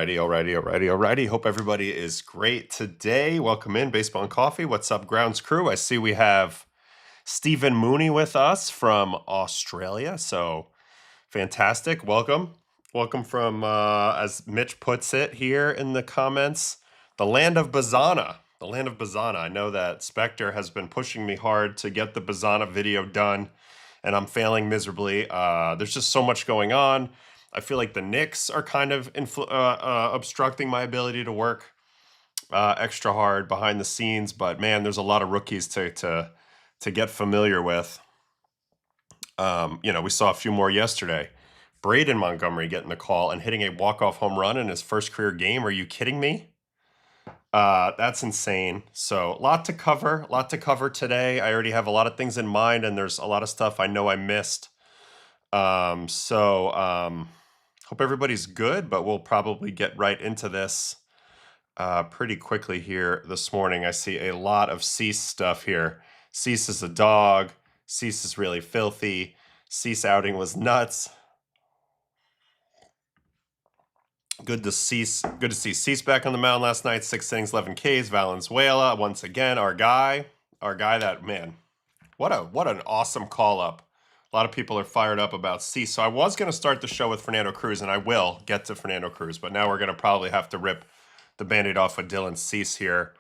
Alrighty. Hope everybody is great today. Welcome in, Baseball and Coffee. What's up, Grounds crew? I see we have Stephen Mooney with us from Australia. So fantastic. Welcome from, as Mitch puts it here in the comments, the land of Bazana. The land of Bazana. I know that Spectre has been pushing me hard to get the Bazana video done, and I'm failing miserably. There's just so much going on. I feel like the Knicks are kind of obstructing my ability to work extra hard behind the scenes. But man, there's a lot of rookies to get familiar with. We saw a few more yesterday. Braden Montgomery getting the call and hitting a walk-off home run in his first career game. Are you kidding me? That's insane. So a lot to cover today. I already have a lot of things in mind, and there's a lot of stuff I know I missed. Hope everybody's good, but we'll probably get right into this pretty quickly here this morning. I see a lot of Cease stuff here. Cease is a dog. Cease is really filthy. Cease outing was nuts. Good to see Cease back on the mound last night. 6 innings, 11 Ks. Valenzuela once again, our guy that, man, what an awesome call up. A lot of people are fired up about Cease. So I was going to start the show with Fernando Cruz, and I will get to Fernando Cruz, but now we're going to probably have to rip the Band-Aid off with Dylan Cease here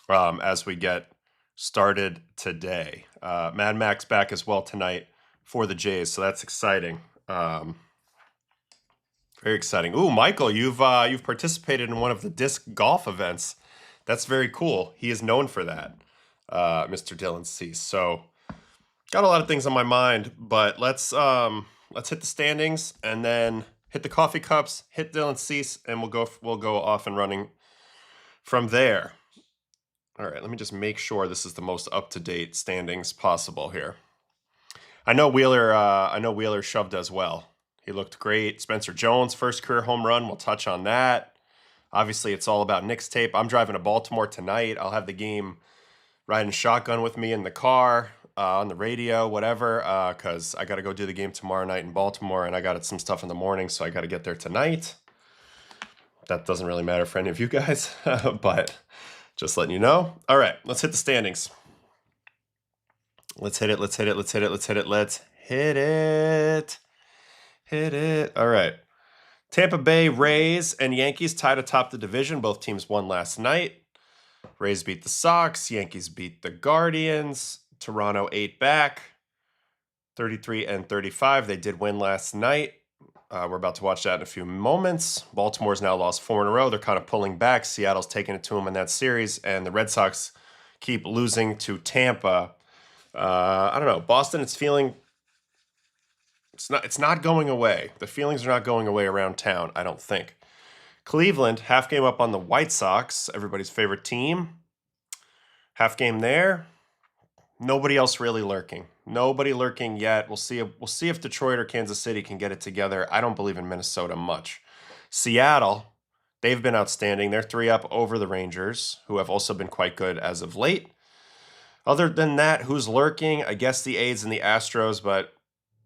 as we get started today. Mad Max back as well tonight for the Jays, so that's exciting. Very exciting. Ooh, Michael, you've participated in one of the disc golf events. That's very cool. He is known for that, Mr. Dylan Cease. So got a lot of things on my mind, but let's hit the standings and then hit the coffee cups, hit Dylan Cease, and we'll go off and running from there. All right, let me just make sure this is the most up-to-date standings possible here. I know Wheeler shoved as well. He looked great. Spencer Jones, first career home run. We'll touch on that. Obviously, it's all about Knicks tape. I'm driving to Baltimore tonight. I'll have the game riding shotgun with me in the car, on the radio, whatever, because I got to go do the game tomorrow night in Baltimore, and I got some stuff in the morning, so I got to get there tonight. That doesn't really matter for any of you guys, but just letting you know. All right, let's hit the standings. Let's hit it. Hit it. All right. Tampa Bay Rays and Yankees tied atop the division. Both teams won last night. Rays beat the Sox. Yankees beat the Guardians. Toronto 8 back, 33-35. They did win last night. We're about to watch that in a few moments. Baltimore's now lost 4 in a row. They're kind of pulling back. Seattle's taking it to them in that series, and the Red Sox keep losing to Tampa. I don't know. Boston, it's not going away. The feelings are not going away around town, I don't think. Cleveland, half game up on the White Sox, everybody's favorite team. Half game there. Nobody else really lurking. Nobody lurking yet. We'll see if Detroit or Kansas City can get it together. I don't believe in Minnesota much. Seattle, they've been outstanding. They're 3 up over the Rangers, who have also been quite good as of late. Other than that, who's lurking? I guess the A's and the Astros, but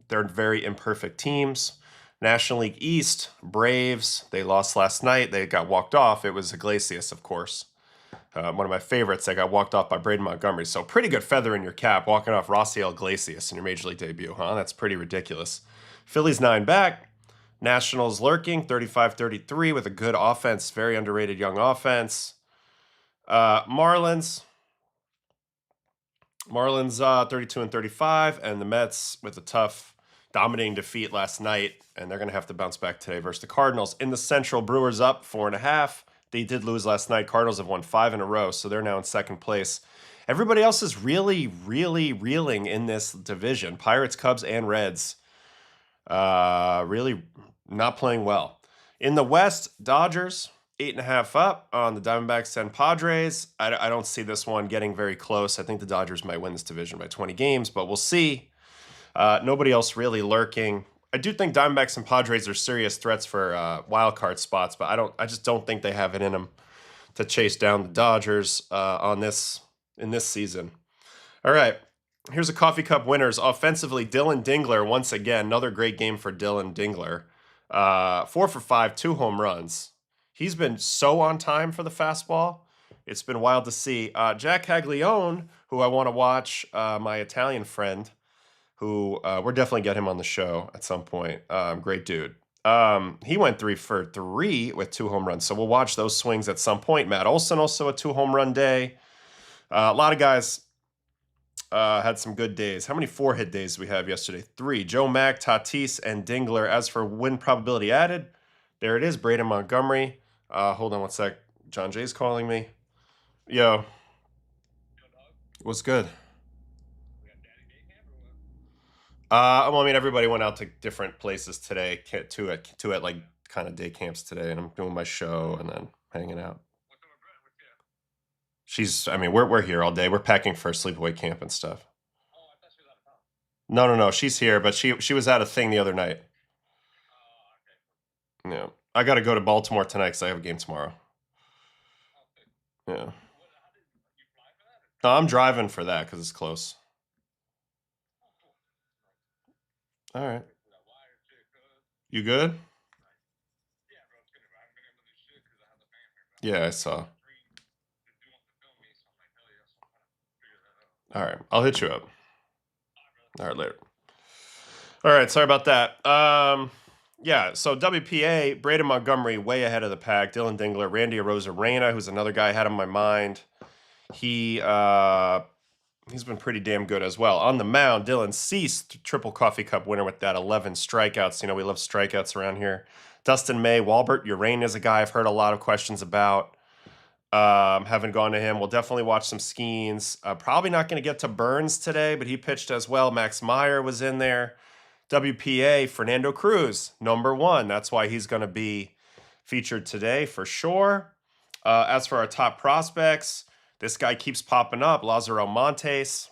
they're very imperfect teams. National League East, Braves, they lost last night. They got walked off. It was Iglesias, of course. One of my favorites that got walked off by Braden Montgomery. So pretty good feather in your cap, walking off Rossiel Iglesias in your Major League debut, huh? That's pretty ridiculous. Phillies 9 back. Nationals lurking, 35-33 with a good offense, very underrated young offense. Marlins 32-35, and the Mets with a tough, dominating defeat last night, and they're going to have to bounce back today versus the Cardinals. In the Central, Brewers up 4.5. They did lose last night. Cardinals have won 5 in a row, so they're now in second place. Everybody else is really, really reeling in this division. Pirates, Cubs, and Reds really not playing well. In the West, Dodgers 8.5 up on the Diamondbacks and Padres. I don't see this one getting very close. I think the Dodgers might win this division by 20 games, but we'll see. Nobody else really lurking. I do think Diamondbacks and Padres are serious threats for wild card spots, but I just don't think they have it in them to chase down the Dodgers in this season. All right, here's a coffee cup winners. Offensively, Dillon Dingler once again, another great game for Dillon Dingler. 4 for 5, 2 home runs. He's been so on time for the fastball. It's been wild to see. Jac Caglianone, who I want to watch, my Italian friend, who we're definitely get him on the show at some point. Great dude. He went 3 for 3 with 2 home runs. So we'll watch those swings at some point. Matt Olson also a 2 home run day. A lot of guys had some good days. How many 4-hit days did we have yesterday? 3. Joe Mack, Tatis, and Dingler. As for win probability added, there it is. Braden, Montgomery. Hold on one sec. John Jay's calling me. Yo. What's good? Well, I mean, everybody went out to different places today. Two at like kind of day camps today, and I'm doing my show and then hanging out. I mean, we're here all day. We're packing for a sleepaway camp and stuff. No. She's here, but she was at a thing the other night. Yeah. I got to go to Baltimore tonight because I have a game tomorrow. Yeah. No, I'm driving for that because it's close. All right. You good? Yeah, I saw. All right. I'll hit you up. All right, later. All right, sorry about that. Yeah, so WPA, Braden Montgomery way ahead of the pack. Dillon Dingler, Randy Arozarena, who's another guy I had on my mind. He's been pretty damn good as well. On the mound, Dylan Cease, triple coffee cup winner with that 11 strikeouts. You know, we love strikeouts around here. Dustin May, Walbert Urane is a guy I've heard a lot of questions about. Haven't gone to him. We'll definitely watch some Skenes. Probably not going to get to Burns today, but he pitched as well. Max Meyer was in there. WPA, Fernando Cruz, number 1. That's why he's going to be featured today for sure. As for our top prospects, this guy keeps popping up. Lázaro Montes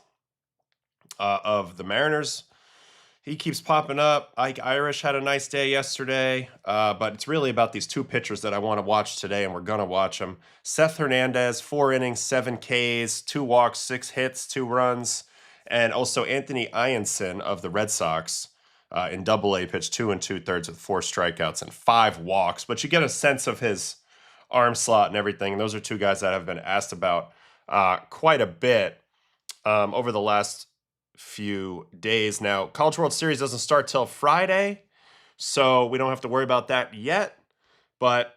of the Mariners. He keeps popping up. Ike Irish had a nice day yesterday. But it's really about these 2 pitchers that I want to watch today, and we're going to watch them. Seth Hernandez, 4 innings, 7 Ks, 2 walks, 6 hits, 2 runs. And also Anthony Eyerson of the Red Sox in Double-A pitched 2 2/3 with 4 strikeouts and 5 walks. But you get a sense of his arm slot and everything. And those are 2 guys that have been asked about quite a bit over the last few days. Now, College World Series doesn't start till Friday, so we don't have to worry about that yet. But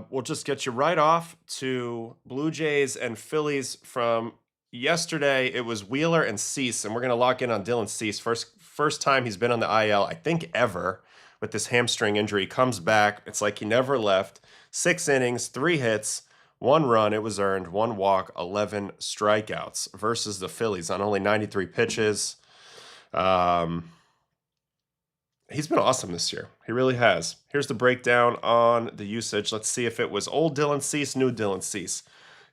we'll just get you right off to Blue Jays and Phillies from yesterday. It was Wheeler and Cease, and we're going to lock in on Dylan Cease. First time he's been on the IL, I think, ever, with this hamstring injury. He comes back. It's like he never left. 6 innings, 3 hits, 1 run. It was earned, 1 walk, 11 strikeouts versus the Phillies on only 93 pitches. He's been awesome this year. He really has. Here's the breakdown on the usage. Let's see if it was old Dylan Cease, new Dylan Cease.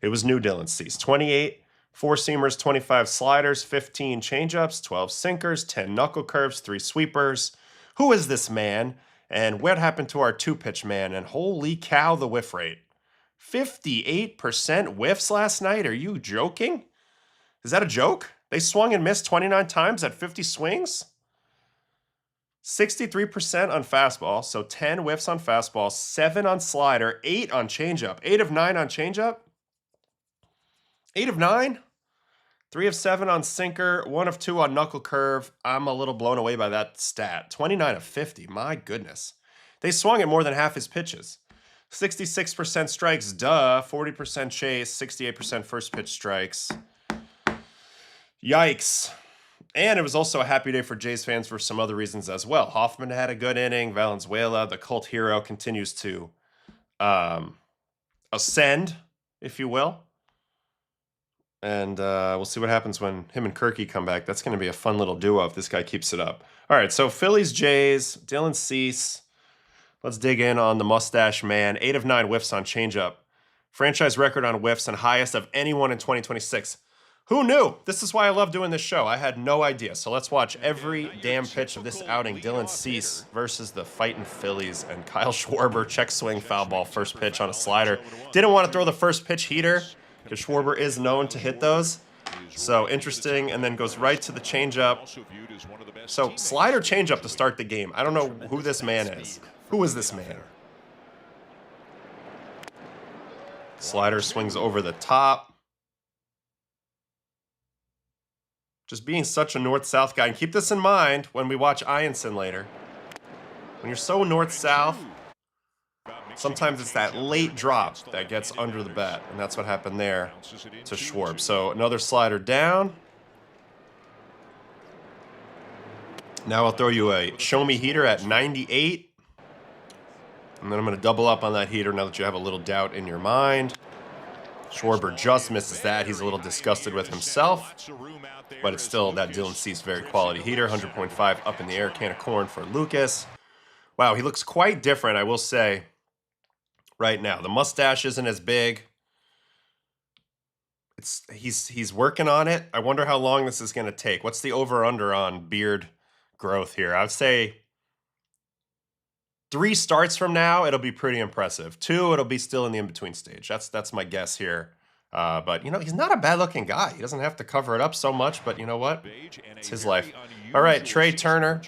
It was new Dylan Cease. 28 4-seamers, 25 sliders, 15 changeups, 12 sinkers, 10 knuckle curves, 3 sweepers. Who is this man? And what happened to our 2-pitch man? And holy cow, the whiff rate. 58% whiffs last night. Are you joking? Is that a joke? They swung and missed 29 times at 50 swings? 63% on fastball, so 10 whiffs on fastball, 7 on slider, 8 on changeup. 8 of 9 on changeup? 8 of 9? 3 of 7 on sinker, 1 of 2 on knuckle curve. I'm a little blown away by that stat. 29 of 50, my goodness. They swung at more than half his pitches. 66% strikes, 40% chase, 68% first pitch strikes. Yikes. And it was also a happy day for Jays fans for some other reasons as well. Hoffman had a good inning. Valenzuela, the cult hero, continues to ascend, if you will. And we'll see what happens when him and Kirky come back. That's going to be a fun little duo if this guy keeps it up. All right, so Phillies, Jays, Dylan Cease. Let's dig in on the mustache man. 8 of 9 whiffs on changeup. Franchise record on whiffs and highest of anyone in 2026. Who knew? This is why I love doing this show. I had no idea. So let's watch every damn pitch of this outing. Dylan Cease versus the fighting Phillies. And Kyle Schwarber, check swing, foul ball, first pitch on a slider. Didn't want to throw the first pitch heater, because Schwarber is known to hit those. So interesting, and then goes right to the changeup. So slider changeup to start the game. I don't know who this man is. Who is this man? Slider swings over the top. Just being such a north-south guy. And keep this in mind when we watch Eyerson later. When you're so north-south, sometimes it's that late drop that gets under the bat. And that's what happened there to Schwarb. So another slider down. Now I'll throw you a show-me heater at 98. And then I'm going to double up on that heater now that you have a little doubt in your mind. Schwarber just misses that. He's a little disgusted with himself. But it's still that Dillon Cease very quality heater. 100.5 up in the air. Can of corn for Lucas. Wow, he looks quite different, I will say, right now. The mustache isn't as big. He's working on it. I wonder how long this is going to take. What's the over-under on beard growth here? I would say 3 starts from now, it'll be pretty impressive. 2, it'll be still in the in-between stage. That's my guess here. But, you know, he's not a bad-looking guy. He doesn't have to cover it up so much, but you know what? It's his life. All right, Trey Turner.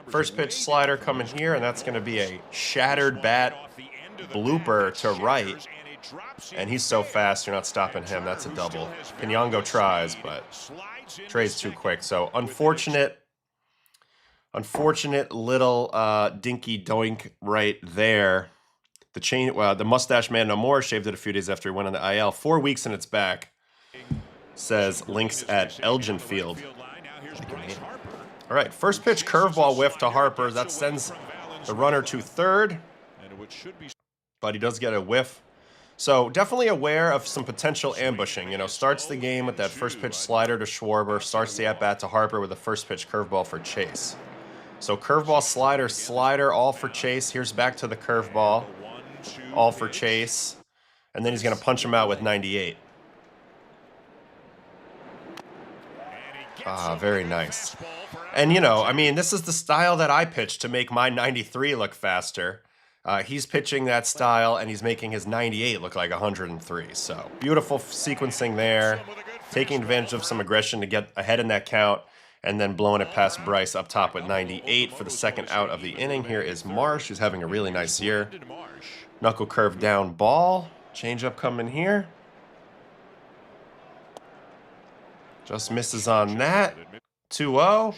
First pitch slider coming here, and that's going to be a shattered bat blooper to right. And he's so fast, you're not stopping him. That's a double. Pinyango tries, but Trey's too quick. So unfortunate little dinky doink right there. The mustache man no more. Shaved it a few days after he went on the IL. 4 weeks and it's back. Says links at Elgin Field. All right, first pitch curveball whiff to Harper. That sends the runner to third. But he does get a whiff. So definitely aware of some potential ambushing. You know, starts the game with that first pitch slider to Schwarber. Starts the at-bat to Harper with a first pitch curveball for Chase. So curveball, slider, all for Chase. Here's back to the curveball. All for Chase. And then he's going to punch him out with 98. Ah, very nice. And, you know, I mean, this is the style that I pitched to make my 93 look faster. He's pitching that style, and he's making his 98 look like 103. So beautiful sequencing there. Taking advantage of some aggression to get ahead in that count. And then blowing it past Bryce up top with 98 for the second out of the inning. Here is Marsh, who's having a really nice year. Knuckle curve down ball. Changeup coming here. Just misses on that. 2-0.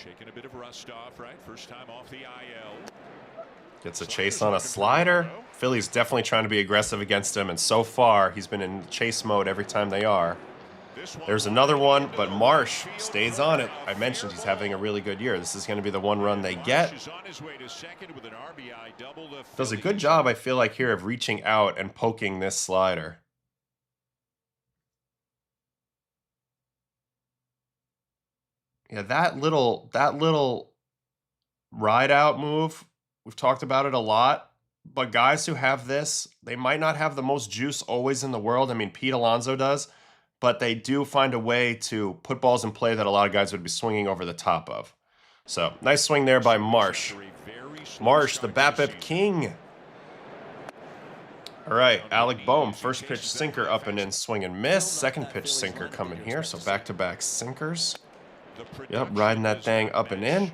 Gets a chase on a slider. Philly's definitely trying to be aggressive against him, and so far he's been in chase mode every time they are. There's another one, but Marsh stays on it. I mentioned he's having a really good year. This is going to be the one run they get. Does a good job, I feel like, here of reaching out and poking this slider. Yeah, that little ride out move, we've talked about it a lot. But guys who have this, they might not have the most juice always in the world. I mean, Pete Alonso does. But they do find a way to put balls in play that a lot of guys would be swinging over the top of. So, nice swing there by Marsh. Marsh, the BABIP king. All right, Alec Boehm, first pitch sinker up and in, swing and miss. Second pitch sinker coming here, so back-to-back sinkers. Yep, riding that thing up and in.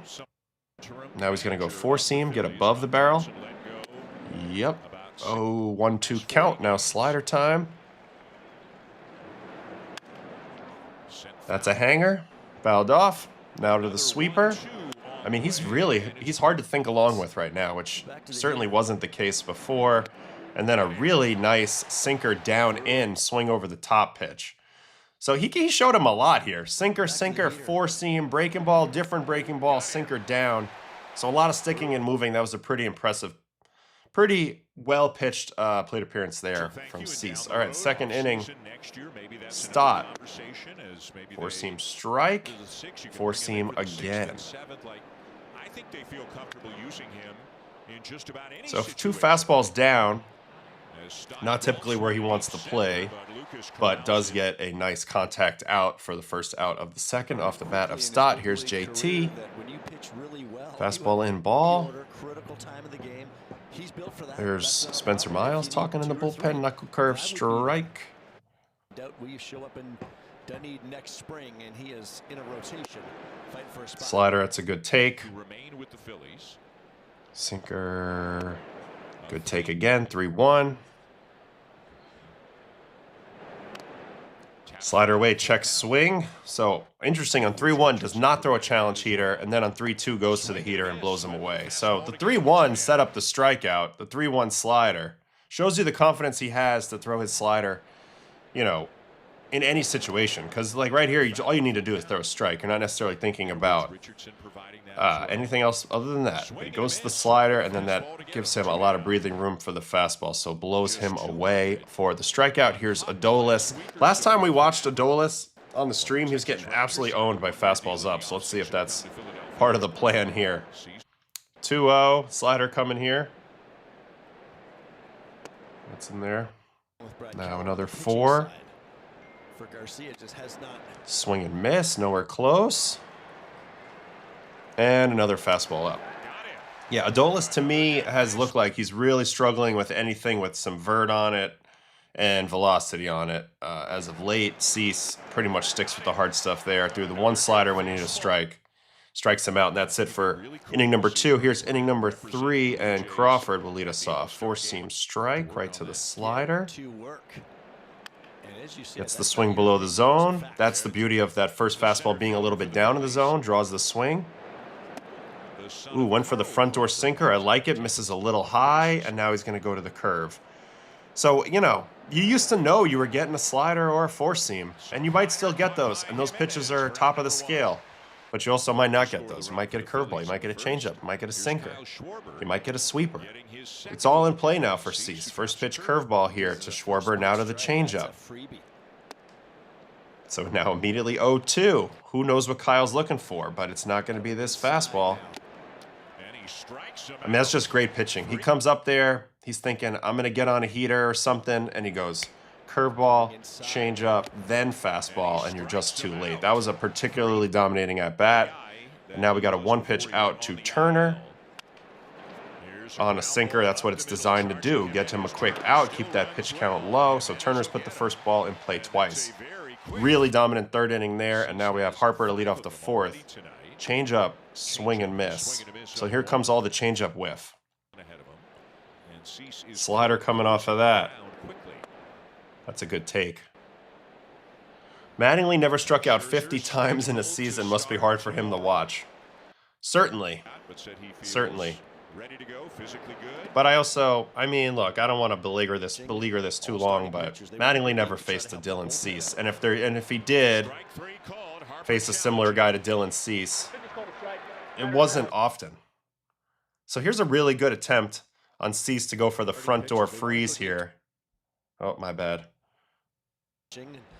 Now he's going to go four-seam, get above the barrel. Yep. Oh, 1-2 count. Now slider time. That's a hanger. Fouled off. Now to the sweeper. I mean, he's hard to think along with right now, which certainly wasn't the case before. And then a really nice sinker down in, swing over the top pitch. So he showed him a lot here. Sinker, four-seam, breaking ball, different breaking ball, sinker down. So a lot of sticking and moving. That was a pretty impressive, pretty well-pitched plate appearance there from Cease. All right, second inning. Stott. Four-seam strike. Four-seam again. So 2 fastballs down. Not typically where he wants to play, but does get a nice contact out for the first out of the second off the bat of Stott. Here's JT. Fastball in ball. There's Spencer Miles talking in the bullpen. Knuckle curve strike. Slider, that's a good take. Sinker, good take again. 3-1. Slider away, check swing. So interesting, on 3-1 does not throw a challenge heater, and then on 3-2 goes to the heater and blows him away. So the 3-1 set up the strikeout. The 3-1 slider shows you the confidence he has to throw his slider, you know, in any situation. Because like right here, all you need to do is throw a strike. You're not necessarily thinking about anything else other than that. But he goes to the slider, and then that gives him a lot of breathing room for the fastball. So blows him away for the strikeout. Here's Adolis. Last time we watched Adolis on the stream, he was getting absolutely owned by fastballs up. So let's see if that's part of the plan here. 2-0, slider coming here. What's in there? Now another 4. Swing and miss, nowhere close. And another fastball up. Yeah, Adolis to me has looked like he's really struggling with anything with some vert on it and velocity on it. As of late, Cease pretty much sticks with the hard stuff there. Through the one slider when he needs a strike. Strikes him out, and that's it for inning number 2. Here's inning number 3, and Crawford will lead us off. Four-seam strike right to the slider. Gets the swing below the zone. That's the beauty of that first fastball being a little bit down in the zone. Draws the swing. Ooh, went for the front door sinker. I like it. Misses a little high, and now he's going to go to the curve. So, you know, you used to know you were getting a slider or a four-seam, and you might still get those, and those pitches are top of the scale. But you also might not get those. You might get a curveball. You might get a changeup. You might get a sinker. You might get a sweeper. It's all in play now for Cease. First pitch curveball here to Schwarber, now to the changeup. So now immediately 0-2. Who knows what Kyle's looking for, but it's not going to be this fastball. I mean, that's just great pitching. He comes up there. He's thinking, I'm going to get on a heater or something, and he goes curveball, changeup, then fastball, and you're just too late. That was a particularly dominating at-bat. And now we got a one-pitch out to Turner on a sinker. That's what it's designed to do. Get him a quick out, keep that pitch count low. So Turner's put the first ball in play twice. Really dominant third inning there, and now we have Harper to lead off the 4th. Changeup, swing and miss. So here comes all the changeup whiff. Slider coming off of that. That's a good take. Mattingly never struck out 50 times in a season. Must be hard for him to watch. Certainly. Certainly. But I mean, look, I don't want to beleaguer this too long, but Mattingly never faced a Dylan Cease. And if he did face a similar guy to Dylan Cease, it wasn't often. So here's a really good attempt on Cease to go for the front door freeze here. Oh, my bad.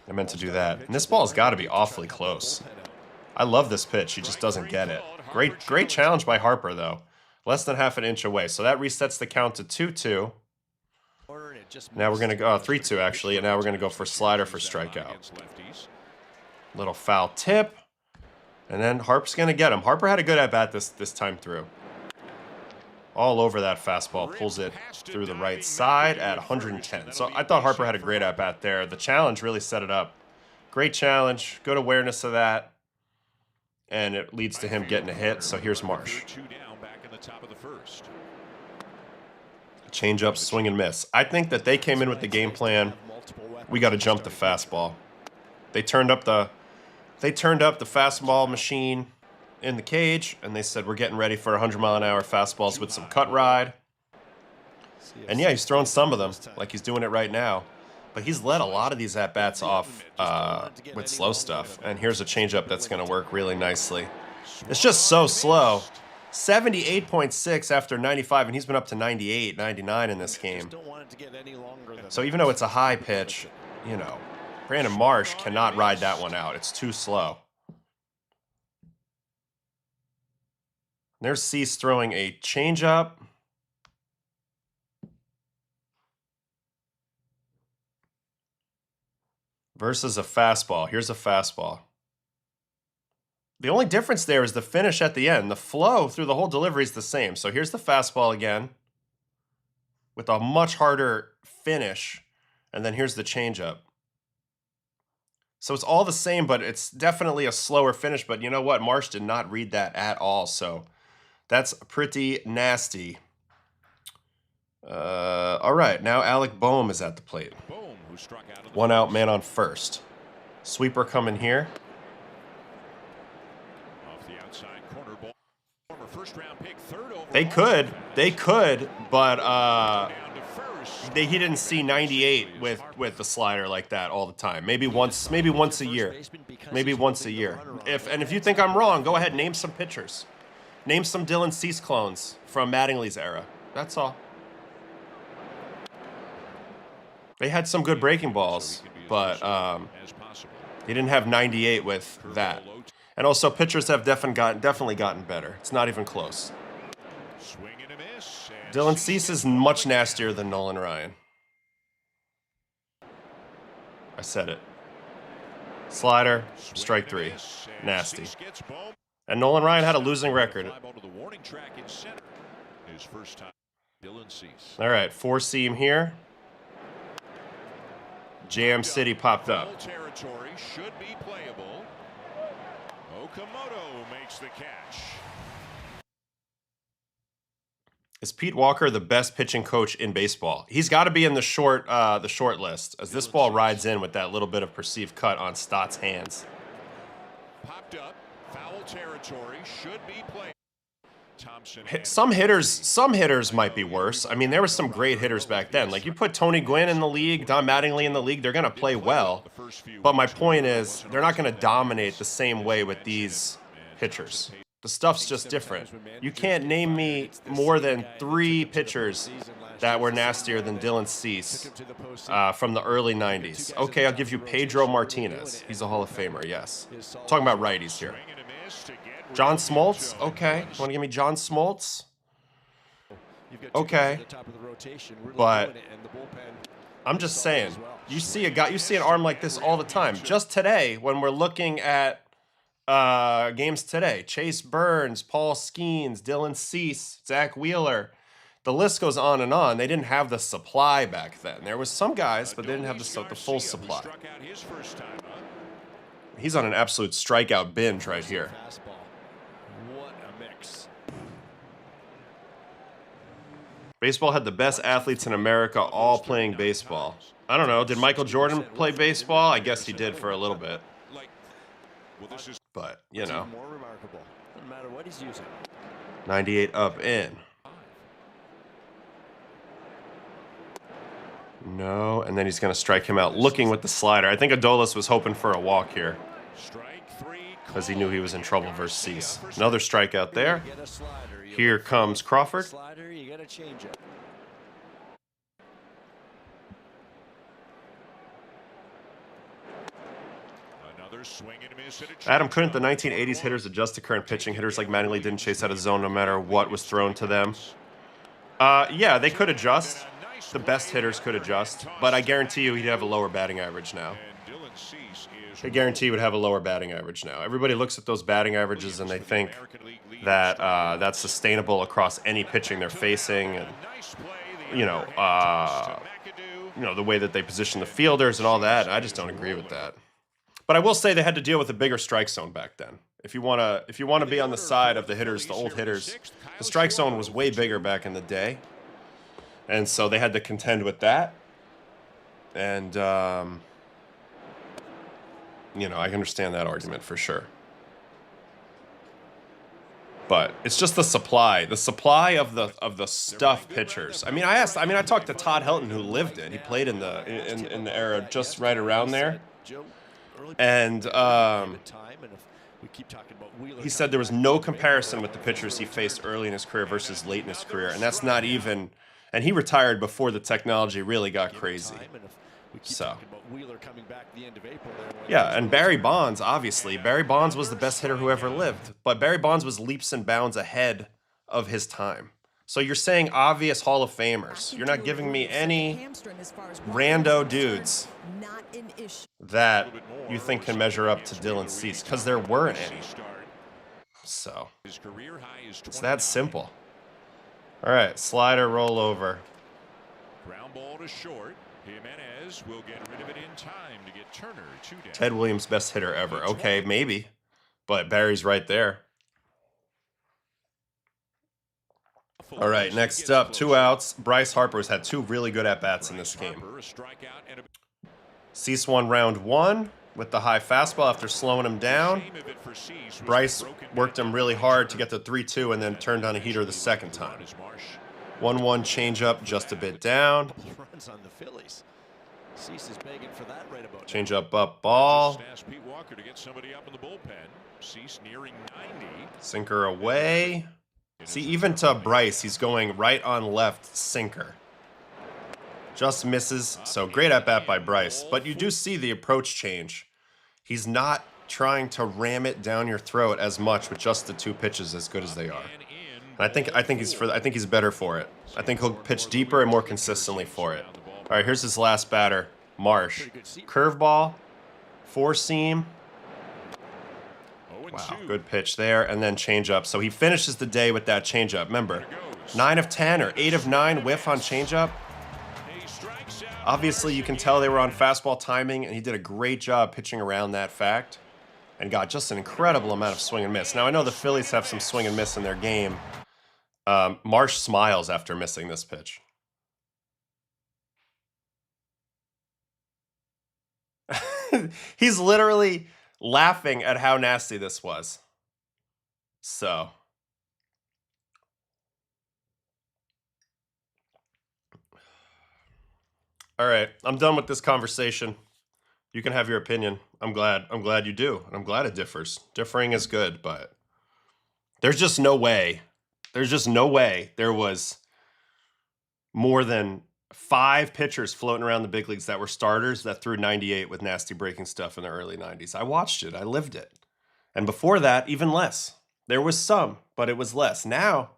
I meant to do that. And this ball's got to be awfully close. I love this pitch. He just doesn't get it. Great challenge by Harper, though. Less than half an inch away. So that resets the count to 2-2. Now we're going to go 3-2, actually. And now we're going to go for slider for strikeout. Little foul tip. And then Harper's going to get him. Harper had a good at-bat this time through. All over that fastball, pulls it through the right side at 110. So I thought Harper had a great at-bat there. The challenge really set it up. Great challenge, good awareness of that, and it leads to him getting a hit. So here's Marsh. Change up, swing and miss. I think that they came in with the game plan. We got to jump the fastball. They turned up the fastball machine in the cage, and they said, we're getting ready for 100-mile-an-hour fastballs with some cut ride. And yeah, he's throwing some of them, like he's doing it right now. But he's let a lot of these at-bats off with slow stuff. And here's a changeup that's going to work really nicely. It's just so slow. 78.6 after 95, and he's been up to 98, 99 in this game. So even though it's a high pitch, you know, Brandon Marsh cannot ride that one out. It's too slow. There's Cease throwing a changeup. Versus a fastball. Here's a fastball. The only difference there is the finish at the end. The flow through the whole delivery is the same. So here's the fastball again with a much harder finish. And then here's the changeup. So it's all the same, but it's definitely a slower finish. But you know what? Marsh did not read that at all. So that's pretty nasty. All right, now Alec Boehm is at the plate. 1 out, man on first. Sweeper coming here. They could, but he didn't see 98 with the slider like that all the time. Maybe once a year. Maybe once a year. If you think I'm wrong, go ahead, name some pitchers. Name some Dylan Cease clones from Mattingly's era. That's all. They had some good breaking balls, but he didn't have 98 with that. And also, pitchers have definitely gotten better. It's not even close. Dylan Cease is much nastier than Nolan Ryan. I said it. Slider, strike 3. Nasty. And Nolan Ryan had a losing record. All right, 4-seam here. Jam City popped up. Makes the catch. Is Pete Walker the best pitching coach in baseball? He's got to be in the short list, as this ball rides in with that little bit of perceived cut on Stott's hands. Popped up, foul territory, should be played. Some hitters might be worse. I mean, there were some great hitters back then. Like, you put Tony Gwynn in the league, Don Mattingly in the league, they're going to play well. But my point is, they're not going to dominate the same way with these pitchers. The stuff's just different. You can't name me more than 3 pitchers that were nastier than Dylan Cease from the early 90s. Okay, I'll give you Pedro Martinez. He's a Hall of Famer, yes. I'm talking about righties here. John Smoltz? Okay. You want to give me John Smoltz? Okay. But I'm just saying, you see an arm like this all the time. Just today, when we're looking at games today, Chase Burns, Paul Skenes, Dylan Cease, Zach Wheeler, the list goes on and on. They didn't have the supply back then. There was some guys, but they didn't have the full supply. He's on an absolute strikeout binge right here. Baseball had the best athletes in America all playing baseball. I don't know. Did Michael Jordan play baseball? I guess he did for a little bit. But, you know. 98 up in. No, and then he's going to strike him out looking with the slider. I think Adolis was hoping for a walk here because he knew he was in trouble versus Cease. Another strikeout there. Here comes Crawford. Adam, couldn't the 1980s hitters adjust to current pitching? Hitters like Mattingly didn't chase out of zone no matter what was thrown to them. Yeah, they could adjust. The best hitters could adjust. But I guarantee you he'd have a lower batting average now. I guarantee he would have a lower batting average now. Everybody looks at those batting averages and they think that that's sustainable across any pitching they're facing, and the way that they position the fielders and all that. And I just don't agree with that. But I will say they had to deal with a bigger strike zone back then. If you wanna be on the side of the hitters, the old hitters, the strike zone was way bigger back in the day, and so they had to contend with that. And I understand that argument for sure. But it's just the supply of the stuff pitchers. I mean, I talked to Todd Helton, who lived it. He played in the era just right around there, and he said there was no comparison with the pitchers he faced early in his career versus late in his career, and that's not even. And he retired before the technology really got crazy. So, yeah, and Barry Bonds, obviously. Barry Bonds was the best hitter who ever lived, but Barry Bonds was leaps and bounds ahead of his time. So you're saying obvious Hall of Famers. You're not giving me any rando dudes that you think can measure up to Dylan Cease, because there weren't any. So, it's that simple. All right, slider, roll over. Ground ball to short. Jimenez will get rid of it in time to get Turner 2 down. Ted Williams, best hitter ever. Okay, maybe, but Barry's right there. All right, next up, 2 outs. Bryce Harper's had 2 really good at-bats in this game. Cease won round 1. with the high fastball after slowing him down. Bryce worked him really hard to get to 3-2 and then turned on a heater the second time. 1-1 changeup, just a bit down. Changeup up ball. Sinker away. See, even to Bryce, he's going right on left sinker. Just misses, so great at bat by Bryce. But you do see the approach change. He's not trying to ram it down your throat as much with just the 2 pitches, as good as they are. And I think he's better for it. I think he'll pitch deeper and more consistently for it. All right, here's his last batter, Marsh. Curveball, 4-seam. Wow, good pitch there, and then changeup. So he finishes the day with that changeup. Remember, 9 of 10 or 8 of 9 whiff on changeup. Obviously, you can tell they were on fastball timing, and he did a great job pitching around that fact and got just an incredible amount of swing and miss. Now, I know the Phillies have some swing and miss in their game. Marsh smiles after missing this pitch. He's literally laughing at how nasty this was. So. All right, I'm done with this conversation. You can have your opinion. I'm glad you do. And I'm glad it differs. Differing is good, but there's just no way. There's just no way there was more than 5 pitchers floating around the big leagues that were starters that threw 98 with nasty breaking stuff in the early 90s. I watched it. I lived it. And before that, even less. There was some, but it was less. Now,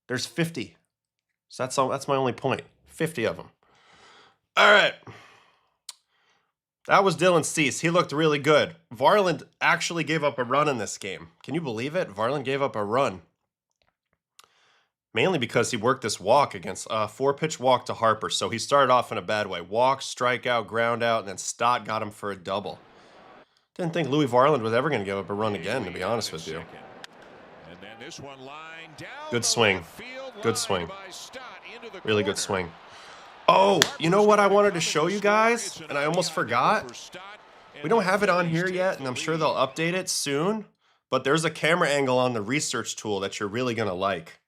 there's 50. So that's my only point. 50 of them. All right. That was Dylan Cease. He looked really good. Varland actually gave up a run in this game. Can you believe it? Varland gave up a run. Mainly because he worked this walk against a 4-pitch walk to Harper. So he started off in a bad way. Walk, strikeout, ground out, and then Stott got him for a double. Didn't think Louis Varland was ever going to give up a run again, to be honest with you. Good swing. Good swing. Really good swing. Oh, you know what I wanted to show you guys? And I almost forgot. We don't have it on here yet, and I'm sure they'll update it soon. But there's a camera angle on the research tool that you're really going to like.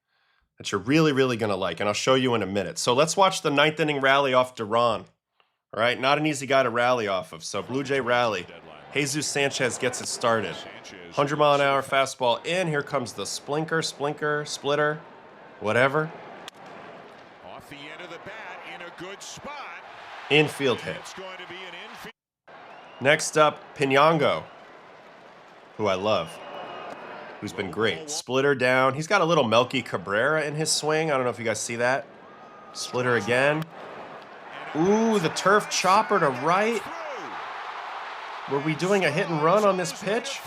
That you're really, really going to like. And I'll show you in a minute. So let's watch the 9th inning rally off Duran. All right, not an easy guy to rally off of. So Blue Jay rally. Jesus Sanchez gets it started. 100-mile-an-hour fastball in. Here comes the splitter, whatever. Off the end of the bat in a good spot. Infield hit. Next up, Pinyango, who I love, who's been great. Splitter down. He's got a little Melky Cabrera in his swing. I don't know if you guys see that. Splitter again. Ooh, the turf chopper to right. Were we doing a hit and run on this pitch?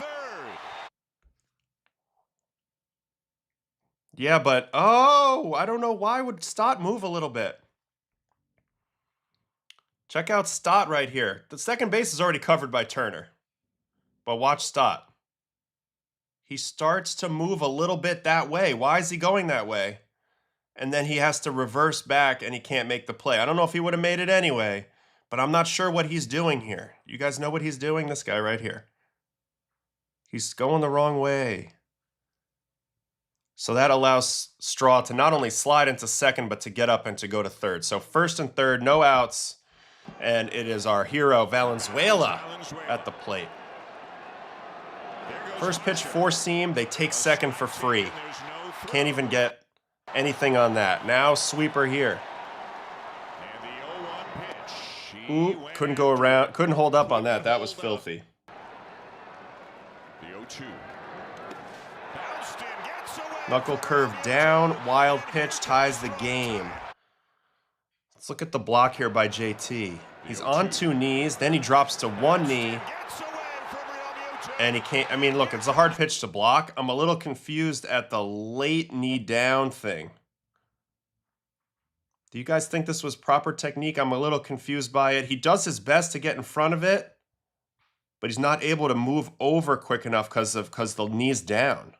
Yeah, but, oh, I don't know. Why would Stott move a little bit? Check out Stott right here. The second base is already covered by Turner. But watch Stott. He starts to move a little bit that way. Why is he going that way? And then he has to reverse back and he can't make the play. I don't know if he would have made it anyway, but I'm not sure what he's doing here. You guys know what he's doing? This guy right here. He's going the wrong way. So that allows Straw to not only slide into second, but to get up and to go to third. So first and third, no outs. And it is our hero, Valenzuela, at the plate. First pitch, 4-seam. They take second for free. Can't even get anything on that. Now sweeper here. Ooh, couldn't go around. Couldn't hold up on that. That was filthy. Knuckle curve down. Wild pitch ties the game. Let's look at the block here by JT. He's on 2 knees. Then he drops to 1 knee. And he can't. I mean, look, it's a hard pitch to block. I'm a little confused at the late knee down thing. Do you guys think this was proper technique? I'm a little confused by it. He does his best to get in front of it, but he's not able to move over quick enough because the knee's down.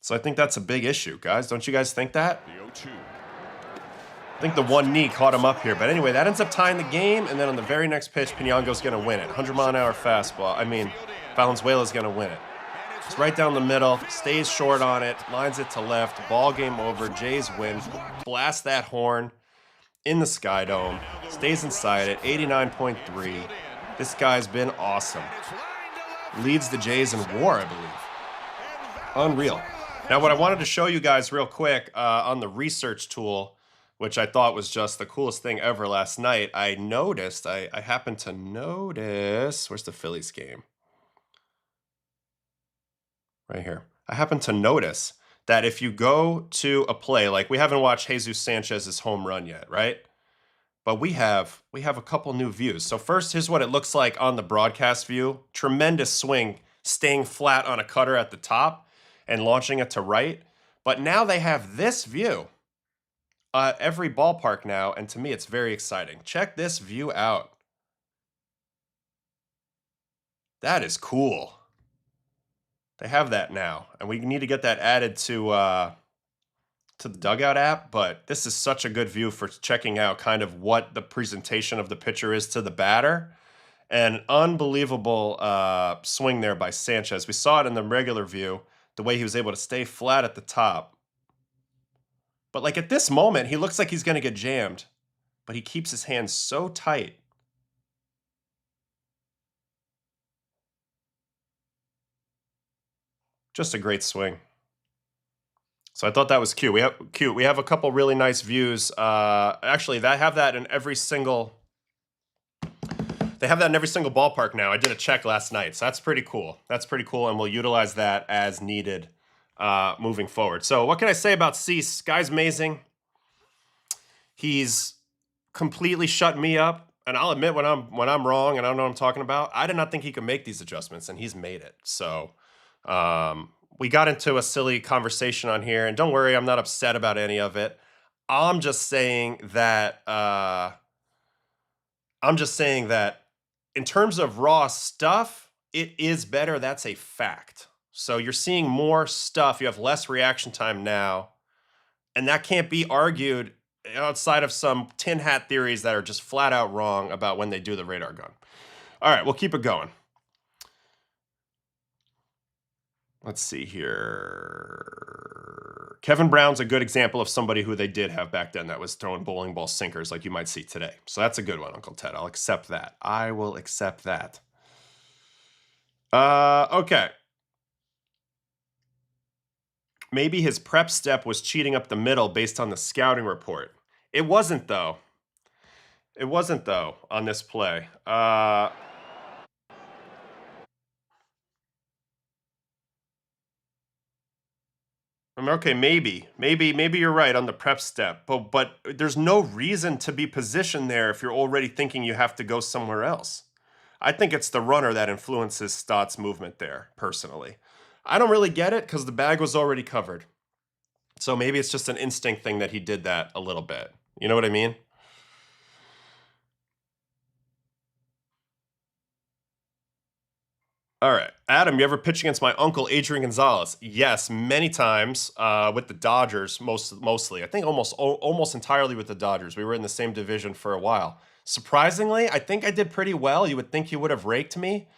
So I think that's a big issue, guys. Don't you guys think that? I think the one knee caught him up here. But anyway, that ends up tying the game. And then on the very next pitch, Pinango's going to win it. 100-mile-an-hour fastball. I mean, Valenzuela's going to win it. It's right down the middle. Stays short on it. Lines it to left. Ball game over. Jays win. Blast that horn in the Sky Dome. Stays inside it. 89.3. This guy's been awesome. Leads the Jays in WAR, I believe. Unreal. Now, what I wanted to show you guys real quick on the research tool, which I thought was just the coolest thing ever last night, I noticed, I happened to notice, where's the Phillies game? Right here. I happened to notice that if you go to a play, like we haven't watched Jesus Sanchez's home run yet, right? But we have a couple new views. So first, here's what it looks like on the broadcast view. Tremendous swing, staying flat on a cutter at the top and launching it to right. But now they have this view. Every ballpark now, and to me, it's very exciting. Check this view out. That is cool. They have that now, and we need to get that added to the Dugout app, but this is such a good view for checking out kind of what the presentation of the pitcher is to the batter. An unbelievable swing there by Sanchez. We saw it in the regular view, the way he was able to stay flat at the top. But like at this moment, he looks like he's going to get jammed, but he keeps his hands so tight. Just a great swing. So I thought that was cute. We have a couple really nice views. Actually, they have that in every single. They have that in every single ballpark now. I did a check last night, so that's pretty cool. That's pretty cool, and we'll utilize that as needed moving forward. So what can I say about Cease? Guy's amazing. He's completely shut me up, and I'll admit when I'm wrong and I don't know what I'm talking about. I did not think he could make these adjustments, and he's made it. So. We got into a silly conversation on here, and don't worry, I'm not upset about any of it. I'm just saying that in terms of raw stuff, it is better. That's a fact. So you're seeing more stuff. You have less reaction time now, and that can't be argued outside of some tin hat theories that are just flat out wrong about when they do the radar gun. All right, we'll keep it going. Let's see here. Kevin Brown's a good example of somebody who they did have back then that was throwing bowling ball sinkers like you might see today. So that's a good one, Uncle Ted. I'll accept that. I will accept that. Okay. Maybe his prep step was cheating up the middle based on the scouting report. It wasn't, though. It wasn't, though, on this play. Okay, maybe you're right on the prep step, but there's no reason to be positioned there if you're already thinking you have to go somewhere else. I think it's the runner that influences Stott's movement there, personally. I don't really get it because the bag was already covered. So maybe it's just an instinct thing that he did that a little bit. You know what I mean? All right. Adam, you ever pitch against my uncle, Adrian Gonzalez? Yes, many times with the Dodgers, mostly. I think almost entirely with the Dodgers. We were in the same division for a while. Surprisingly, I think I did pretty well. You would think he would have raked me,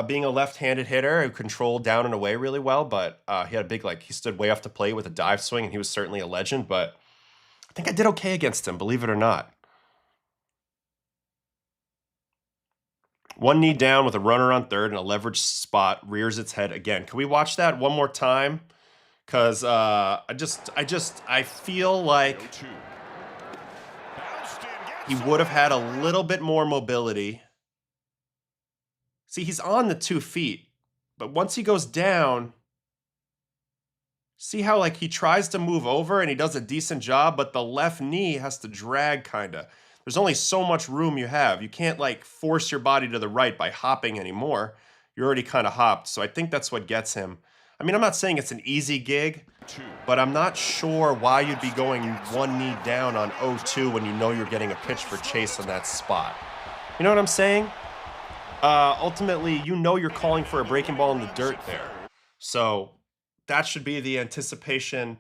being a left-handed hitter who controlled down and away really well, but he had a big, he stood way off the plate with a dive swing, and he was certainly a legend, but I think I did okay against him, believe it or not. One knee down with a runner on third and a leveraged spot, rears its head again. Can we watch that one more time? Because I feel like he would have had a little bit more mobility. See, he's on the 2 feet, but once he goes down, see how he tries to move over and he does a decent job, but the left knee has to drag kind of. There's only so much room you have. You can't force your body to the right by hopping anymore. You're already kind of hopped. So I think that's what gets him. I mean, I'm not saying it's an easy gig, but I'm not sure why you'd be going one knee down on 0-2 when you know you're getting a pitch for Chase on that spot. You know what I'm saying? Ultimately, you know you're calling for a breaking ball in the dirt there. So that should be the anticipation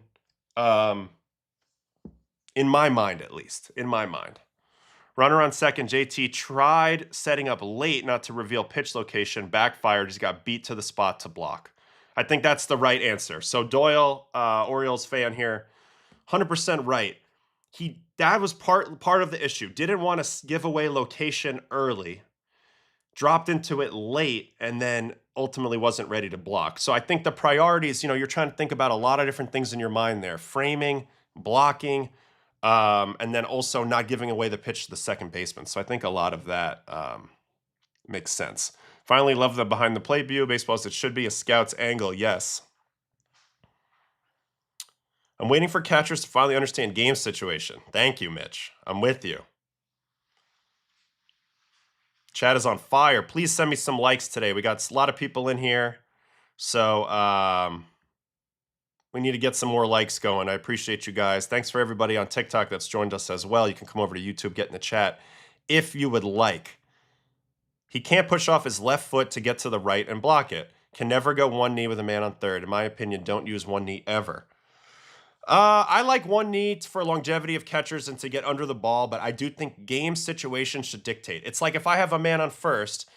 In my mind, at least. In my mind. Runner on second, JT tried setting up late not to reveal pitch location, backfired, just got beat to the spot to block. I think that's the right answer. So Doyle, Orioles fan here, 100% right. That was part of the issue. Didn't want to give away location early, dropped into it late, and then ultimately wasn't ready to block. So I think the priorities, you're trying to think about a lot of different things in your mind there. Framing, blocking, and then also not giving away the pitch to the second baseman. So I think a lot of that makes sense. Finally, love the behind the plate view. Baseball as it should be, a scout's angle. Yes. I'm waiting for catchers to finally understand game situation. Thank you, Mitch. I'm with you. Chat is on fire. Please send me some likes today. We got a lot of people in here. So we need to get some more likes going. I appreciate you guys. Thanks for everybody on TikTok that's joined us as well. You can come over to YouTube, get in the chat if you would like. He can't push off his left foot to get to the right and block it. Can never go one knee with a man on third. In my opinion, don't use one knee ever. I like one knee for longevity of catchers and to get under the ball, but I do think game situation should dictate. It's like if I have a man on first,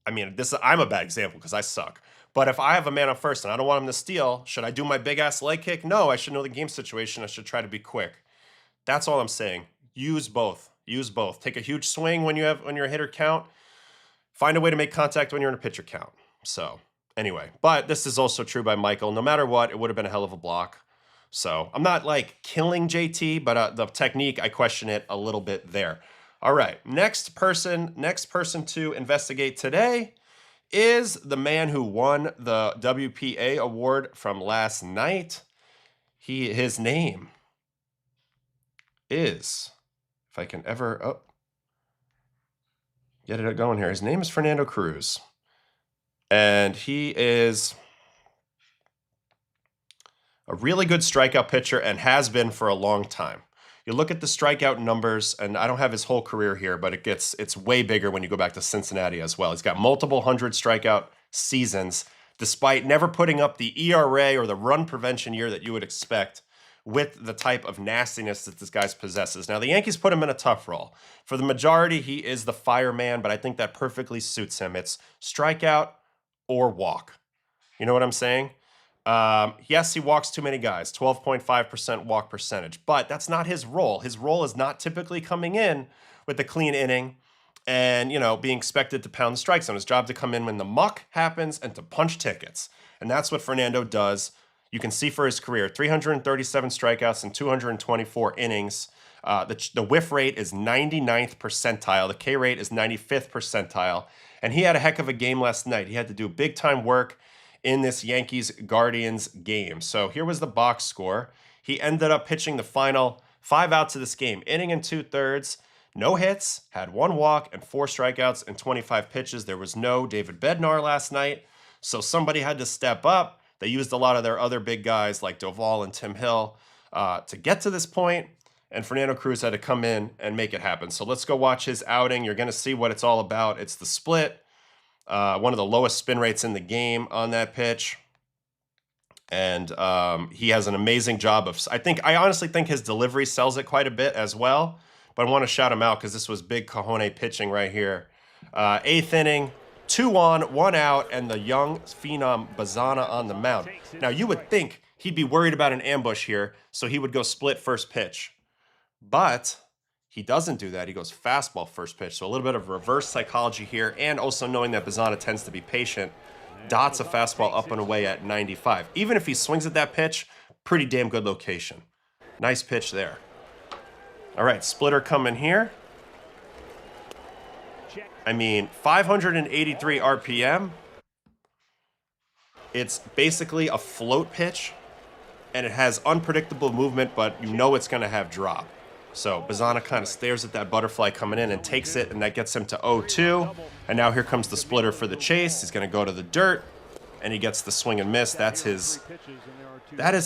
I'm a bad example because I suck. But if I have a man on first and I don't want him to steal, should I do my big-ass leg kick? No, I should know the game situation. I should try to be quick. That's all I'm saying. Use both. Use both. Take a huge swing when you're a hitter count. Find a way to make contact when you're in a pitcher count. So, anyway. But this is also true by Michael. No matter what, it would have been a hell of a block. So, I'm not, killing JT, but the technique, I question it a little bit there. All right. Next person to investigate today is the man who won the WPA award from last night. His name is, if I can ever get it going here. His name is Fernando Cruz. And he is a really good strikeout pitcher and has been for a long time. You look at the strikeout numbers, and I don't have his whole career here, but it's way bigger when you go back to Cincinnati as well. He's got multiple 100 strikeout seasons, despite never putting up the ERA or the run prevention year that you would expect with the type of nastiness that this guy possesses. Now, the Yankees put him in a tough role. For the majority, he is the fireman, but I think that perfectly suits him. It's strikeout or walk. You know what I'm saying? Yes, he walks too many guys, 12.5% walk percentage, but that's not his role. His role is not typically coming in with a clean inning and, being expected to pound the strike zone. His job to come in when the muck happens and to punch tickets. And that's what Fernando does. You can see for his career, 337 strikeouts and 224 innings. The whiff rate is 99th percentile. The K rate is 95th percentile. And he had a heck of a game last night. He had to do big time work in this Yankees-Guardians game. So here was the box score. He ended up pitching the final 5 outs of this game, inning and 2/3, no hits, had 1 walk and 4 strikeouts and 25 pitches. There was no David Bednar last night, so somebody had to step up. They used a lot of their other big guys like Doval and Tim Hill to get to this point, and Fernando Cruz had to come in and make it happen. So let's go watch his outing. You're going to see what it's all about. It's the split. One of the lowest spin rates in the game on that pitch. And he has an amazing job of, I honestly think his delivery sells it quite a bit as well. But I want to shout him out because this was big cojones pitching right here. 8th inning, 2 on, 1 out, and the young phenom Bazana on the mound. Now, you would think he'd be worried about an ambush here, so he would go split first pitch. But he doesn't do that. He goes fastball first pitch. So a little bit of reverse psychology here, and also knowing that Bazana tends to be patient, dots a fastball up and away at 95. Even if he swings at that pitch, pretty damn good location. Nice pitch there. All right, splitter coming here. 583 RPM. It's basically a float pitch, and it has unpredictable movement, but it's going to have drop. So Bazana kind of stares at that butterfly coming in and takes it, and that gets him to 0-2. And now here comes the splitter for the chase. He's going to go to the dirt, and he gets the swing and miss. That is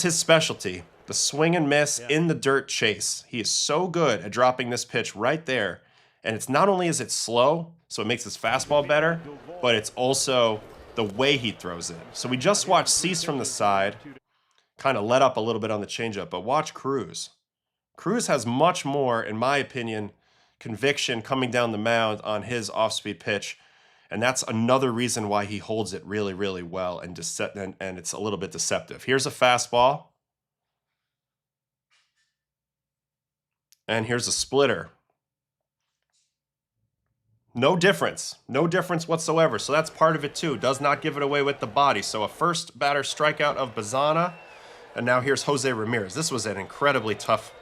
his specialty, the swing and miss in the dirt chase. He is so good at dropping this pitch right there. And it's not only is it slow, so it makes his fastball better, but it's also the way he throws it. So we just watched Cease from the side, kind of let up a little bit on the changeup, but watch Cruz. Cruz has much more, in my opinion, conviction coming down the mound on his off-speed pitch. And that's another reason why he holds it really, really well and it's a little bit deceptive. Here's a fastball. And here's a splitter. No difference. No difference whatsoever. So that's part of it too. Does not give it away with the body. So a first batter strikeout of Bazana. And now here's Jose Ramirez. This was an incredibly tough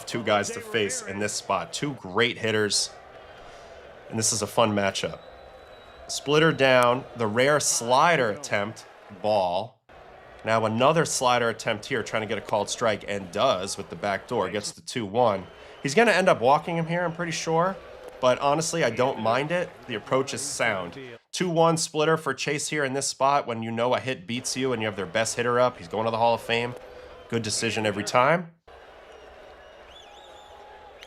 two guys to face in this spot. Two great hitters. And this is a fun matchup. Splitter down. The rare slider attempt. Ball. Now another slider attempt here, trying to get a called strike, and does with the back door. Gets the 2-1. He's going to end up walking him here, I'm pretty sure. But honestly, I don't mind it. The approach is sound. 2-1 splitter for Chase here in this spot when you know a hit beats you and you have their best hitter up. He's going to the Hall of Fame. Good decision every time.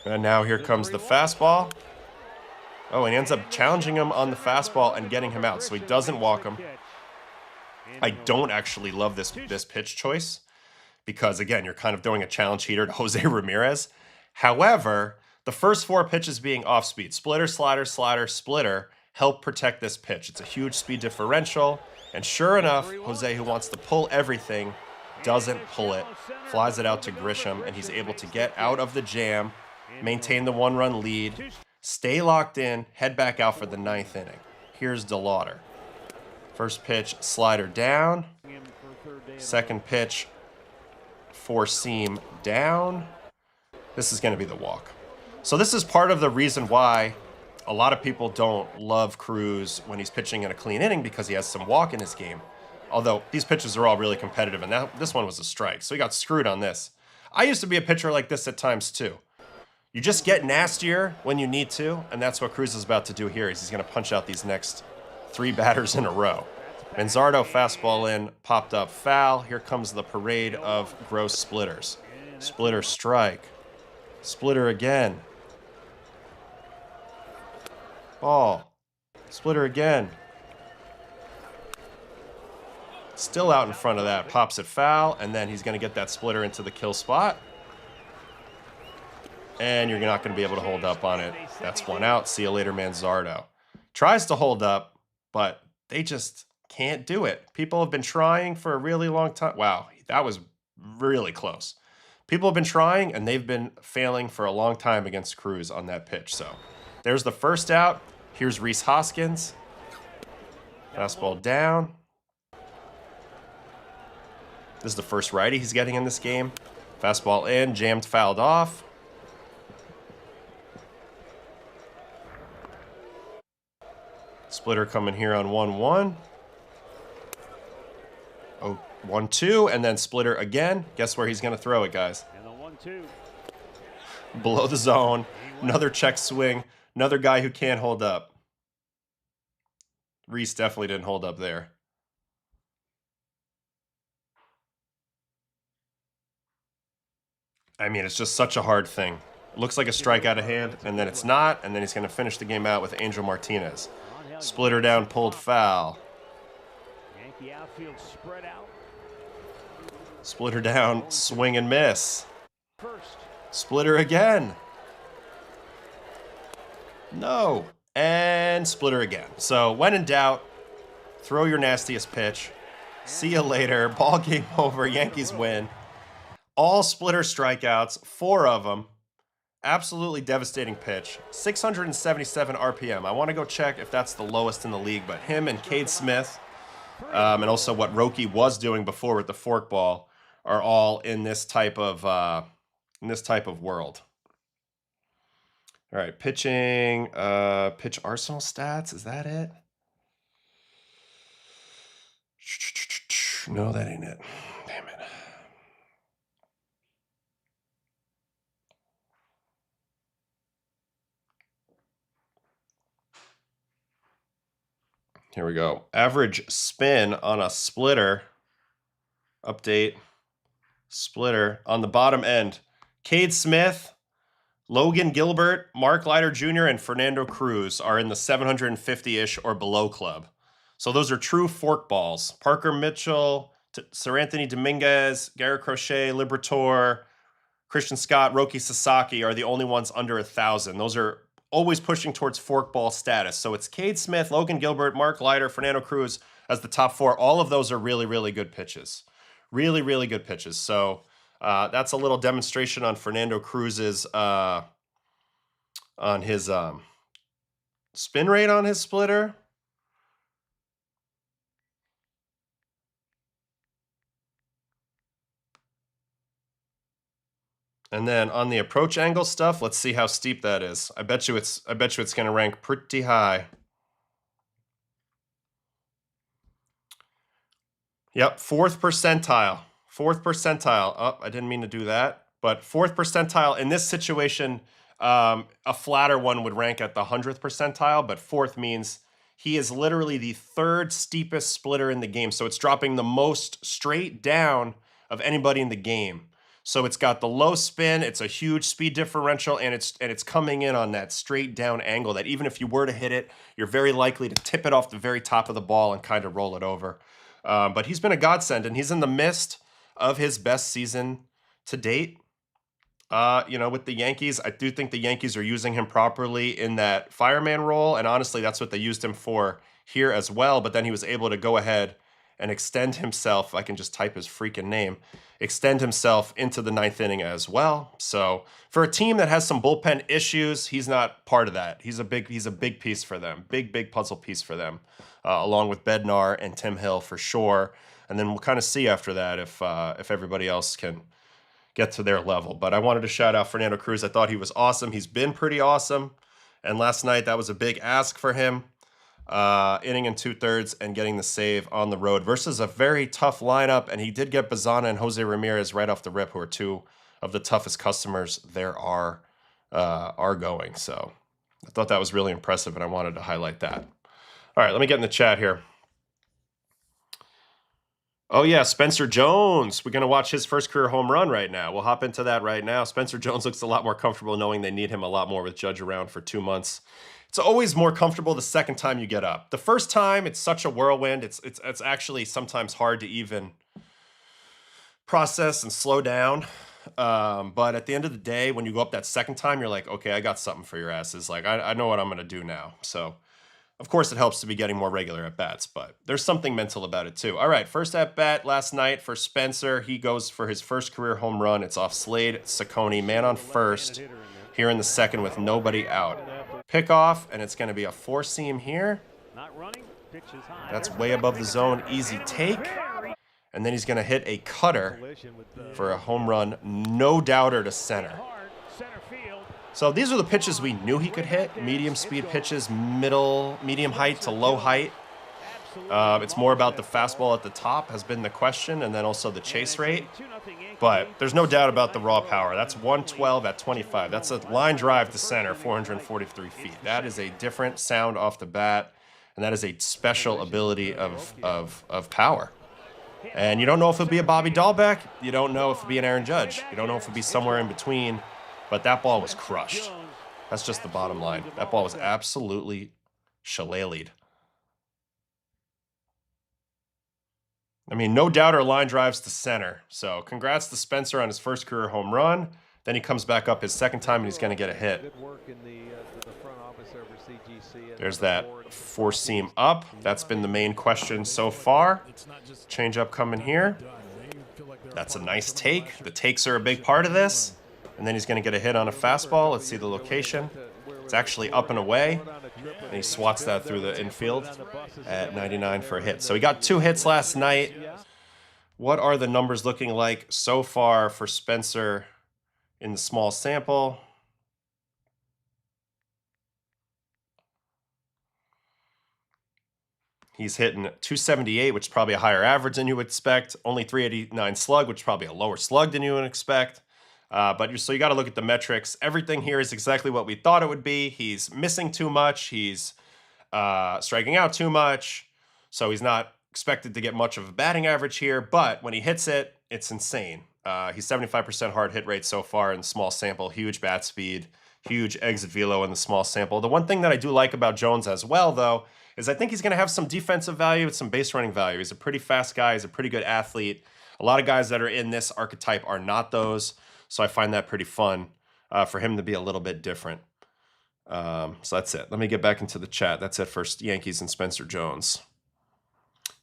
And now here comes the fastball. Oh, and he ends up challenging him on the fastball and getting him out. So he doesn't walk him. I don't actually love this pitch choice because, again, you're kind of throwing a challenge heater to Jose Ramirez. However, the first 4 pitches being off speed, splitter, slider, slider, splitter, help protect this pitch. It's a huge speed differential. And sure enough, Jose, who wants to pull everything, doesn't pull it, flies it out to Grisham, and he's able to get out of the jam, maintain the 1-run lead, stay locked in, head back out for the 9th inning. Here's DeLauder. First pitch, slider down. Second pitch, 4-seam down. This is going to be the walk. So this is part of the reason why a lot of people don't love Cruz when he's pitching in a clean inning, because he has some walk in his game. Although these pitches are all really competitive, and this one was a strike, so he got screwed on this. I used to be a pitcher like this at times too. You just get nastier when you need to, and that's what Cruz is about to do here. He's going to punch out these next 3 batters in a row. Manzardo fastball in, popped up foul. Here comes the parade of gross splitters. Splitter strike. Splitter again. Ball. Splitter again. Still out in front of that. Pops it foul, and then he's going to get that splitter into the kill spot. And you're not going to be able to hold up on it. That's 1 out. See you later, Manzardo. Tries to hold up, but they just can't do it. People have been trying for a really long time. Wow, that was really close. People have been trying, and they've been failing for a long time against Cruz on that pitch. So there's the first out. Here's Rhys Hoskins. Fastball down. This is the first righty he's getting in this game. Fastball in, jammed, fouled off. Splitter coming here on 1-1. Oh, 1-2, and then splitter again. Guess where he's going to throw it, guys? Below the zone. Another check swing. Another guy who can't hold up. Rhys definitely didn't hold up there. I mean, it's just such a hard thing. It looks like a strike out of hand, and then it's not, and then he's going to finish the game out with Angel Martinez. Splitter down, pulled foul. Yankee outfield spread out. Splitter down, swing and miss. Splitter again. No. And splitter again. So when in doubt, throw your nastiest pitch. See you later. Ball game over. Yankees win. All splitter strikeouts, 4 of them. Absolutely devastating pitch. 677 RPM. I want to go check if that's the lowest in the league, but him and Cade Smith, and also what Roki was doing before with the forkball, are all in this type of world. All right, pitching, pitch arsenal stats. Is that it? No, that ain't it. Damn it. Here we go. Average spin on a splitter. Update. Splitter on the bottom end. Cade Smith, Logan Gilbert, Mark Leiter Jr., and Fernando Cruz are in the 750-ish or below club. So those are true forkballs. Parker Mitchell, Sir Anthony Dominguez, Garrett Crochet, Liberatore, Christian Scott, Roki Sasaki are the only ones under 1,000. Those are always pushing towards forkball status. So it's Cade Smith, Logan Gilbert, Mark Leiter, Fernando Cruz as the top 4. All of those are really, really good pitches. Really, really good pitches. So that's a little demonstration on Fernando Cruz's on his spin rate on his splitter. And then on the approach angle stuff, let's see how steep that is. I bet you it's going to rank pretty high. Yep, 4th percentile. 4th percentile. Oh, I didn't mean to do that. But 4th percentile in this situation, a flatter one would rank at the 100th percentile, but 4th means he is literally the 3rd steepest splitter in the game. So it's dropping the most straight down of anybody in the game. So it's got the low spin, it's a huge speed differential, and it's coming in on that straight down angle that even if you were to hit it, you're very likely to tip it off the very top of the ball and kind of roll it over. But he's been a godsend, and he's in the midst of his best season to date. With the Yankees, I do think the Yankees are using him properly in that fireman role, and honestly, that's what they used him for here as well. But then he was able to go ahead and extend himself. I can just type his freaking name. Extend himself into the 9th inning as well. So for a team that has some bullpen issues, he's not part of that. He's a big piece for them. Big puzzle piece for them, along with Bednar and Tim Hill for sure. And then we'll kind of see after that if everybody else can get to their level. But I wanted to shout out Fernando Cruz. I thought he was awesome. He's been pretty awesome. And last night, that was a big ask for him. Inning and 2/3 and getting the save on the road versus a very tough lineup. And he did get Bazana and Jose Ramirez right off the rip, who are 2 of the toughest customers there are going. So I thought that was really impressive, and I wanted to highlight that. All right, let me get in the chat here. Oh, yeah, Spencer Jones. We're going to watch his first career home run right now. We'll hop into that right now. Spencer Jones looks a lot more comfortable knowing they need him a lot more with Judge around for 2 months. It's always more comfortable the second time you get up. The first time, it's such a whirlwind. It's actually sometimes hard to even process and slow down. But at the end of the day, when you go up that second time, you're like, okay, I got something for your asses. Like, I know what I'm going to do now. So, of course, it helps to be getting more regular at-bats, but there's something mental about it, too. All right, first at-bat last night for Spencer. He goes for his first career home run. It's off Slade Ciccone, man on first, here in the second with nobody out. Pickoff, and it's going to be a 4-seam here. That's way above the zone, easy take. And then he's going to hit a cutter for a home run, no doubter to center. So these are the pitches we knew he could hit. Medium speed pitches, medium height to low height. It's more about the fastball at the top has been the question, and then also the chase rate. But there's no doubt about the raw power. That's 112 at 25. That's a line drive to center, 443 feet. That is a different sound off the bat, and that is a special ability of power. And you don't know if it'll be a Bobby Dahlbeck. You don't know if it'll be an Aaron Judge. You don't know if it'll be somewhere in between. But that ball was crushed. That's just the bottom line. That ball was absolutely shillelied. I mean, no doubter line drives to center. So congrats to Spencer on his first career home run. Then he comes back up his second time, and he's going to get a hit. There's that 4-seam up. That's been the main question so far. Change up coming here. That's a nice take. The takes are a big part of this. And then he's going to get a hit on a fastball. Let's see the location. It's actually up and away. And he swats that through the infield at 99 for a hit. So he got 2 hits last night. What are the numbers looking like so far for Spencer in the small sample? He's hitting 278, which is probably a higher average than you would expect. Only 389 slug, which is probably a lower slug than you would expect. So you got to look at the metrics. Everything here is exactly what we thought it would be. He's missing too much. He's striking out too much. So he's not expected to get much of a batting average here. But when he hits it, it's insane. He's 75% hard hit rate so far in the small sample. Huge bat speed. Huge exit velo in the small sample. The one thing that I do like about Jones as well, though, is I think he's going to have some defensive value and some base running value. He's a pretty fast guy. He's a pretty good athlete. A lot of guys that are in this archetype are not those. So I find that pretty fun for him to be a little bit different. So that's it. Let me get back into the chat. That's it for Yankees and Spencer Jones.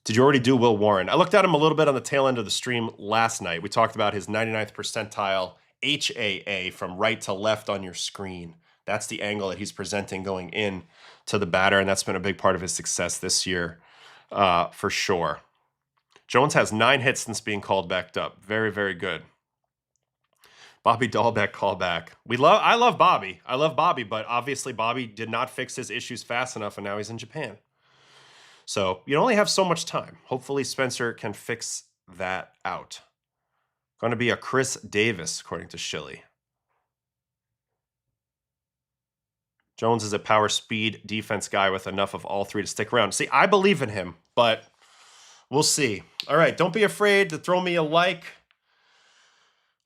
Did you already do Will Warren? I looked at him a little bit on the tail end of the stream last night. We talked about his 99th percentile HAA from right to left on your screen. That's the angle that he's presenting going in to the batter, and that's been a big part of his success this year for sure. Jones has 9 hits since being called back up. Very, very good. Bobby Dahlbeck callback. I love Bobby. I love Bobby, but obviously Bobby did not fix his issues fast enough, and now he's in Japan. So you only have so much time. Hopefully Spencer can fix that out. Going to be a Chris Davis, according to Shilly. Jones is a power, speed, defense guy with enough of all three to stick around. See, I believe in him, but we'll see. All right, don't be afraid to throw me a like.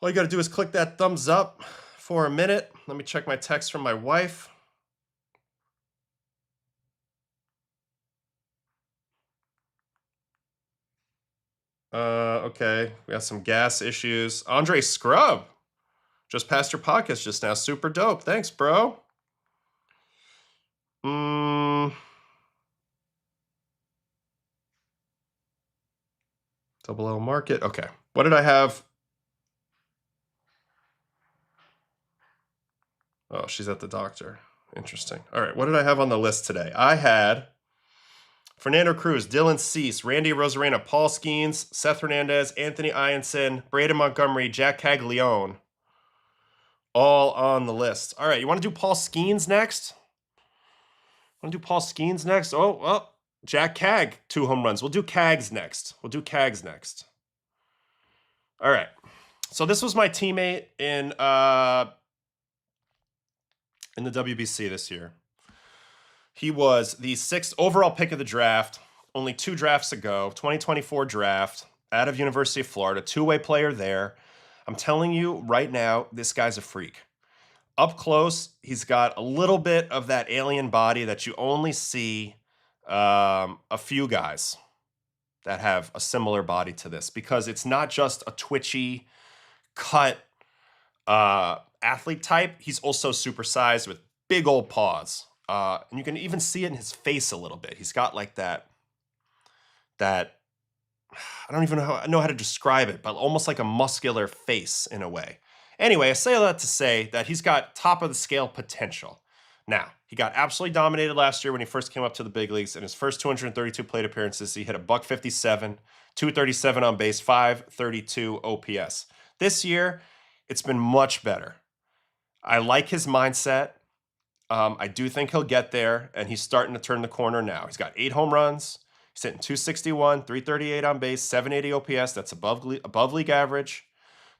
All you got to do is click that thumbs up for a minute. Let me check my text from my wife. Okay, we got some gas issues. Andre Scrub just passed your podcast just now. Super dope. Thanks, bro. Double L market. Okay. What did I have? Oh, she's at the doctor. Interesting. All right. What did I have on the list today? I had Fernando Cruz, Dylan Cease, Randy Rosarena, Paul Skenes, Seth Hernandez, Anthony Eyerson, Braden Montgomery, Jac Caglianone, all on the list. All right. You want to do Paul Skenes next? Want to do Paul Skenes next? Oh, well, Jac Cag, 2 home runs. We'll do Cags next. All right. So this was my teammate in the WBC this year. He was the 6th overall pick of the draft, only 2 drafts ago, 2024 draft, out of University of Florida, 2-way player there. I'm telling you right now, this guy's a freak. Up close, he's got a little bit of that alien body that you only see a few guys that have a similar body to this, because it's not just a twitchy, cut athlete type. He's also supersized with big old paws. And you can even see it in his face a little bit. He's got like that I don't even know how to describe it, but almost like a muscular face in a way. Anyway, I say all that to say that he's got top of the scale potential. Now, he got absolutely dominated last year when he first came up to the big leagues. In his first 232 plate appearances, he hit a .157, 237 on base, 532 OPS. This year, it's been much better. I like his mindset. I do think he'll get there, and he's starting to turn the corner now. He's got 8 home runs. He's hitting 261, 338 on base, 780 OPS. That's above league average.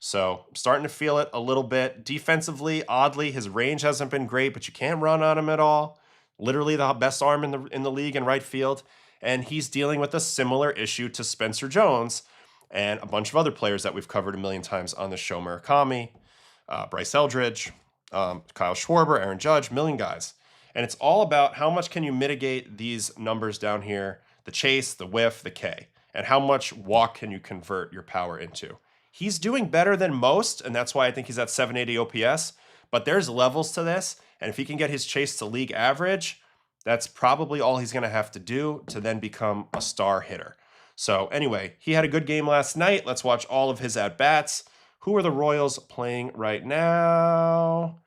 So I'm starting to feel it a little bit. Defensively, oddly, his range hasn't been great, but you can't run on him at all. Literally the best arm in the league in right field. And he's dealing with a similar issue to Spencer Jones and a bunch of other players that we've covered a million times on the show. Murakami, Bryce Eldridge, Kyle Schwarber, Aaron Judge, million guys. And it's all about how much can you mitigate these numbers down here, the chase, the whiff, the K, and how much walk can you convert your power into. He's doing better than most, and that's why I think he's at 780 OPS, but there's levels to this, and if he can get his chase to league average, that's probably all he's going to have to do to then become a star hitter. So anyway, he had a good game last night. Let's watch all of his at-bats. Who are the Royals playing right now?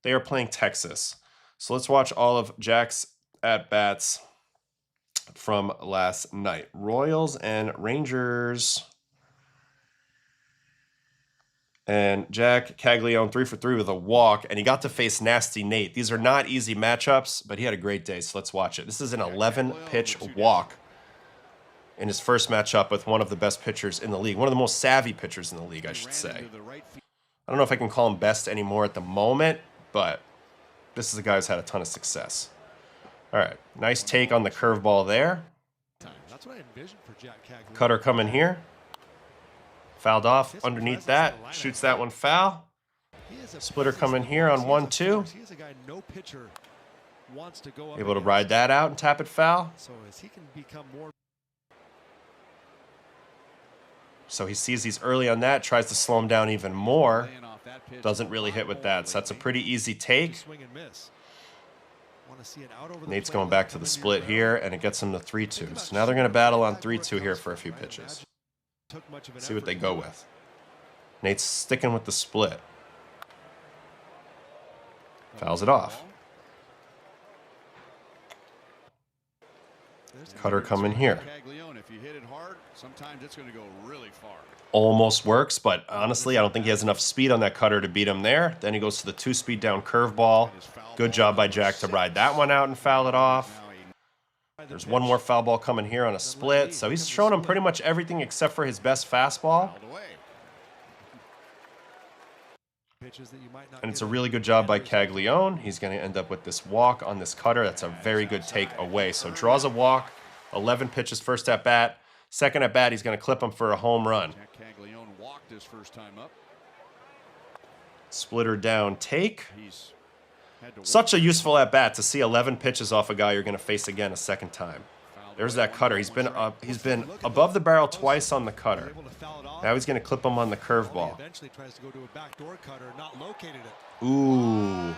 They are playing Texas. So let's watch all of Jac's at-bats from last night. Royals and Rangers. And Jac Caglianone 3 for 3 with a walk, and he got to face Nasty Nate. These are not easy matchups, but he had a great day, so let's watch it. This is an 11-pitch walk in his first matchup with one of the best pitchers in the league, one of the most savvy pitchers in the league, I should say. I don't know if I can call him best anymore at the moment, but this is a guy who's had a ton of success. All right, nice take on the curveball there. Cutter coming here. Fouled off underneath that. Shoots that one foul. Splitter coming here on 1-2. Able to ride that out and tap it foul. So he sees he's early on that, tries to slow him down even more. Doesn't really hit with that, so that's a pretty easy take. Nate's going back to the split here, and it gets him to 3-2. So now they're going to battle on 3-2 here for a few pitches. See what they go with. Nate's sticking with the split. Fouls it off. Cutter coming here. Almost works, but honestly, I don't think he has enough speed on that cutter to beat him there. Then he goes to the 2-speed down curveball. Good job by Jac to ride that one out and foul it off. There's one more foul ball coming here on a split, so he's showing him pretty much everything except for his best fastball. And it's a really good job by Caglianone. He's going to end up with this walk on this cutter. That's a very good take away. So draws a walk, 11 pitches first at bat. Second at bat, he's going to clip him for a home run. Jac Caglianone walked his first time up. Splitter down take. Such a useful at bat to see 11 pitches off a guy you're going to face again a second time. There's that cutter. He's been above the barrel twice on the cutter. Now he's going to clip him on the curveball. Ooh.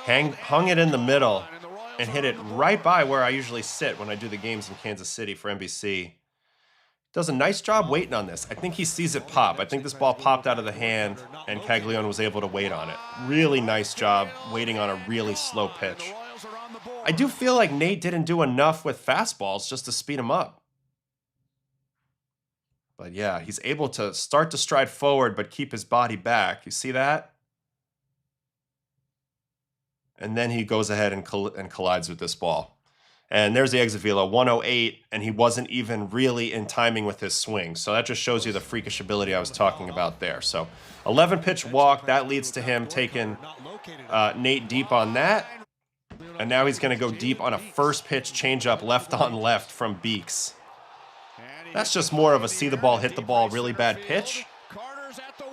Hung it in the middle and hit it right by where I usually sit when I do the games in Kansas City for NBC. Does a nice job waiting on this. I think he sees it pop. I think this ball popped out of the hand, and Caglianone was able to wait on it. Really nice job waiting on a really slow pitch. I do feel like Nate didn't do enough with fastballs just to speed him up. But yeah, he's able to start to stride forward but keep his body back. You see that? And then he goes ahead and collides with this ball. And there's the exit velo, 108, and he wasn't even really in timing with his swing. So that just shows you the freakish ability I was talking about there. So 11-pitch walk, that leads to him taking Nate deep on that. And now he's going to go deep on a first-pitch changeup left on left from Beeks. That's just more of a see the ball, hit the ball, really bad pitch.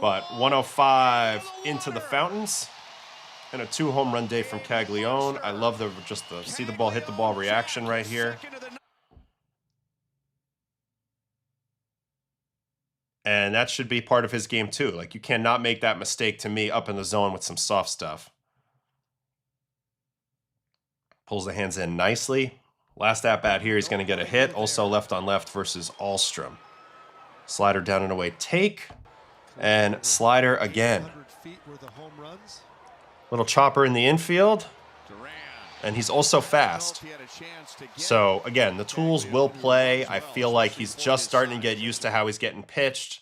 But 105 into the fountains. And a 2-home run day from Caglianone. I love the see the ball, hit the ball reaction right here. And that should be part of his game too. Like, you cannot make that mistake to me up in the zone with some soft stuff. Pulls the hands in nicely. Last at bat here, he's going to get a hit. Also left on left versus Alstrom. Slider down and away take. And slider again. Little chopper in the infield. And he's also fast. So, again, the tools will play. I feel like he's just starting to get used to how he's getting pitched.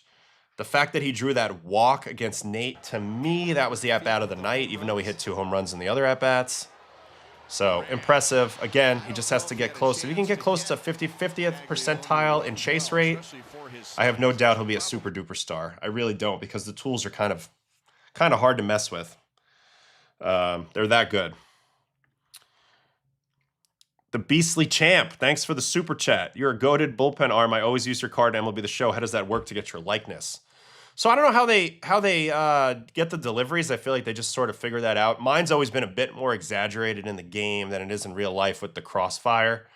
The fact that he drew that walk against Nate, to me, that was the at-bat of the night, even though he hit 2 home runs in the other at-bats. So, impressive. Again, he just has to get close. If he can get close to 50th percentile in chase rate, I have no doubt he'll be a super-duper star. I really don't, because the tools are kind of hard to mess with. They're that good. The Beastly Champ, thanks for the super chat. You're a goated bullpen arm. I always use your card in MLB The Show. How does that work to get your likeness? So I don't know how they get the deliveries. I feel like they just sort of figure that out. Mine's always been a bit more exaggerated in the game than it is in real life with the crossfire.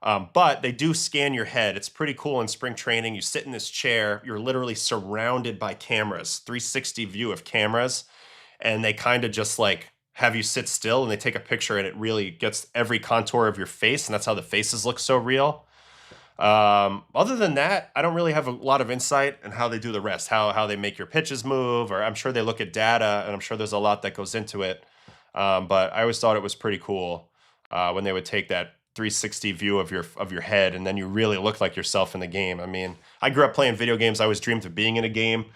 But they do scan your head. It's pretty cool in spring training. You sit in this chair. You're literally surrounded by cameras, 360 view of cameras. And they kind of just like have you sit still, and they take a picture, and it really gets every contour of your face, and that's how the faces look so real. Other than that, I don't really have a lot of insight in how they do the rest, how they make your pitches move, or I'm sure they look at data, and I'm sure there's a lot that goes into it. But I always thought it was pretty cool when they would take that 360 view of your head, and then you really look like yourself in the game. I mean, I grew up playing video games. I always dreamed of being in a game.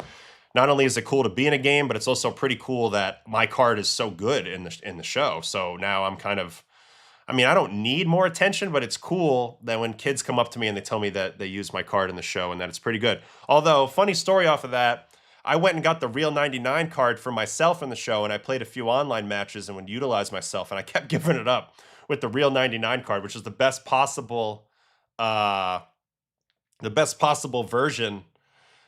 Not only is it cool to be in a game, but it's also pretty cool that my card is so good in the show. So now I'm kind of, I mean, I don't need more attention, but it's cool that when kids come up to me and they tell me that they use my card in the show and that it's pretty good. Although, funny story off of that, I went and got the Real 99 card for myself in the show, and I played a few online matches and would utilize myself, and I kept giving it up with the Real 99 card, which is the best possible version,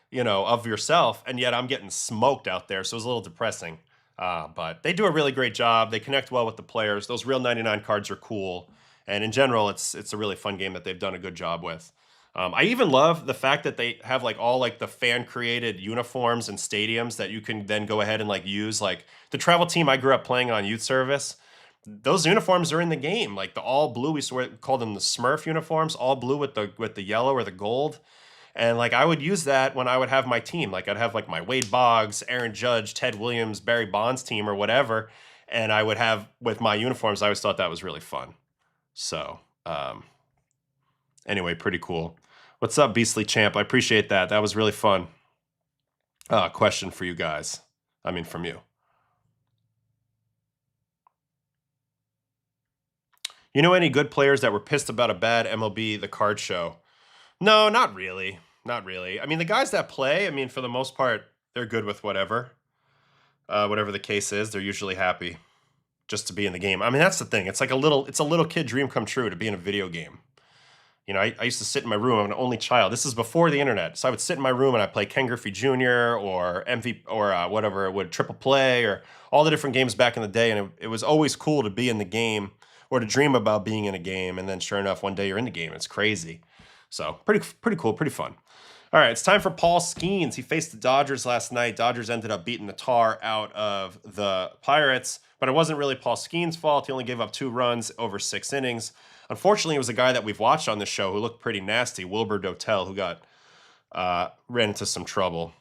you know, of yourself, and yet I'm getting smoked out there, so it was a little depressing. But they do a really great job. They connect well with the players. Those Real 99 cards are cool, and in general, it's a really fun game that they've done a good job with. I even love the fact that they have like all like the fan created uniforms and stadiums that you can then go ahead and like use. Like the travel team I grew up playing on youth service, those uniforms are in the game. Like the all blue, we used to call them the Smurf uniforms, all blue with the yellow or the gold. And like I would use that when I would have my team. Like I'd have like my Wade Boggs, Aaron Judge, Ted Williams, Barry Bonds team or whatever. And I would have with my uniforms, I always thought that was really fun. So anyway, pretty cool. What's up, Beastly Champ? I appreciate that. That was really fun. Question for you guys. I mean, from you. You know any good players that were pissed about a bad MLB The Card Show? No, not really. Not really. I mean, the guys that play, I mean, for the most part, they're good with whatever. Whatever the case is, they're usually happy just to be in the game. I mean, that's the thing. It's like a little kid dream come true to be in a video game. You know, I used to sit in my room. I'm an only child. This is before the internet. So I would sit in my room and I'd play Ken Griffey Jr. or MVP or whatever it would, Triple Play or all the different games back in the day. And it was always cool to be in the game or to dream about being in a game. And then sure enough, one day you're in the game. It's crazy. So pretty cool, pretty fun. All right, it's time for Paul Skenes. He faced the Dodgers last night. Dodgers ended up beating the tar out of the Pirates, but it wasn't really Paul Skenes' fault. He only gave up 2 runs over 6 innings. Unfortunately, it was a guy that we've watched on the show who looked pretty nasty, Wilbur Dotel, who got ran into some trouble.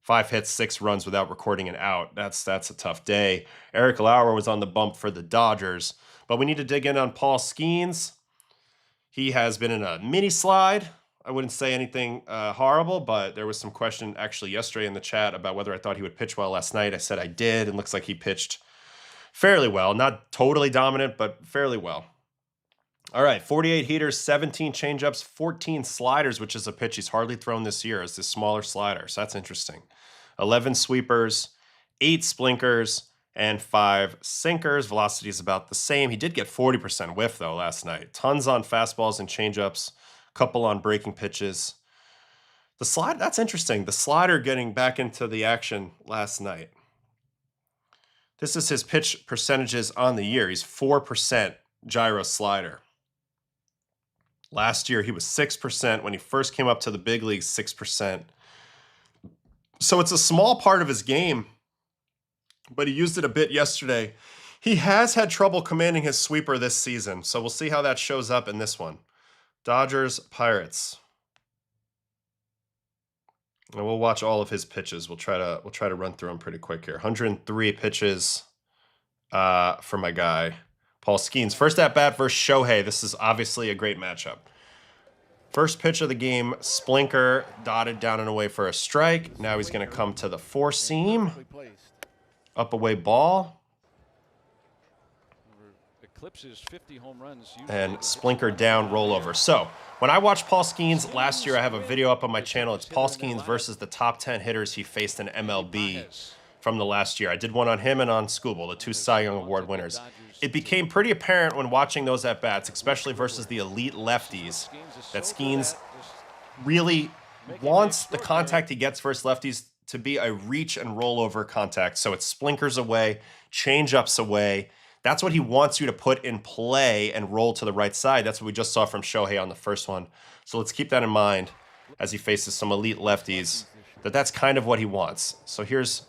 5 hits, 6 runs without recording an out. That's a tough day. Eric Lauer was on the bump for the Dodgers, but we need to dig in on Paul Skenes. He has been in a mini slide. I wouldn't say anything horrible, but there was some question actually yesterday in the chat about whether I thought he would pitch well last night. I said I did, and looks like he pitched fairly well. Not totally dominant, but fairly well. All right, 48 heaters, 17 changeups, 14 sliders, which is a pitch he's hardly thrown this year, as this smaller slider. So that's interesting. 11 sweepers, 8 splinkers, and 5 sinkers. Velocity is about the same. He did get 40% whiff, though, last night. Tons on fastballs and changeups, couple on breaking pitches. The slide, that's interesting. The slider getting back into the action last night. This is his pitch percentages on the year. He's 4% gyro slider. Last year, he was 6%. When he first came up to the big leagues, 6%. So it's a small part of his game, but he used it a bit yesterday. He has had trouble commanding his sweeper this season, so we'll see how that shows up in this one. Dodgers, Pirates. And we'll watch all of his pitches. We'll try to run through them pretty quick here. 103 pitches for my guy, Paul Skenes. First at bat versus Shohei. This is obviously a great matchup. First pitch of the game, Splinker dotted down and away for a strike. Now he's going to come to the 4-seam. Up away ball. And Splinker down, rollover. So when I watched Paul Skenes last year, I have a video up on my channel. It's Paul Skenes versus the top 10 hitters he faced in MLB from the last year. I did one on him and on Skubal, the 2 Cy Young Award winners. It became pretty apparent when watching those at-bats, especially versus the elite lefties, that Skenes really wants the contact he gets versus lefties to be a reach and rollover contact. So it's splinkers away, change-ups away. That's what he wants you to put in play and roll to the right side. That's what we just saw from Shohei on the first one. So let's keep that in mind as he faces some elite lefties, that's kind of what he wants. So here's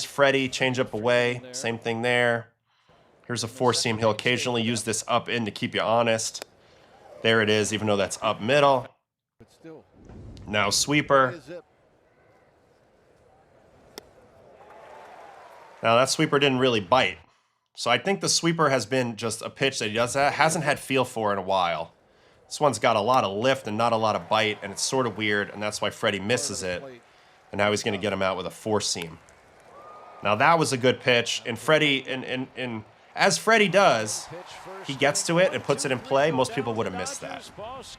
Freddie, change-up away, same thing there. Here's a 4-seam. He'll occasionally use this up in to keep you honest. There it is, even though that's up middle. Now sweeper. Now that sweeper didn't really bite. So I think the sweeper has been just a pitch that he hasn't had feel for in a while. This one's got a lot of lift and not a lot of bite, and it's sort of weird, and that's why Freddie misses it. And now he's going to get him out with a 4-seam. Now that was a good pitch, and Freddie, as Freddie does, he gets to it and puts it in play. Most people would have missed that.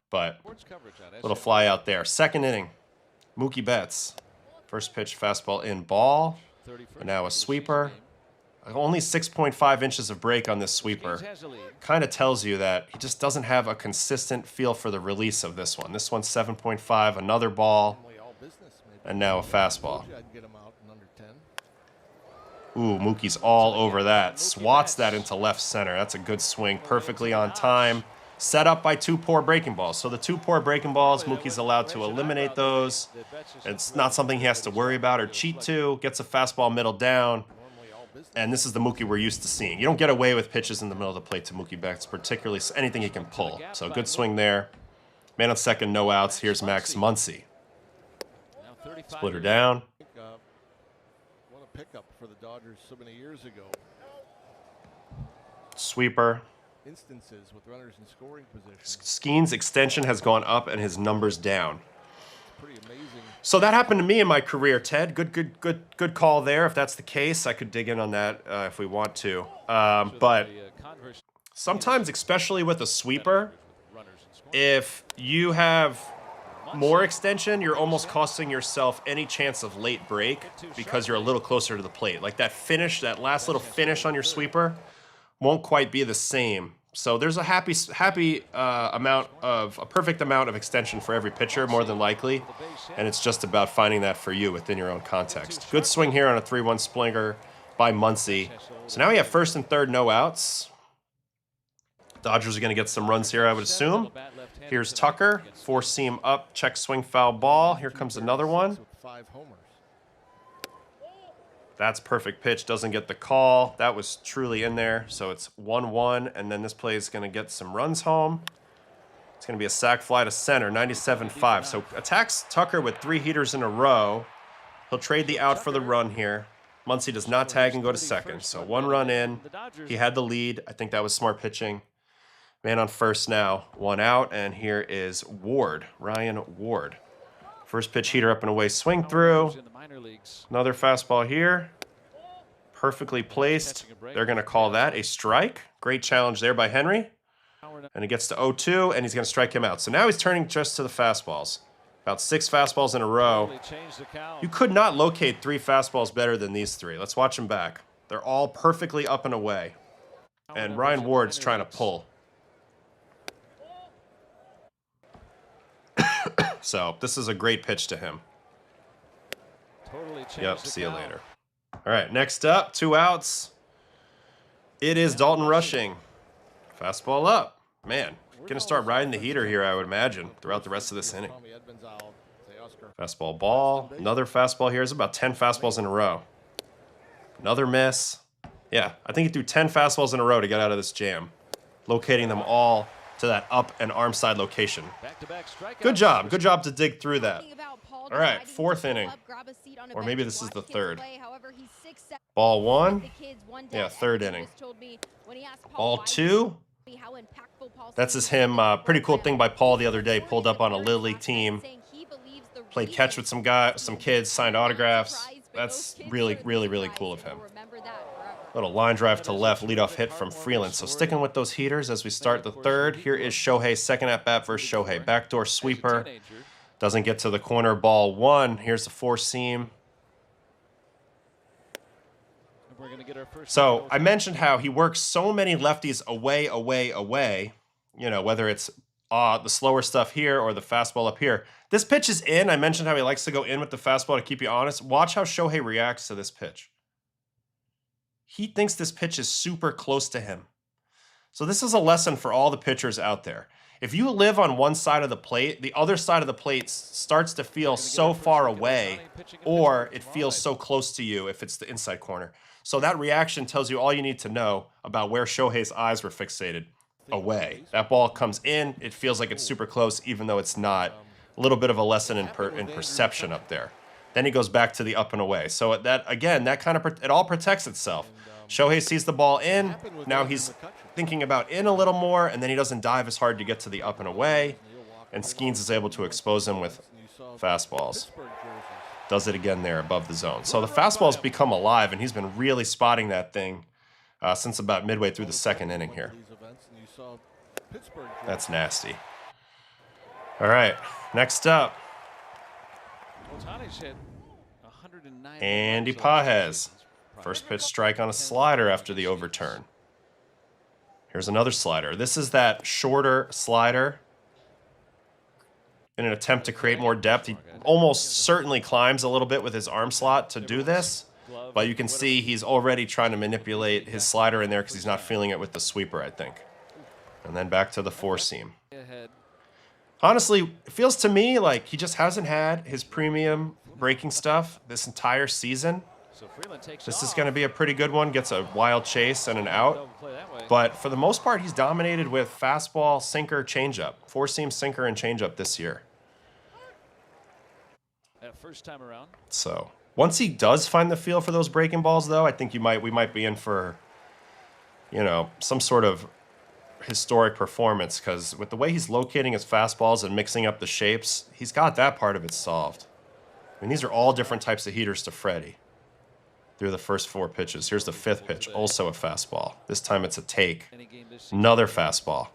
But little fly out there. Second inning, Mookie Betts. First pitch, fastball in ball. And now a sweeper. Only 6.5 inches of break on this sweeper. Kind of tells you that he just doesn't have a consistent feel for the release of this one. This one's 7.5, another ball, and now a fastball. Ooh, Mookie's all over that. Swats that into left center. That's a good swing. Perfectly on time. set up by 2 poor breaking balls. So the 2 poor breaking balls, Mookie's allowed to eliminate those. It's not something he has to worry about or cheat to. Gets a fastball middle down. And this is the Mookie we're used to seeing. You don't get away with pitches in the middle of the plate to Mookie Betts, particularly anything he can pull. So good swing there. Man on second, no outs. Here's Max Muncy. Splitter down. What a pickup for the Dodgers so many years ago. Sweeper. Instances with runners in scoring position. Skenes' extension has gone up and his numbers down. Pretty amazing. So that happened to me in my career, Ted. Good call there. If that's the case, I could dig in on that if we want to. But sometimes, especially with a sweeper, if you have more extension, you're almost costing yourself any chance of late break because you're a little closer to the plate. Like that finish, that last little finish on your sweeper won't quite be the same. So there's a perfect amount of extension for every pitcher, more than likely, and it's just about finding that for you within your own context. Good swing here on a 3-1 splinger by Muncy. So now we have first and third, no outs. Dodgers are going to get some runs here, I would assume. Here's Tucker, 4-seam up, check swing, foul ball. Here comes another one. 5 homers. That's perfect pitch, doesn't get the call. That was truly in there, so it's 1-1, and then this play is going to get some runs home. It's going to be a sac fly to center, 97-5. So attacks Tucker with 3 heaters in a row. He'll trade the out for the run here. Muncy does not tag and go to second, so 1 run in. He had the lead. I think that was smart pitching. Man on first now, 1 out, and here is Ward, Ryan Ward. First pitch heater up and away, swing through. Another fastball here. Perfectly placed. They're going to call that a strike. Great challenge there by Henry. And he gets to 0-2, and he's going to strike him out. So now he's turning just to the fastballs. About 6 fastballs in a row. You could not locate 3 fastballs better than these 3. Let's watch them back. They're all perfectly up and away. And Ryan Ward's trying to pull. So this is a great pitch to him. Yep, see you later. All right, next up, 2 outs. It is Dalton Rushing. Fastball up. Man, going to start riding the heater here, I would imagine, throughout the rest of this inning. Fastball ball. Another fastball here. There's about 10 fastballs in a row. Another miss. Yeah, I think he threw 10 fastballs in a row to get out of this jam. Locating them all to that up and arm side location. Good job. Good job to dig through that. All right, 4th inning. Or maybe this is the 3rd. Ball 1. Yeah, 3rd inning. Ball 2. That's just him. Pretty cool thing by Paul the other day. Pulled up on a Little League team. Played catch with some kids, signed autographs. That's really, really, really cool of him. Little line drive to left, leadoff hit from Freeland. So sticking with those heaters as we start the 3rd. Here is Shohei's second at-bat versus Shohei. Backdoor sweeper. Doesn't get to the corner. Ball 1. Here's the 4-seam. So I mentioned how he works so many lefties away. You know, whether it's the slower stuff here or the fastball up here. This pitch is in. I mentioned how he likes to go in with the fastball to keep you honest. Watch how Shohei reacts to this pitch. He thinks this pitch is super close to him. So this is a lesson for all the pitchers out there. If you live on one side of the plate, the other side of the plate starts to feel so far away, or it feels so close to you if it's the inside corner. So that reaction tells you all you need to know about where Shohei's eyes were fixated. Away. That ball comes in, it feels like it's super close, even though it's not. A little bit of a lesson in perception up there. Then he goes back to the up and away. So that, again, that kind of, it all protects itself. Shohei sees the ball in. Now he's thinking about in a little more, and then he doesn't dive as hard to get to the up and away. And Skenes is able to expose him with fastballs. Does it again there above the zone. So the fastball's become alive, and he's been really spotting that thing since about midway through the 2nd inning here. That's nasty. All right, next up. Andy Pages. First pitch strike on a slider after the overturn. Here's another slider. This is that shorter slider. In an attempt to create more depth, he almost certainly climbs a little bit with his arm slot to do this. But you can see he's already trying to manipulate his slider in there because he's not feeling it with the sweeper, I think. And then back to the four seam. Honestly, it feels to me like he just hasn't had his premium breaking stuff this entire season. This is going to be a pretty good one. Gets a wild chase and an out. But for the most part, he's dominated with fastball, sinker, changeup. Four seam, sinker, and changeup this year. First time around. So once he does find the feel for those breaking balls, though, I think we might be in for, you know, some sort of historic performance, because with the way he's locating his fastballs and mixing up the shapes, he's got that part of it solved. I mean, these are all different types of heaters to Freddie through the first 4 pitches. Here's the 5th pitch, also a fastball. This time it's a take. Another fastball.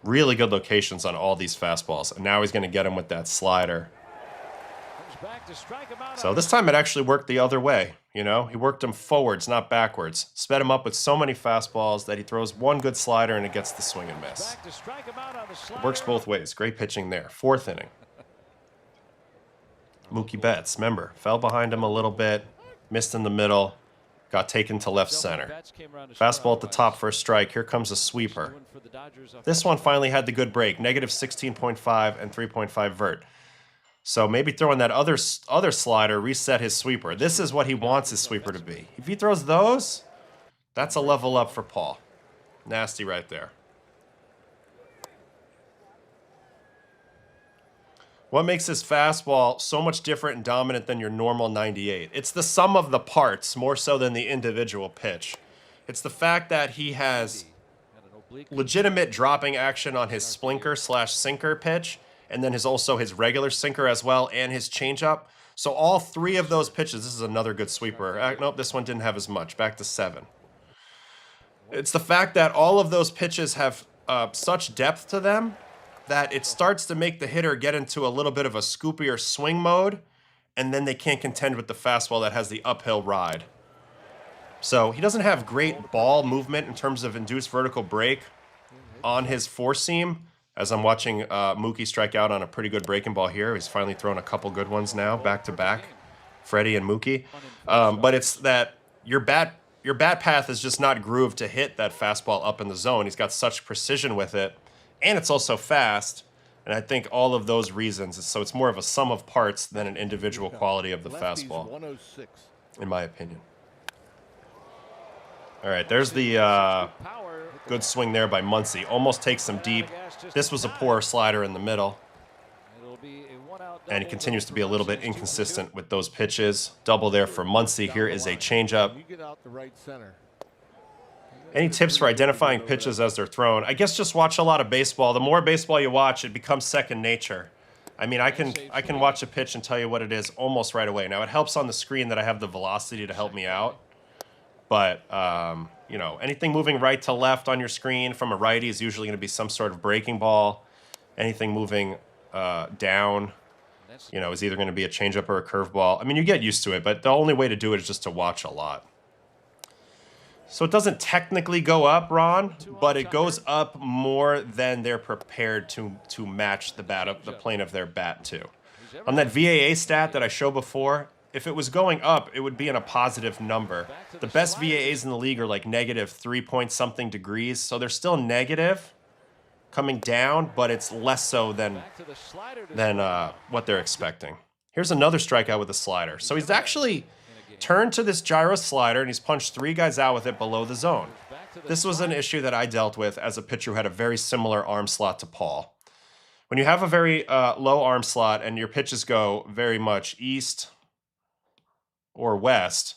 Really good locations on all these fastballs, and now he's going to get him with that slider. So this time it actually worked the other way, you know? He worked him forwards, not backwards. Sped him up with so many fastballs that he throws one good slider and it gets the swing and miss. It works both ways. Great pitching there. 4th inning. Mookie Betts, remember, fell behind him a little bit, missed in the middle, got taken to left center. Fastball at the top for a strike. Here comes a sweeper. This one finally had the good break, negative 16.5 and 3.5 vert. So maybe throwing that other slider reset his sweeper. This is what he wants his sweeper to be. If he throws those, that's a level up for Paul. Nasty right there. What makes his fastball so much different and dominant than your normal 98? It's the sum of the parts more so than the individual pitch. It's the fact that he has legitimate dropping action on his splinker/sinker pitch, and then also his regular sinker as well, and his changeup. So all 3 of those pitches, this is another good sweeper. Nope, this one didn't have as much. Back to 7. It's the fact that all of those pitches have such depth to them that it starts to make the hitter get into a little bit of a scoopier swing mode, and then they can't contend with the fastball that has the uphill ride. So he doesn't have great ball movement in terms of induced vertical break on his 4-seam. As I'm watching Mookie strike out on a pretty good breaking ball here. He's finally thrown a couple good ones now, back-to-back, Freddie and Mookie. But it's that your bat path is just not grooved to hit that fastball up in the zone. He's got such precision with it, and it's also fast. And I think all of those reasons, so it's more of a sum of parts than an individual quality of the fastball, in my opinion. All right, there's the good swing there by Muncy. Almost takes him deep. This was a poor slider in the middle. And he continues to be a little bit inconsistent with those pitches. Double there for Muncy. Here is a changeup. Any tips for identifying pitches as they're thrown? I guess just watch a lot of baseball. The more baseball you watch, it becomes second nature. I mean, I can watch a pitch and tell you what it is almost right away. Now, it helps on the screen that I have the velocity to help me out. But, you know, anything moving right to left on your screen from a righty is usually going to be some sort of breaking ball. Anything moving down, you know, is either going to be a changeup or a curveball. I mean, you get used to it, but the only way to do it is just to watch a lot. So it doesn't technically go up, Ron, but it goes up more than they're prepared to match the plane of their bat to. On that VAA stat that I showed before, if it was going up, it would be in a positive number. The best VAAs in the league are like negative 3-point-something degrees, so they're still negative coming down, but it's less so than what they're expecting. Here's another strikeout with a slider. So he's actually turned to this gyro slider, and he's punched 3 guys out with it below the zone. This was an issue that I dealt with as a pitcher who had a very similar arm slot to Paul. When you have a very low arm slot and your pitches go very much east or west,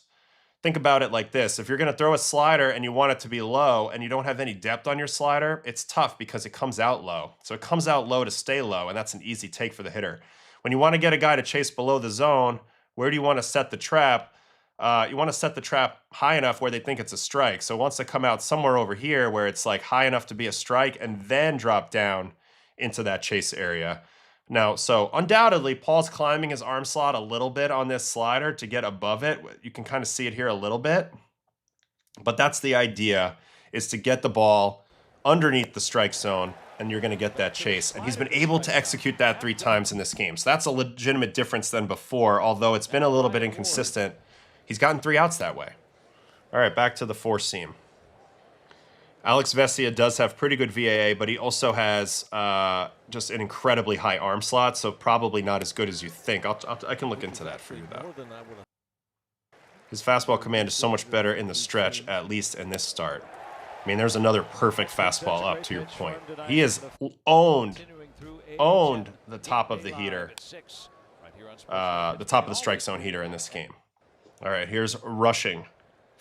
think about it like this. If you're going to throw a slider and you want it to be low and you don't have any depth on your slider, it's tough because it comes out low. So it comes out low to stay low, and that's an easy take for the hitter. When you want to get a guy to chase below the zone, where do you want to set the trap? You want to set the trap high enough where they think it's a strike. So it wants to come out somewhere over here where it's like high enough to be a strike and then drop down into that chase area. Now, so undoubtedly, Paul's climbing his arm slot a little bit on this slider to get above it. You can kind of see it here a little bit. But that's the idea, is to get the ball underneath the strike zone, and you're going to get that chase. And he's been able to execute that 3 times in this game. So that's a legitimate difference than before, although it's been a little bit inconsistent. He's gotten 3 outs that way. All right, back to the 4-seam. Alex Vesia does have pretty good VAA, but he also has just an incredibly high arm slot, so probably not as good as you think. I can look into that for you, though. His fastball command is so much better in the stretch, at least in this start. I mean, there's another perfect fastball up, to your point. He has owned the top of the heater, the top of the strike zone heater in this game. All right, here's rushing.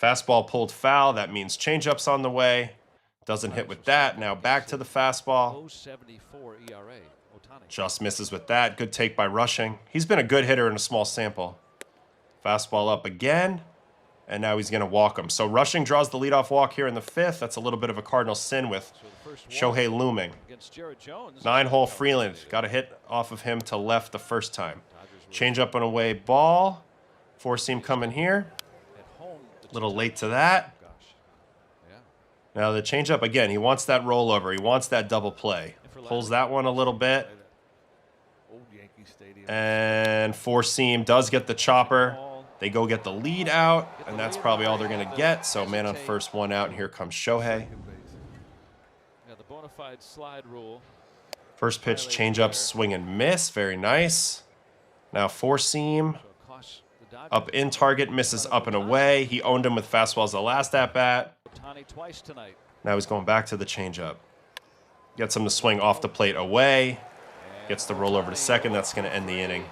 Fastball pulled foul. That means changeup's on the way. Doesn't hit with that. Now back to the fastball. Just misses with that. Good take by rushing. He's been a good hitter in a small sample. Fastball up again. And now he's going to walk him. So rushing draws the leadoff walk here in the 5th. That's a little bit of a Cardinal sin with Shohei looming. 9-hole Freeland. Got a hit off of him to left the first time. Change up and away ball. 4-seam coming here. A little late to that. Now the changeup again. He wants that rollover. He wants that double play. Pulls that one a little bit. And 4-seam does get the chopper. They go get the lead out, and that's probably all they're going to get. So man on first, 1 out, and here comes Shohei. First pitch, changeup, swing and miss. Very nice. Now 4-seam. Up in target, misses up and away. He owned him with fastballs the last at-bat. Now he's going back to the changeup. Gets him to swing off the plate away. Gets the roll over to second. That's going to end the inning.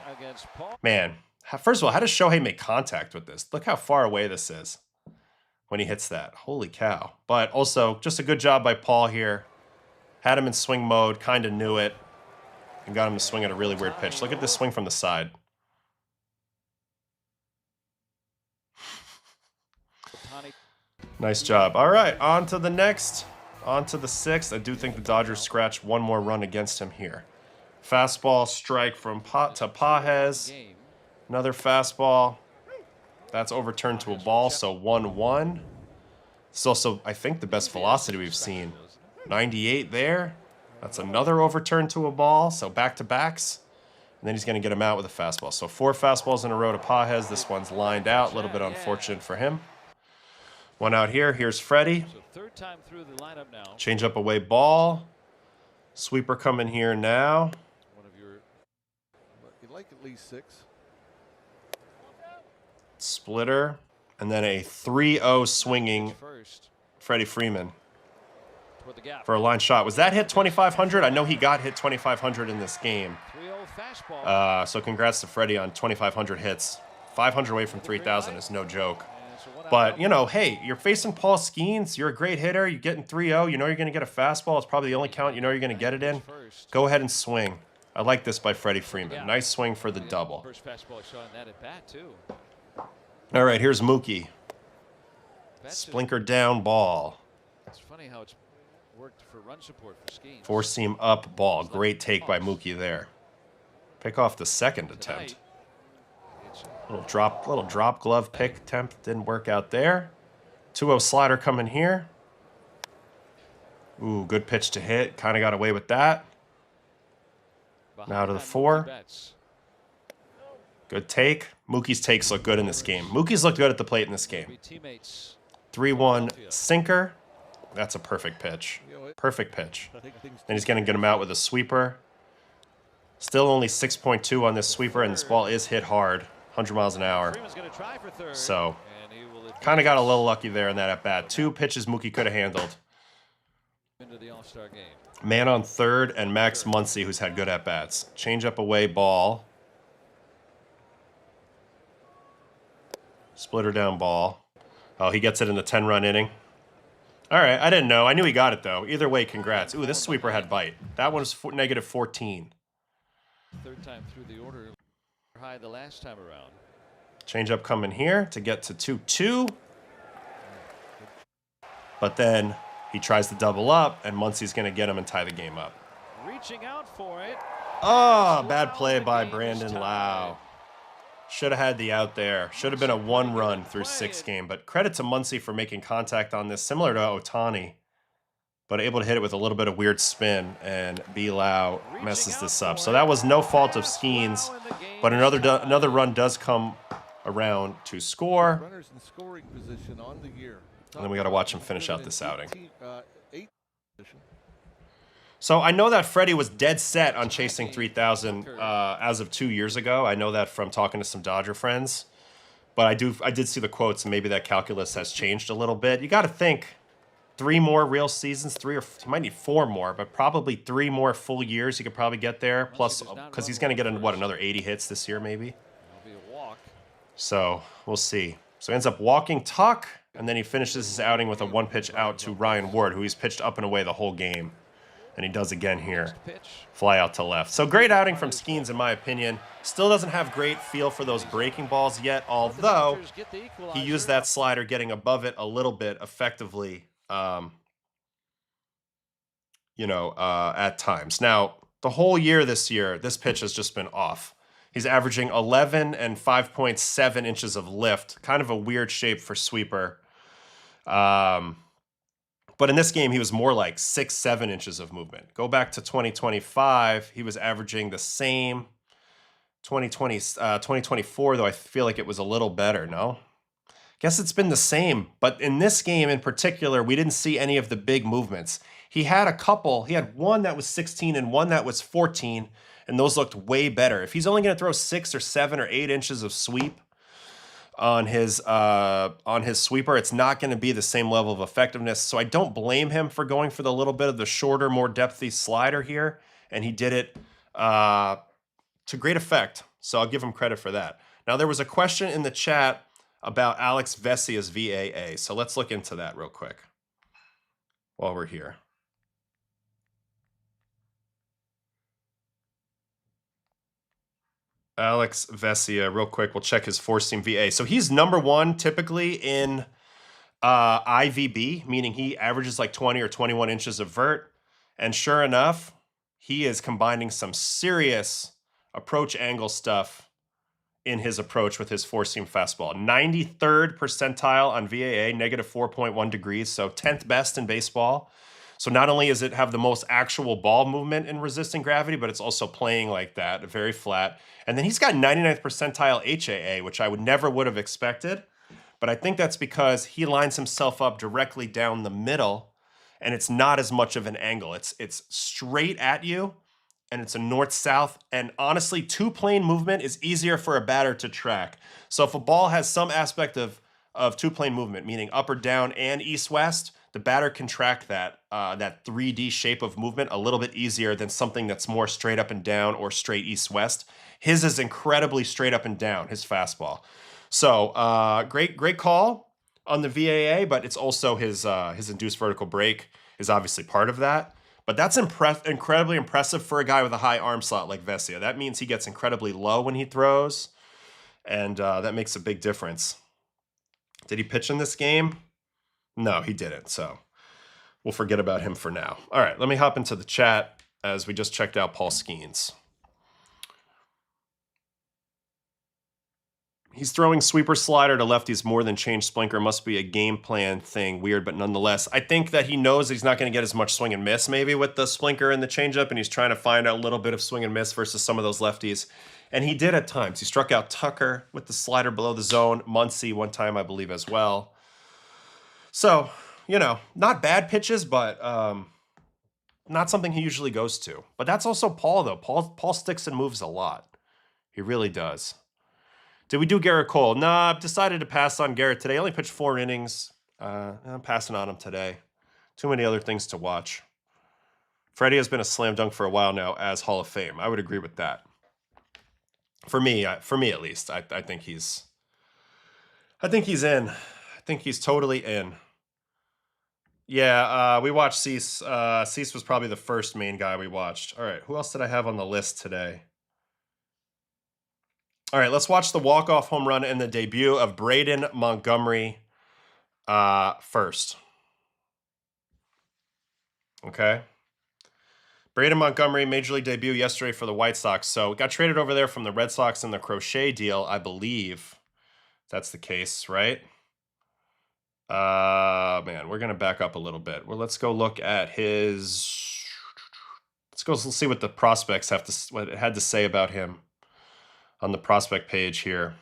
Man, first of all, how does Shohei make contact with this? Look how far away this is when he hits that. Holy cow. But also, just a good job by Paul here. Had him in swing mode, kind of knew it, and got him to swing at a really weird pitch. Look at this swing from the side. Nice job. All right, on to the next. On to the 6th. I do think the Dodgers scratch one more run against him here. Fastball strike from Pages. Another fastball. That's overturned to a ball, so 1-1. It's also, I think, the best velocity we've seen. 98 there. That's another overturn to a ball, so back-to-backs. And then he's going to get him out with a fastball. So 4 fastballs in a row to Pages. This one's lined out. A little bit unfortunate for him. 1 out here. Here's Freddie. Change up away ball. Sweeper coming here now. You like at least 6. Splitter. And then a 3-0 swinging Freddie Freeman for a line shot. Was that hit 2,500? I know he got hit 2,500 in this game. So congrats to Freddie on 2,500 hits. 500 away from 3,000 is no joke. But, you know, hey, you're facing Paul Skenes. You're a great hitter. You're getting 3-0. You know you're going to get a fastball. It's probably the only count you know you're going to get it in. Go ahead and swing. I like this by Freddie Freeman. Nice swing for the double. All right, here's Mookie. Splinker down ball. It's funny how it's worked for run support for Skenes. 4-seam up ball. Great take by Mookie there. Pick off the second attempt. Little drop glove pick attempt didn't work out there. 2-0 slider coming here. Ooh, good pitch to hit. Kind of got away with that. Now to the 4. Good take. Mookie's takes look good in this game. Mookie's looked good at the plate in this game. 3-1 sinker. That's a perfect pitch. Perfect pitch. Then he's going to get him out with a sweeper. Still only 6.2 on this sweeper, and this ball is hit hard. 100 miles an hour. So, kind of got a little lucky there in that at-bat. 2 pitches Mookie could have handled. Man on third, and Max Muncy, who's had good at-bats. Change up away ball. Splitter down ball. Oh, he gets it in the 10-run inning. All right, I didn't know. I knew he got it, though. Either way, congrats. Ooh, this sweeper had bite. That one's negative 14. Third time through the order. High the last time around. Change up coming here to get to 2-2. But then he tries to double up, and Muncy's going to get him and tie the game up. Reaching out for it. Oh, bad play by Brandon Lau. Should have had the out there. Should have been a 1-run through 6 game. But credit to Muncy for making contact on this, similar to Ohtani. But able to hit it with a little bit of weird spin, and B. Lau messes this up. So that was no fault of Skenes, but another run does come around to score. Runners in scoring position on the year. And then we got to watch him finish out this outing. So I know that Freddie was dead set on chasing 3,000 as of 2 years ago. I know that from talking to some Dodger friends. But I did see the quotes, and maybe that calculus has changed a little bit. You got to think 3 more real seasons, he might need 4 more, but probably 3 more full years he could probably get there. Plus, because he's going to get another 80 hits this year maybe. So we'll see. So he ends up walking Tuck, and then he finishes his outing with a 1-pitch out to Ryan Ward, who he's pitched up and away the whole game. And he does again here. Fly out to left. So great outing from Skenes, in my opinion. Still doesn't have great feel for those breaking balls yet, although he used that slider getting above it a little bit effectively, at times. Now, the whole year this year, this pitch has just been off. He's averaging 11 and 5.7 inches of lift. Kind of a weird shape for sweeper. But in this game, he was more like 6-7 inches of movement. Go back to 2025, he was averaging the same. 2024, though, I feel like it was a little better, no? Guess it's been the same. But in this game in particular, we didn't see any of the big movements. He had a couple. He had one that was 16 and one that was 14, and those looked way better. If he's only going to throw 6 or 7 or 8 inches of sweep on his sweeper, it's not going to be the same level of effectiveness. So I don't blame him for going for the little bit of the shorter, more depthy slider here, and he did it to great effect. So I'll give him credit for that. Now there was a question in the chat about Alex Vesia's VAA, so let's look into that real quick while we're here. Alex Vesia, real quick, we'll check his four-seam VA. So he's #1 typically in IVB, meaning he averages like 20 or 21 inches of vert. And sure enough, he is combining some serious approach angle stuff in his approach with his four-seam fastball. 93rd percentile on VAA, -4.1 degrees, so 10th best in baseball. So not only does it have the most actual ball movement in resisting gravity, but it's also playing like that, very flat. And then he's got 99th percentile HAA, which I would have expected. But I think that's because he lines himself up directly down the middle, and it's not as much of an angle. It's straight at you, and it's a north-south. And honestly, two-plane movement is easier for a batter to track. So if a ball has some aspect of two-plane movement, meaning up or down and east-west, the batter can track that 3D shape of movement a little bit easier than something that's more straight up and down or straight east-west. His is incredibly straight up and down, his fastball. So great call on the VAA, but it's also his induced vertical break is obviously part of that. But that's incredibly impressive for a guy with a high arm slot like Vesia. That means he gets incredibly low when he throws, and that makes a big difference. Did he pitch in this game? No, he didn't, so we'll forget about him for now. All right, let me hop into the chat as we just checked out Paul Skenes. He's throwing sweeper slider to lefties more than change splinker. Must be a game plan thing. Weird, but nonetheless. I think that he knows he's not going to get as much swing and miss maybe with the splinker and the changeup, and he's trying to find a little bit of swing and miss versus some of those lefties. And he did at times. He struck out Tucker with the slider below the zone. Muncy one time, I believe, as well. So, not bad pitches, but not something he usually goes to. But that's also Paul, though. Paul sticks and moves a lot. He really does. Did we do Garrett Cole? Nah, I've decided to pass on Garrett today. I only pitched 4 innings. I'm passing on him today. Too many other things to watch. Freddie has been a slam dunk for a while now as Hall of Fame. I would agree with that. For me at least, I think he's in. I think he's totally in. Yeah, we watched Cease. Cease was probably the first main guy we watched. All right, who else did I have on the list today? All right, let's watch the walk-off home run and the debut of Braden Montgomery first. Okay. Braden Montgomery, Major League debut yesterday for the White Sox. So got traded over there from the Red Sox in the Crochet deal, I believe. That's the case, right? Man, we're going to back up a little bit. Well, let's go look at his... Let's see what the prospects what it had to say about him on the prospect page here.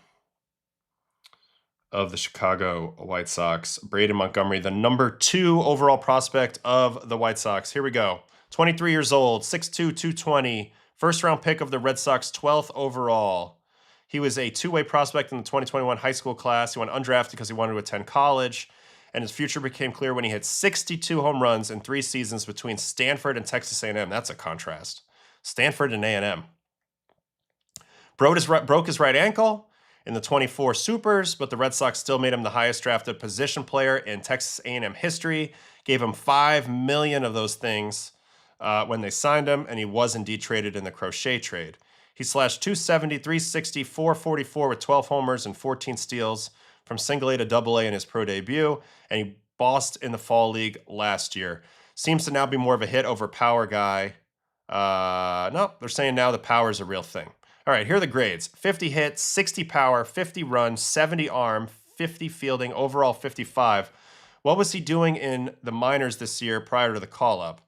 of the Chicago White Sox. Braden Montgomery, the number 2 overall prospect of the White Sox. Here we go. 23 years old, 6'2", 220. First round pick of the Red Sox, 12th overall. He was a two-way prospect in the 2021 high school class. He went undrafted because he wanted to attend college. And his future became clear when he hit 62 home runs in 3 seasons between Stanford and Texas A&M. That's a contrast. Stanford and A&M. Broke his right ankle in the 24 Supers, but the Red Sox still made him the highest drafted position player in Texas A&M history. Gave him $5 million of those things when they signed him, and he was indeed traded in the Crochet trade. He slashed 270, 360, 444 with 12 homers and 14 steals from single A to double A in his pro debut, and he bossed in the fall league last year. Seems to now be more of a hit over power guy. No, they're saying now the power is a real thing. All right, here are the grades. 50 hits, 60 power, 50 runs, 70 arm, 50 fielding, overall 55. What was he doing in the minors this year prior to the call-up?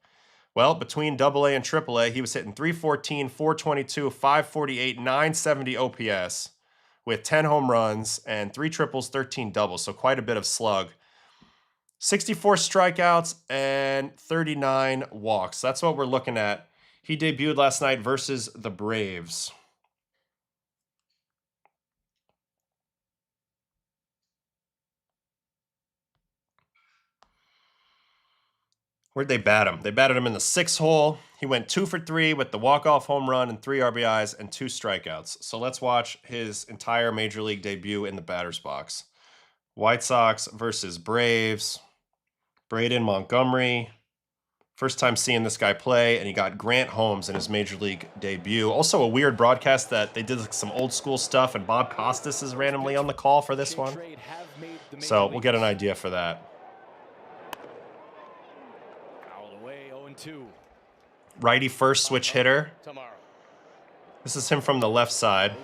Well, between AA and AAA, he was hitting 314, 422, 548, 970 OPS with 10 home runs and 3 triples, 13 doubles, so quite a bit of slug. 64 strikeouts and 39 walks. That's what we're looking at. He debuted last night versus the Braves. Where'd they bat him? They batted him in the 6th hole. He went 2 for 3 with the walk-off home run and 3 RBIs and 2 strikeouts. So let's watch his entire Major League debut in the batter's box. White Sox versus Braves. Braden Montgomery. First time seeing this guy play, and he got Grant Holmes in his Major League debut. Also a weird broadcast that they did like some old school stuff, and Bob Costas is randomly on the call for this one. So we'll get an idea for that. Righty first switch hitter. This is him from the left side.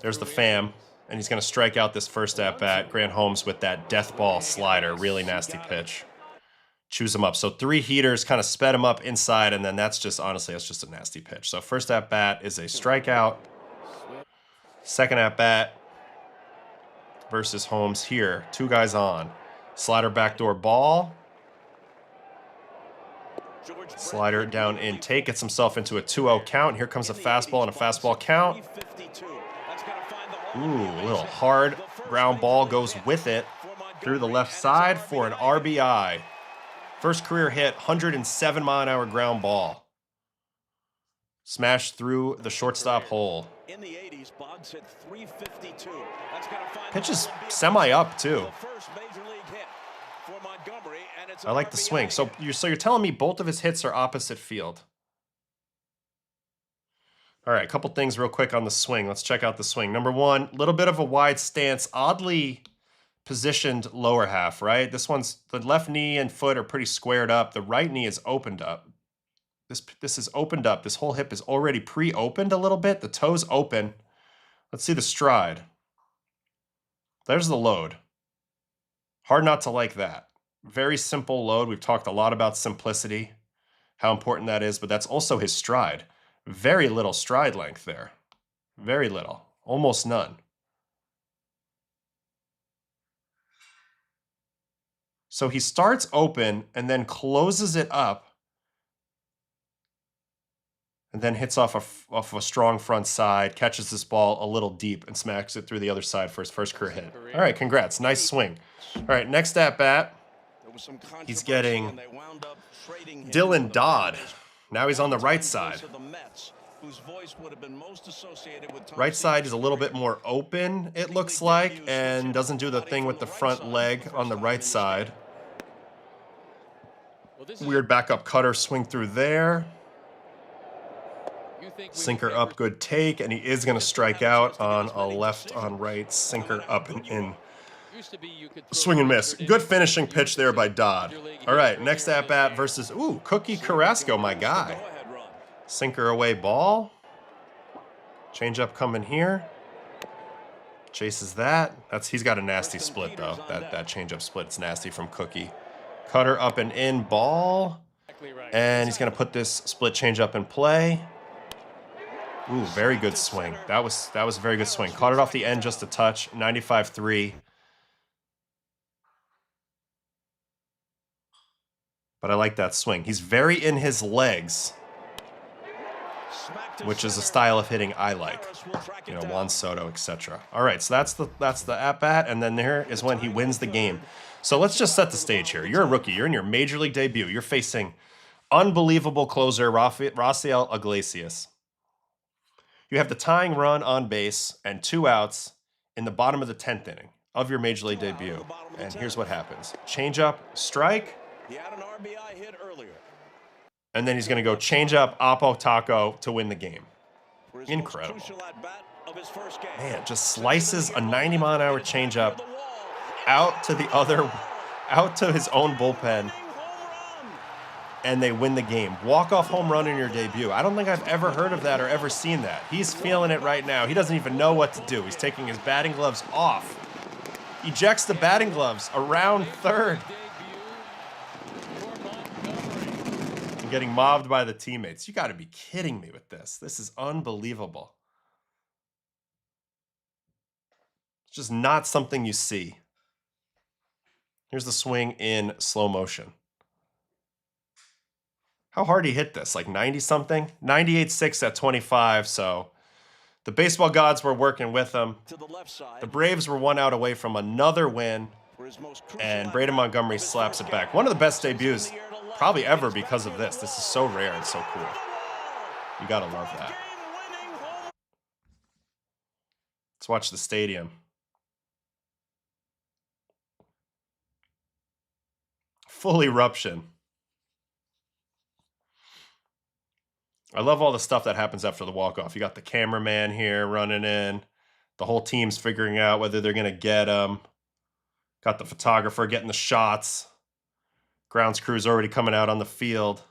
There's the fam, and he's going to strike out this first at-bat. Grant Holmes with that death ball slider, really nasty pitch. Chews him up. So 3 heaters kind of sped him up inside, and then that's just, honestly, that's just a nasty pitch. So first at-bat is a strikeout. Second at-bat versus Holmes here. 2 guys on. Slider backdoor ball. Slider down intake, gets himself into a 2-0 count. Here comes a fastball and a fastball count. Ooh, a little hard ground ball goes with it through the left side for an RBI. First career hit, 107-mile-an-hour ground ball. Smashed through the shortstop hole. Pitch is semi-up, too. I like the swing. So you're telling me both of his hits are opposite field. All right, a couple things real quick on the swing. Let's check out the swing. Number 1, a little bit of a wide stance, oddly positioned lower half, right? This one's, the left knee and foot are pretty squared up. The right knee is opened up. This is opened up. This whole hip is already pre-opened a little bit. The toe's open. Let's see the stride. There's the load. Hard not to like that. Very simple load. We've talked a lot about simplicity, how important that is, but that's also his stride. Very little stride length there. Very little. Almost none. So he starts open and then closes it up and then hits off a strong front side, catches this ball a little deep and smacks it through the other side for his first career hit. All right, congrats. Nice swing. All right, next at bat. He's getting Dillon Dodd. Now he's on the right side. Right side is a little bit more open, it looks like, and doesn't do the thing with the front leg on the right side. Weird backup cutter swing through there. Sinker up, good take, and he is going to strike out on a left on right sinker up and in. Swing and miss. Good finishing pitch there by Dodd. All right, next at-bat versus, Cookie Carrasco, my guy. Sinker away ball. Change-up coming here. Chases that. He's got a nasty split, though. That change-up split's nasty from Cookie. Cutter up and in ball. And he's going to put this split change-up in play. Ooh, very good swing. That was a very good swing. Caught it off the end just a touch. 95-3. But I like that swing. He's very in his legs, which is a style of hitting I like. You know, Juan Soto, etc. All right, so that's the at-bat, and then there is when he wins the game. So let's just set the stage here. You're a rookie. You're in your major league debut. You're facing unbelievable closer Rafael Iglesias. You have the tying run on base and 2 outs in the bottom of the 10th inning of your major league debut. And here's what happens. Change up, strike. And then he's going to go change up Oppo Taco to win the game. Incredible. Man, just slices a 90-mile-an-hour changeup out to his own bullpen, and they win the game. Walk-off home run in your debut. I don't think I've ever heard of that or ever seen that. He's feeling it right now. He doesn't even know what to do. He's taking his batting gloves off. Ejects the batting gloves around third. And getting mobbed by the teammates. You got to be kidding me with this. This is unbelievable. It's just not something you see. Here's the swing in slow motion. How hard he hit this? Like 90-something? 98.6 at 25, so the baseball gods were working with him. The Braves were 1 out away from another win, and Braden Montgomery slaps it back. One of the best debuts probably ever because of this. This is so rare and so cool. You gotta love that. Let's watch the stadium. Full eruption. I love all the stuff that happens after the walk-off. You got the cameraman here running in. The whole team's figuring out whether they're going to get him. Got the photographer getting the shots. Grounds crew's already coming out on the field.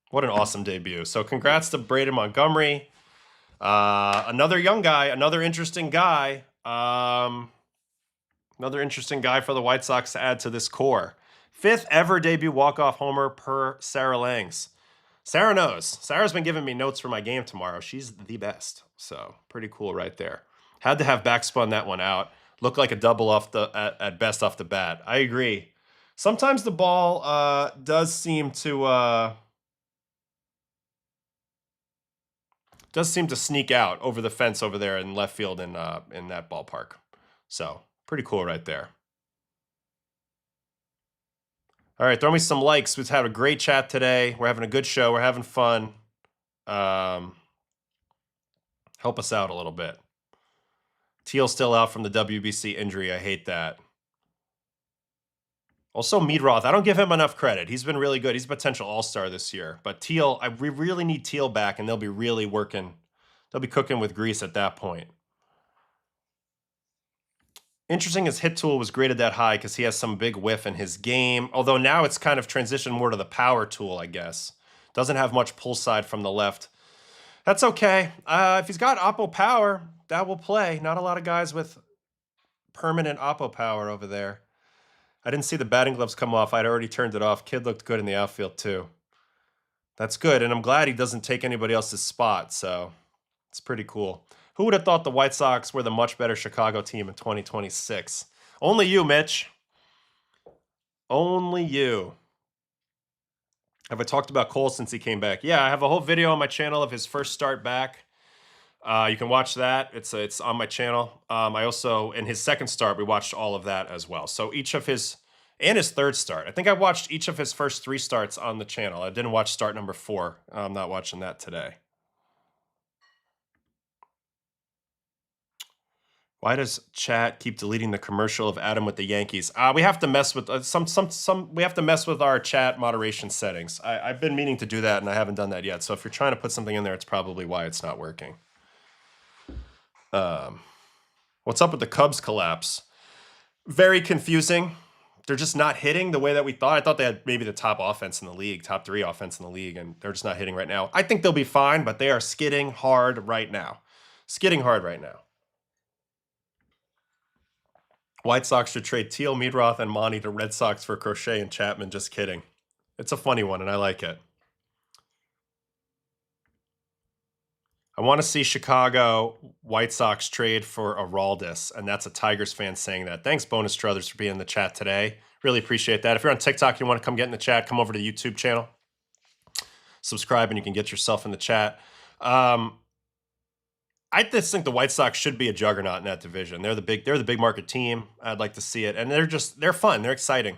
What an awesome debut. So congrats to Braden Montgomery. Another young guy, another interesting guy. Another interesting guy for the White Sox to add to this core. 5th ever debut walk-off homer per Sarah Langs. Sarah knows. Sarah's been giving me notes for my game tomorrow. She's the best. So pretty cool right there. Had to have backspun that one out. Looked like a double off at best off the bat. I agree. Sometimes the ball does seem to sneak out over the fence over there in left field in that ballpark. So pretty cool right there. All right, throw me some likes. We've had a great chat today. We're having a good show. We're having fun. Help us out a little bit. Teal still out from the WBC injury. I hate that. Also, Meadroth. I don't give him enough credit. He's been really good. He's a potential all-star this year. But Teal, we really need Teal back, and they'll be really working. They'll be cooking with grease at that point. Interesting, his hit tool was graded that high because he has some big whiff in his game. Although now it's kind of transitioned more to the power tool, I guess. Doesn't have much pull side from the left. That's okay. If he's got oppo power, that will play. Not a lot of guys with permanent oppo power over there. I didn't see the batting gloves come off. I'd already turned it off. Kid looked good in the outfield too. That's good, and I'm glad he doesn't take anybody else's spot, so it's pretty cool. Who would have thought the White Sox were the much better Chicago team in 2026? Only you, Mitch. Only you. Have I talked about Cole since he came back? Yeah, I have a whole video on my channel of his first start back. You can watch that. It's on my channel. I also, in his second start, we watched all of that as well. So each of his, and his third start. I think I watched each of his first 3 starts on the channel. I didn't watch start number 4. I'm not watching that today. Why does chat keep deleting the commercial of Adam with the Yankees? We have to mess with we have to mess with our chat moderation settings. I've been meaning to do that and I haven't done that yet. So if you're trying to put something in there, it's probably why it's not working. What's up with the Cubs collapse? Very confusing. They're just not hitting the way that we thought. I thought they had maybe the top offense in the league, top 3 offense in the league, and they're just not hitting right now. I think they'll be fine, but they are skidding hard right now. Skidding hard right now. White Sox should trade Teal, Meadroth, and Monty to Red Sox for Crochet and Chapman. Just kidding. It's a funny one, and I like it. I want to see Chicago White Sox trade for Araldis, and that's a Tigers fan saying that. Thanks, Bonus Struthers, for being in the chat today. Really appreciate that. If you're on TikTok, you want to come get in the chat, come over to the YouTube channel. Subscribe, and you can get yourself in the chat. I just think the White Sox should be a juggernaut in that division. They're the big market team. I'd like to see it, and they're fun. They're exciting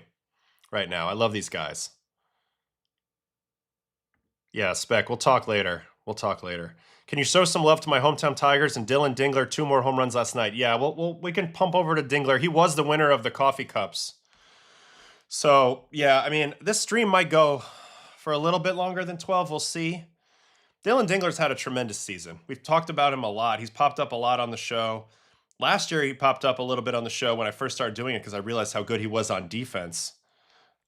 right now. I love these guys. Yeah, Spec. We'll talk later. Can you show some love to my hometown Tigers and Dillon Dingler? 2 more home runs last night. Yeah, we can pump over to Dingler. He was the winner of the coffee cups. So, yeah, I mean, this stream might go for a little bit longer than 12. We'll see. Dillon Dingler's had a tremendous season. We've talked about him a lot. He's popped up a lot on the show. Last year, he popped up a little bit on the show when I first started doing it because I realized how good he was on defense.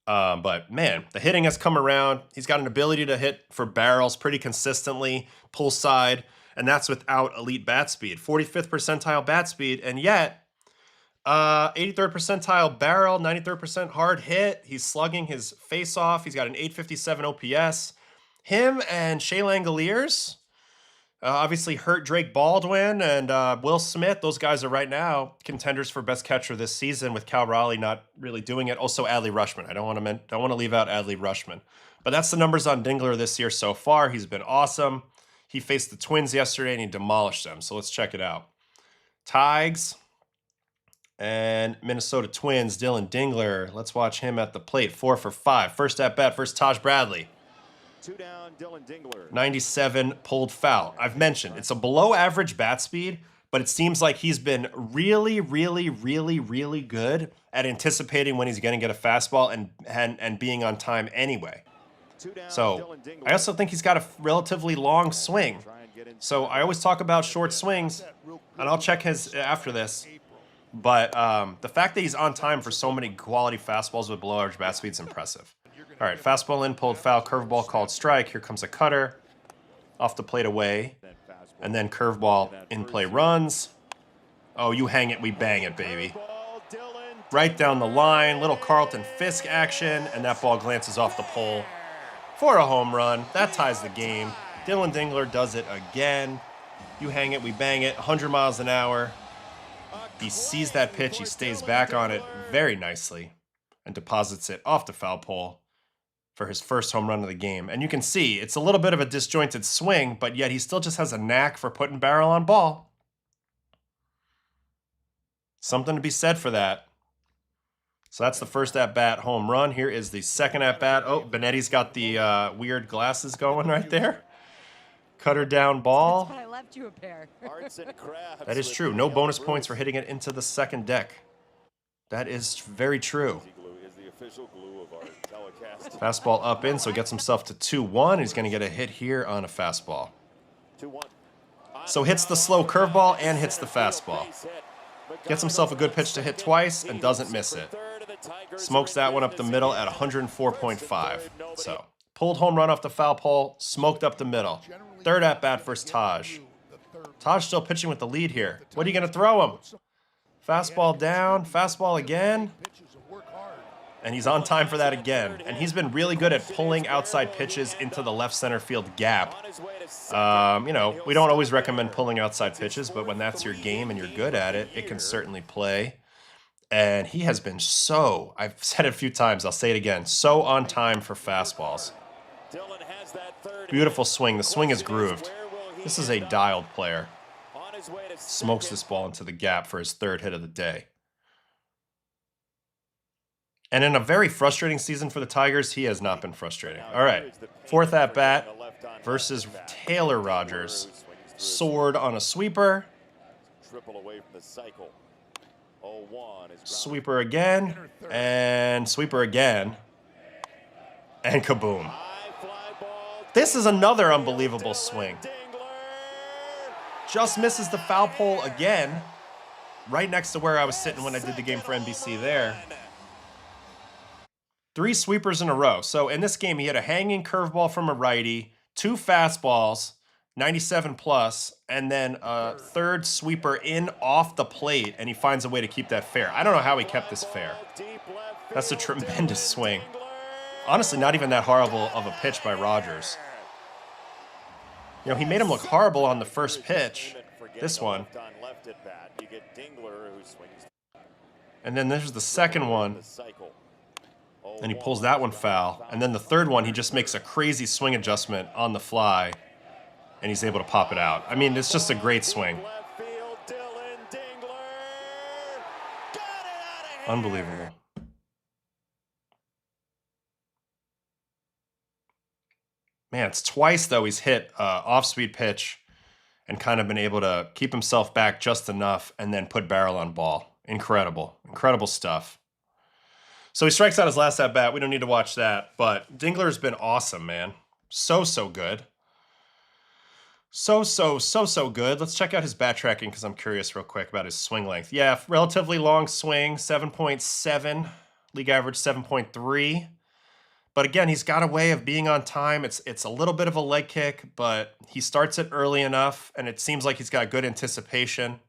But man, the hitting has come around. He's got an ability to hit for barrels pretty consistently, pull side, and that's without elite bat speed. 45th percentile bat speed, and yet 83rd percentile barrel, 93rd hard hit. He's slugging his face off. He's got an 857 OPS. Him and Shea Langoliers obviously hurt Drake Baldwin and Will Smith. Those guys are right now contenders for best catcher this season, with Cal Raleigh not really doing it. Also, Adley Rutschman. I don't want to leave out Adley Rutschman, but that's the numbers on Dingler this year so far. He's been awesome. He faced the Twins yesterday and he demolished them. So let's check it out. Tigers and Minnesota Twins. Dillon Dingler. Let's watch him at the plate. 4 for 5. First at bat. First Taj Bradley. 2 down, Dillon Dingler. 97 pulled foul. I've mentioned it's a below average bat speed, but it seems like he's been really, really, really, really good at anticipating when he's going to get a fastball and being on time anyway. So I also think he's got a relatively long swing. So I always talk about short swings, and I'll check his after this. But the fact that he's on time for so many quality fastballs with below average bat speed is impressive. All right, fastball in, pulled foul, curveball called strike. Here comes a cutter, off the plate away, and then curveball in play runs. Oh, you hang it, we bang it, baby. Right down the line, little Carlton Fisk action, and that ball glances off the pole for a home run. That ties the game. Dillon Dingler does it again. You hang it, we bang it, 100 miles an hour. He sees that pitch, he stays back on it very nicely and deposits it off the foul pole for his first home run of the game. And you can see it's a little bit of a disjointed swing, but yet he still just has a knack for putting barrel on ball. Something to be said for that. So that's the first at-bat home run. Here is the second at-bat. Oh, Benetti's got the weird glasses going right there. Cutter down ball. That's why I left you a pair. That is true. No bonus points for hitting it into the second deck. That is very true. Fastball up in, so he gets himself to 2-1. He's going to get a hit here on a fastball. So hits the slow curveball and hits the fastball. Gets himself a good pitch to hit twice and doesn't miss it. Smokes that one up the middle at 104.5. So pulled home run off the foul pole, smoked up the middle. Third at bat versus Taj. Taj still pitching with the lead here. What are you going to throw him? Fastball down, fastball again. And he's on time for that again. And he's been really good at pulling outside pitches into the left center field gap. You know, we don't always recommend pulling outside pitches, but when that's your game and you're good at it, it can certainly play. And he has been so, I've said it a few times, I'll say it again, so on time for fastballs. Beautiful swing. The swing is grooved. This is a dialed player. Smokes this ball into the gap for his third hit of the day. And in a very frustrating season for the Tigers, he has not been frustrating. All right, fourth at-bat versus Taylor Rogers. Sword on a sweeper. Sweeper again, and sweeper again, and kaboom. This is another unbelievable swing. Just misses the foul pole again, right next to where I was sitting when I did the game for NBC there. 3 sweepers in a row. So in this game, he had a hanging curveball from a righty, 2 fastballs, 97 plus, and then a third sweeper in off the plate, and he finds a way to keep that fair. I don't know how he kept this fair. That's a tremendous swing. Honestly, not even that horrible of a pitch by Rogers. You know, he made him look horrible on the first pitch. This one. And then there's the second one. And he pulls that one foul. And then the third one, he just makes a crazy swing adjustment on the fly. And he's able to pop it out. I mean, it's just a great swing. Unbelievable. Man, it's twice, though, he's hit off-speed pitch and kind of been able to keep himself back just enough and then put barrel on ball. Incredible. Incredible stuff. So he strikes out his last at-bat. We don't need to watch that. But Dingler's been awesome, man. So good. So good. Let's check out his bat tracking because I'm curious real quick about his swing length. Yeah, relatively long swing, 7.7. League average 7.3. But again, he's got a way of being on time. It's a little bit of a leg kick, but he starts it early enough, and it seems like he's got good anticipation.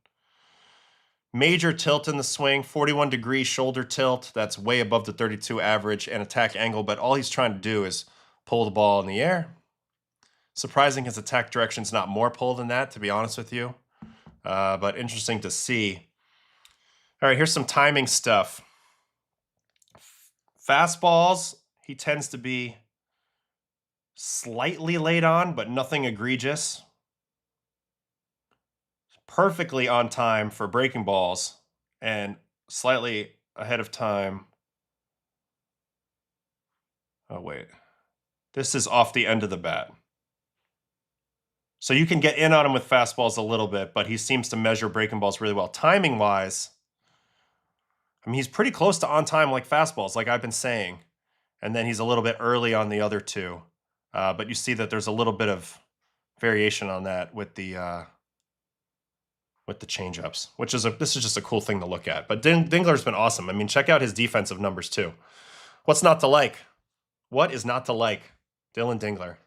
Major tilt in the swing, 41-degree shoulder tilt. That's way above the 32 average and attack angle, but all he's trying to do is pull the ball in the air. Surprising his attack direction's not more pull than that, to be honest with you. But interesting to see. All right, here's some timing stuff. Fastballs, he tends to be slightly late on, but nothing egregious. Perfectly on time for breaking balls and slightly ahead of time. Oh, wait. This is off the end of the bat. So you can get in on him with fastballs a little bit, but he seems to measure breaking balls really well. Timing-wise, I mean, he's pretty close to on time like fastballs, like I've been saying. And then he's a little bit early on the other two. But you see that there's a little bit of variation on that with the changeups, which is this is just a cool thing to look at. But Dingler's been awesome. I mean, check out his defensive numbers too. What's not to like? What is not to like? Dillon Dingler.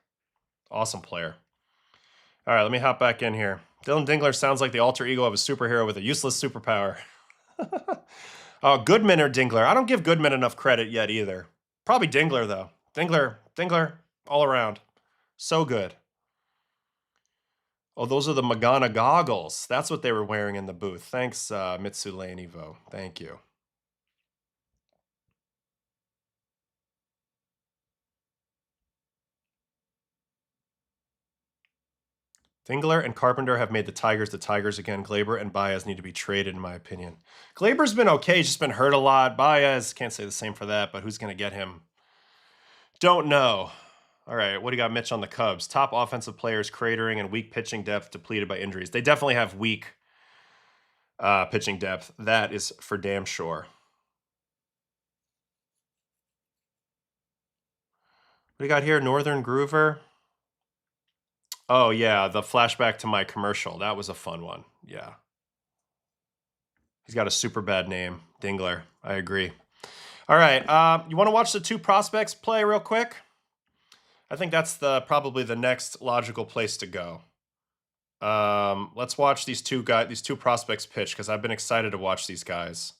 Awesome player. All right, let me hop back in here. Dillon Dingler sounds like the alter ego of a superhero with a useless superpower. Goodman or Dingler? I don't give Goodman enough credit yet either. Probably Dingler, though. Dingler, all around. So good. Oh, those are the Magana goggles. That's what they were wearing in the booth. Thanks, Mitsulane Evo. Thank you. Dingler and Carpenter have made the Tigers again. Gleyber and Baez need to be traded, in my opinion. Gleyber's been okay. He's just been hurt a lot. Baez, can't say the same for that, but who's going to get him? Don't know. All right, what do you got, Mitch, on the Cubs? Top offensive players cratering and weak pitching depth depleted by injuries. They definitely have weak pitching depth. That is for damn sure. What do you got here? Northern Groover. Oh, yeah, the flashback to my commercial. That was a fun one. Yeah. He's got a super bad name, Dingler. I agree. All right, you want to watch the two prospects play real quick? I think that's probably the next logical place to go. Let's watch these two prospects pitch because I've been excited to watch these guys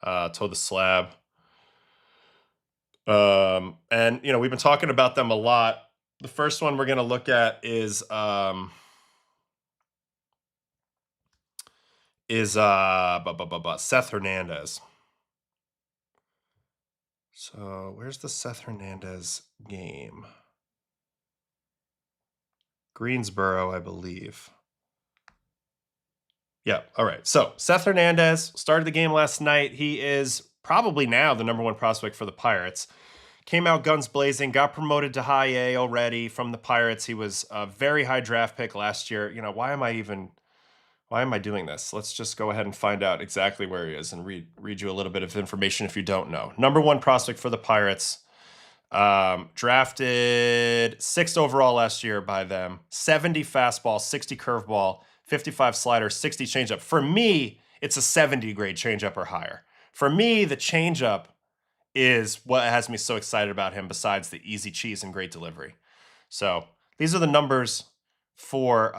toe the slab. And you know, we've been talking about them a lot. The first one we're going to look at is Seth Hernandez. So where's the Seth Hernandez game? Greensboro, I believe. Yeah, all right. So Seth Hernandez started the game last night. He is probably now the #1 prospect for the Pirates. Came out guns blazing, got promoted to high A already from the Pirates. He was a very high draft pick last year. You know, why am I doing this? Let's just go ahead and find out exactly where he is and read you a little bit of information if you don't know. #1 prospect for the Pirates. Drafted 6th overall last year by them. 70 fastball, 60 curveball, 55 slider, 60 changeup. For me, it's a 70 grade changeup or higher. For me, the changeup is what has me so excited about him besides the easy cheese and great delivery. So these are the numbers for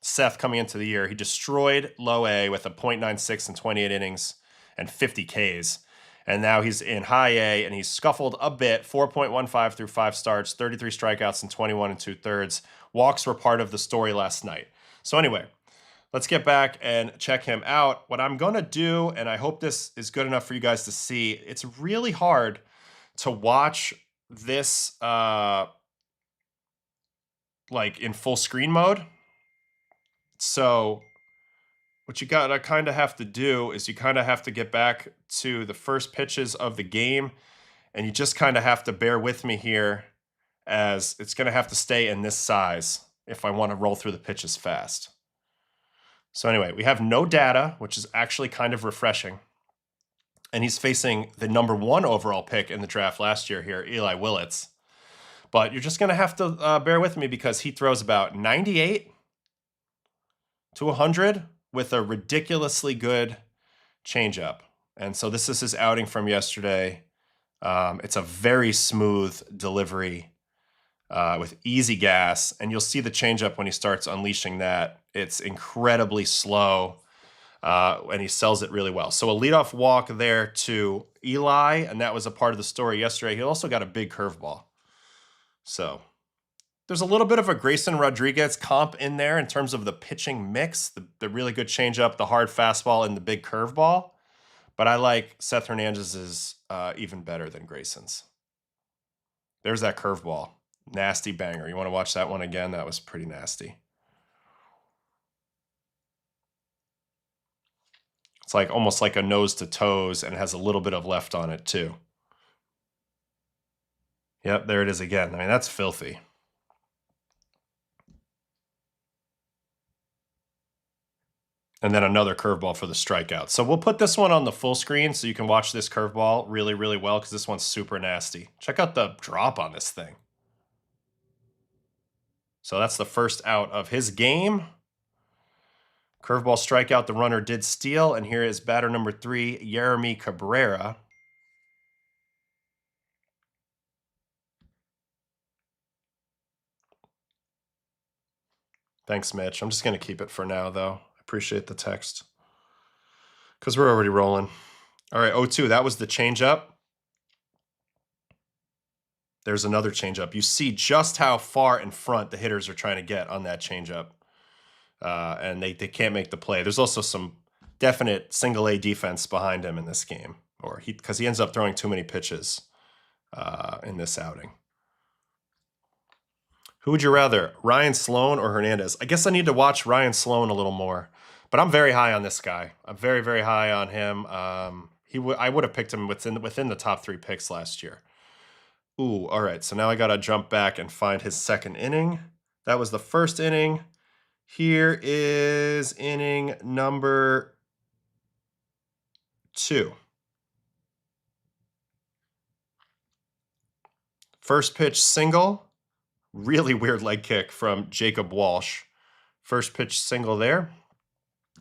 Seth coming into the year. He destroyed low A with a .96 in 28 innings and 50 Ks. And now he's in high A, and he's scuffled a bit, 4.15 through 5 starts, 33 strikeouts and 21 2/3. Walks were part of the story last night. So anyway, let's get back and check him out. What I'm going to do, and I hope this is good enough for you guys to see, it's really hard to watch this like in full screen mode. So what you gotta kind of have to do is you kind of have to get back to the first pitches of the game, and you just kind of have to bear with me here, as it's going to have to stay in this size if I want to roll through the pitches fast. So anyway, we have no data, which is actually kind of refreshing. And he's facing the #1 overall pick in the draft last year here, Eli Willits. But you're just going to have to bear with me, because he throws about 98 to 100 with a ridiculously good changeup. And so this is his outing from yesterday. It's a very smooth delivery with easy gas. And you'll see the changeup when he starts unleashing that. It's incredibly slow, and he sells it really well. So a leadoff walk there to Eli, and that was a part of the story yesterday. He also got a big curveball. So there's a little bit of a Grayson Rodriguez comp in there in terms of the pitching mix, the really good changeup, the hard fastball, and the big curveball. But I like Seth Hernandez's even better than Grayson's. There's that curveball. Nasty banger. You want to watch that one again? That was pretty nasty. It's like almost like a nose to toes, and it has a little bit of left on it too. Yep, there it is again. I mean, that's filthy. And then another curveball for the strikeout. So we'll put this one on the full screen so you can watch this curveball really, really well, because this one's super nasty. Check out the drop on this thing. So that's the first out of his game. Curveball strikeout, the runner did steal. And here is batter number 3, Yeremy Cabrera. Thanks, Mitch. I'm just going to keep it for now, though. Appreciate the text, because we're already rolling. All right, 0-2. That was the changeup. There's another changeup. You see just how far in front the hitters are trying to get on that changeup, and they can't make the play. There's also some definite single A defense behind him in this game, because he ends up throwing too many pitches in this outing. Who would you rather, Ryan Sloan or Hernandez? I guess I need to watch Ryan Sloan a little more. But I'm very high on this guy. I'm very, very high on him. I would have picked him within the top 3 picks last year. Ooh, all right. So now I got to jump back and find his second inning. That was the first inning. Here is inning number 2. First pitch single. Really weird leg kick from Jacob Walsh. First pitch single there.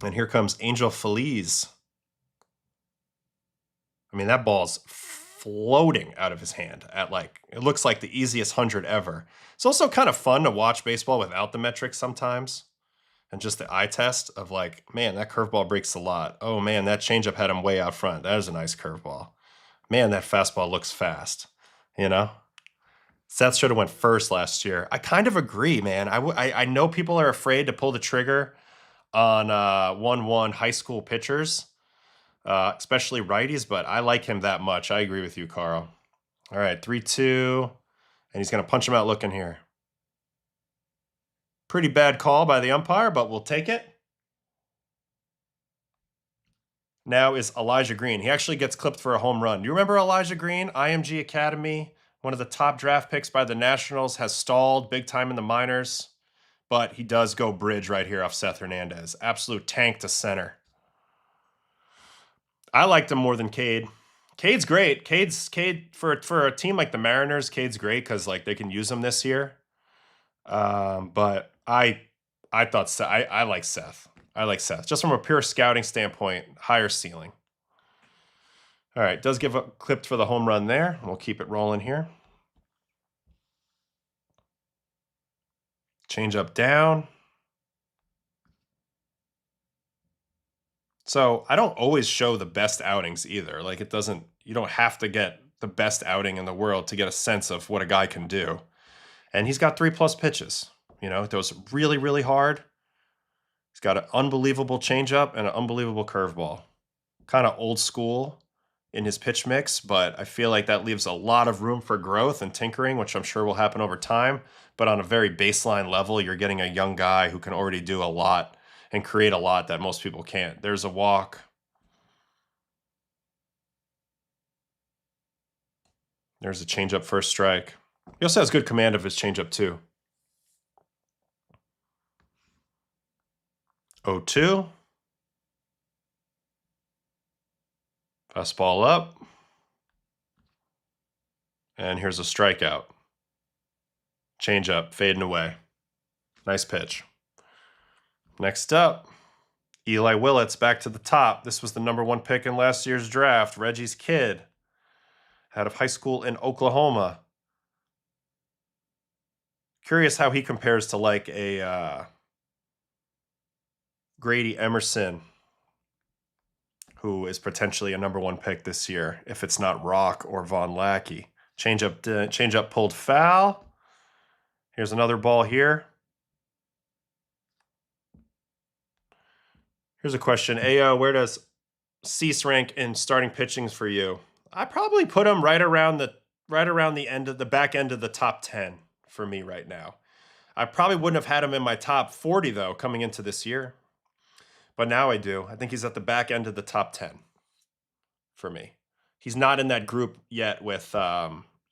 And here comes Angel Feliz. I mean, that ball's floating out of his hand at it looks like the easiest 100 ever. It's also kind of fun to watch baseball without the metrics sometimes, and just the eye test of man, that curveball breaks a lot. Oh man, that changeup had him way out front. That was a nice curveball. Man, that fastball looks fast. Seth should have went first last year. I kind of agree, man. I know people are afraid to pull the trigger on 1-1 high school pitchers, especially righties, but I like him that much. I agree with you, Carl. All right, 3-2, and he's going to punch him out looking here. Pretty bad call by the umpire, but we'll take it. Now is Elijah Green. He actually gets clipped for a home run. Do you remember Elijah Green? IMG Academy, one of the top draft picks by the Nationals, has stalled big time in the minors. But he does go bridge right here off Seth Hernandez. Absolute tank to center. I liked him more than Cade. Cade's great. Cade for a team like the Mariners, Cade's great because they can use him this year. But I thought I like Seth. I like Seth. Just from a pure scouting standpoint, higher ceiling. All right, does give up clipped for the home run there. We'll keep it rolling here. Change up down. So I don't always show the best outings either. It doesn't, You don't have to get the best outing in the world to get a sense of what a guy can do. And he's got 3+ pitches. You know, it goes really, really hard. He's got an unbelievable changeup and an unbelievable curveball. Kind of old school in his pitch mix, but I feel like that leaves a lot of room for growth and tinkering, which I'm sure will happen over time. But on a very baseline level, you're getting a young guy who can already do a lot and create a lot that most people can't. There's a walk. There's a changeup first strike. He also has good command of his changeup too. 0-2. Fastball up. And here's a strikeout. Changeup fading away. Nice pitch. Next up, Eli Willits back to the top. This was the #1 pick in last year's draft. Reggie's kid. Out of high school in Oklahoma. Curious how he compares to like a Grady Emerson, who is potentially a #1 pick this year, if it's not Rock or Von Lackey. Changeup pulled foul. Here's another ball here. Here's a question. Ayo, where does Cease rank in starting pitchings for you? I probably put him right around the end of the back end of the top 10 for me right now. I probably wouldn't have had him in my top 40 though coming into this year. But now I do. I think he's at the back end of the top 10 for me. He's not in that group yet with,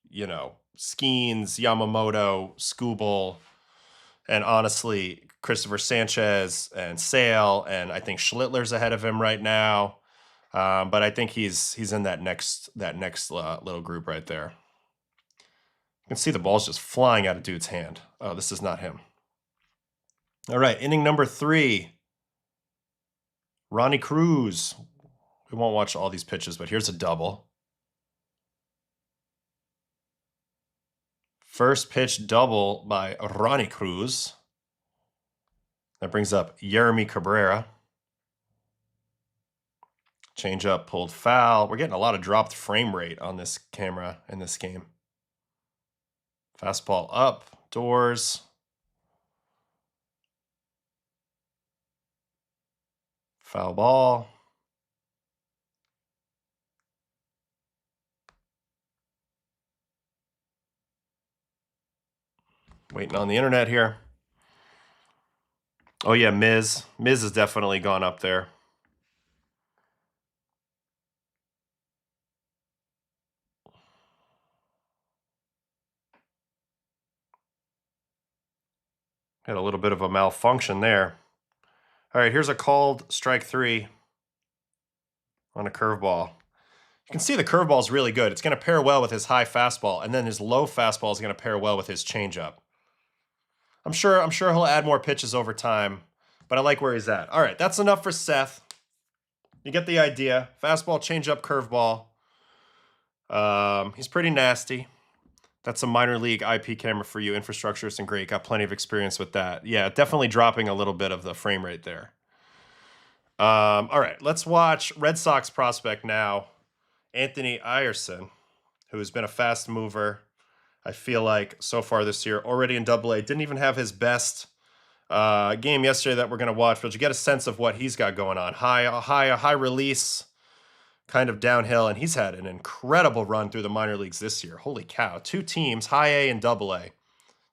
you know, Skenes, Yamamoto, Skubal, and honestly, Christopher Sanchez and Sale, and I think Schlittler's ahead of him right now. But I think he's in that next little group right there. You can see the ball's just flying out of dude's hand. Oh, this is not him. All right, inning number 3. Ronnie Cruz. We won't watch all these pitches, but here's a double. First pitch double by Ronnie Cruz. That brings up Yeremy Cabrera. Changeup pulled foul. We're getting a lot of dropped frame rate on this camera in this game. Fastball up, doors. Foul ball. Waiting on the internet here. Oh yeah, Miz. Miz has definitely gone up there. Had a little bit of a malfunction there. All right, here's a called strike 3 on a curveball. You can see the curveball is really good. It's going to pair well with his high fastball, and then his low fastball is going to pair well with his changeup. I'm sure he'll add more pitches over time, but I like where he's at. All right, that's enough for Seth. You get the idea. Fastball, changeup, curveball. He's pretty nasty. That's a minor league IP camera for you. Infrastructure isn't great. Got plenty of experience with that. Yeah, definitely dropping a little bit of the frame rate there. All right, let's watch Red Sox prospect now, Anthony Eyerson, who has been a fast mover. I feel like so far this year, already in Double-A. Didn't even have his best game yesterday that we're going to watch, but you get a sense of what he's got going on. High release, kind of downhill, and he's had an incredible run through the minor leagues this year. Holy cow. 2 teams, High A and Double-A.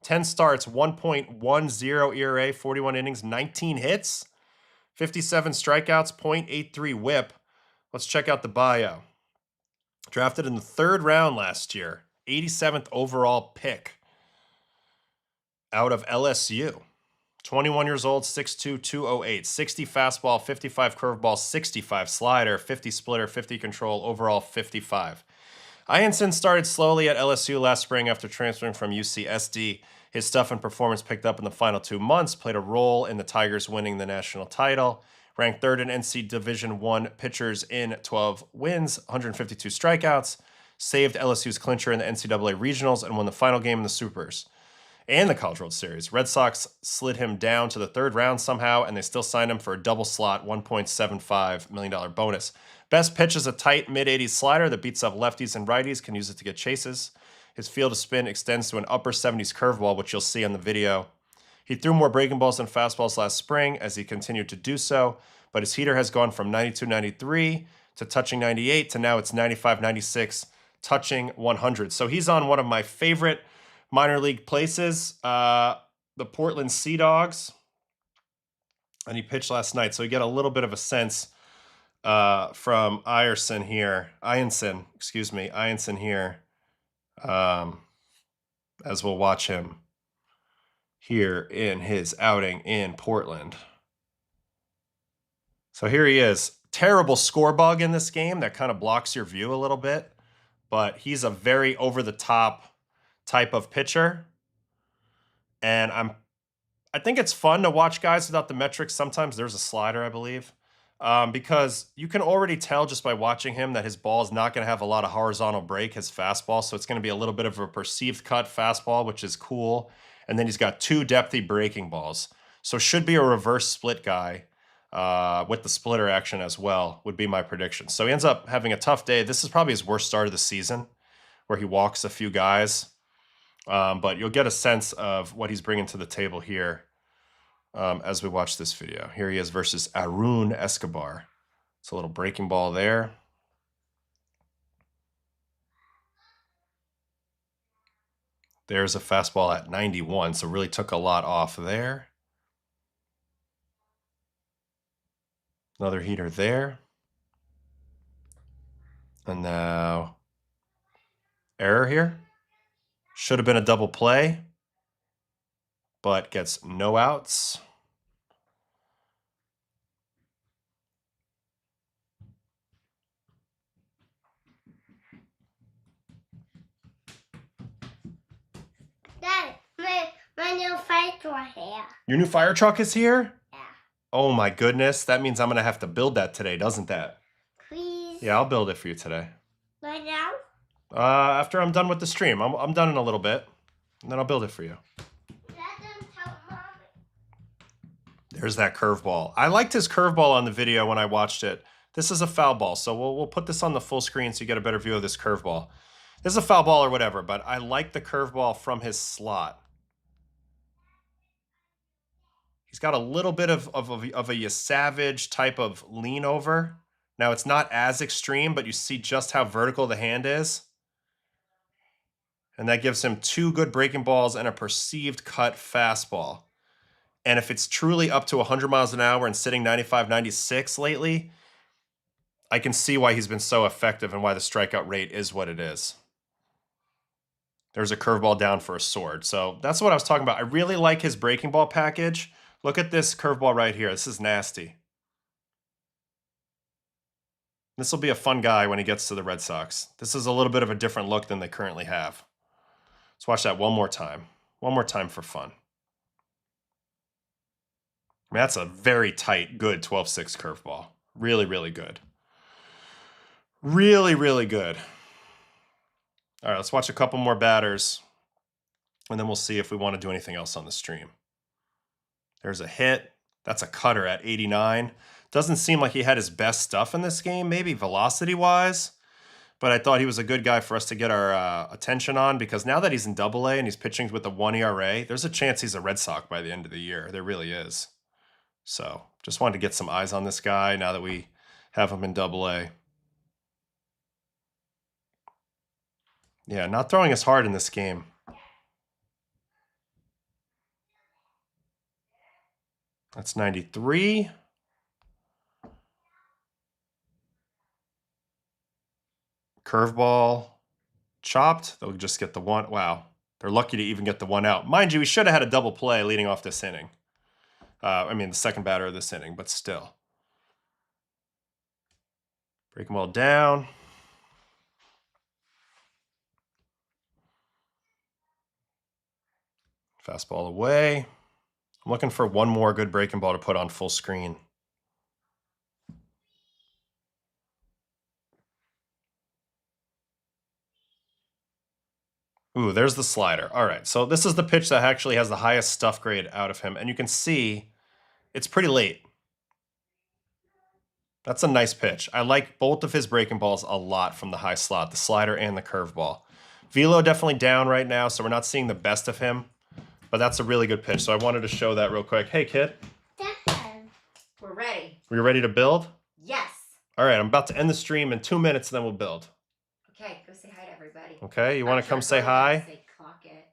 10 starts, 1.10 ERA, 41 innings, 19 hits, 57 strikeouts, .83 whip. Let's check out the bio. Drafted in the 3rd round last year, 87th overall pick out of LSU. 21 years old, 6'2", 208, 60 fastball, 55 curveball, 65 slider, 50 splitter, 50 control, overall 55. Eyerson started slowly at LSU last spring after transferring from UCSD. His stuff and performance picked up in the final 2 months, played a role in the Tigers winning the national title, ranked 3rd in NC Division I pitchers in 12 wins, 152 strikeouts, saved LSU's clincher in the NCAA regionals, and won the final game in the Supers and the College World Series. Red Sox slid him down to the 3rd round somehow, and they still signed him for a double slot $1.75 million bonus. Best pitch is a tight mid-80s slider that beats up lefties and righties, can use it to get chases. His field of spin extends to an upper 70s curveball, which you'll see on the video. He threw more breaking balls than fastballs last spring as he continued to do so, but his heater has gone from 92-93 to touching 98 to now it's 95-96, touching 100. So he's on one of my favorite minor league places, the Portland Sea Dogs, and he pitched last night. So you get a little bit of a sense from Eyerson here, as we'll watch him here in his outing in Portland. So here he is. Terrible score bug in this game that kind of blocks your view a little bit, but he's a very over-the-top type of pitcher. And I think it's fun to watch guys without the metrics. Sometimes there's a slider, I believe, because you can already tell just by watching him that his ball is not going to have a lot of horizontal break, his fastball. So it's going to be a little bit of a perceived cut fastball, which is cool. And then he's got 2 depthy breaking balls. So should be a reverse split guy with the splitter action as well, would be my prediction. So he ends up having a tough day. This is probably his worst start of the season, where he walks a few guys. But you'll get a sense of what he's bringing to the table here as we watch this video. Here he is versus Arun Escobar. It's a little breaking ball there. There's a fastball at 91, so really took a lot off there. Another heater there. And now error here. Should have been a double play, but gets no outs. Dad, my new fire truck here. Your new fire truck is here? Yeah. Oh my goodness. That means I'm going to have to build that today, doesn't that? Please. Yeah, I'll build it for you today. Right now? After I'm done with the stream. I'm done in a little bit, and then I'll build it for you. Dad, don't tell Mommy. There's that curveball. I liked his curveball on the video when I watched it. This is a foul ball, so we'll put this on the full screen so you get a better view of this curveball. This is a foul ball or whatever, but I like the curveball from his slot. He's got a little bit of a Savage type of lean over. Now, it's not as extreme, but you see just how vertical the hand is. And that gives him 2 good breaking balls and a perceived cut fastball. And if it's truly up to 100 miles an hour and sitting 95, 96 lately, I can see why he's been so effective and why the strikeout rate is what it is. There's a curveball down for a sword. So that's what I was talking about. I really like his breaking ball package. Look at this curveball right here. This is nasty. This will be a fun guy when he gets to the Red Sox. This is a little bit of a different look than they currently have. Let's watch that one more time. One more time for fun. I mean, that's a very tight, good 12-6 curveball. Really, really good. Really, really good. All right, let's watch a couple more batters, and then we'll see if we want to do anything else on the stream. There's a hit. That's a cutter at 89. Doesn't seem like he had his best stuff in this game, maybe velocity-wise, but I thought he was a good guy for us to get our attention on, because now that he's in Double-A and he's pitching with a 1 ERA, there's a chance he's a Red Sox by the end of the year. There really is. So just wanted to get some eyes on this guy now that we have him in Double-A. Yeah, not throwing as hard in this game. That's 93. Curveball chopped. They'll just get the one. Wow. They're lucky to even get the one out. Mind you, we should have had a double play leading off this inning. I mean, the second batter of this inning, but still. Breaking ball down. Fastball away. I'm looking for one more good breaking ball to put on full screen. Ooh, there's the slider. All right, so this is the pitch that actually has the highest stuff grade out of him, and you can see it's pretty late. That's a nice pitch. I like both of his breaking balls a lot from the high slot, the slider and the curveball. Velo definitely down right now, so we're not seeing the best of him. But that's a really good pitch, so I wanted to show that real quick. Hey, kid. Dad. We're ready. Are you ready to build? Yes. All right, I'm about to end the stream in 2 minutes, and then we'll build. Okay, go say hi to everybody. Okay, you want to Sure, come say go hi? ahead and say clock it.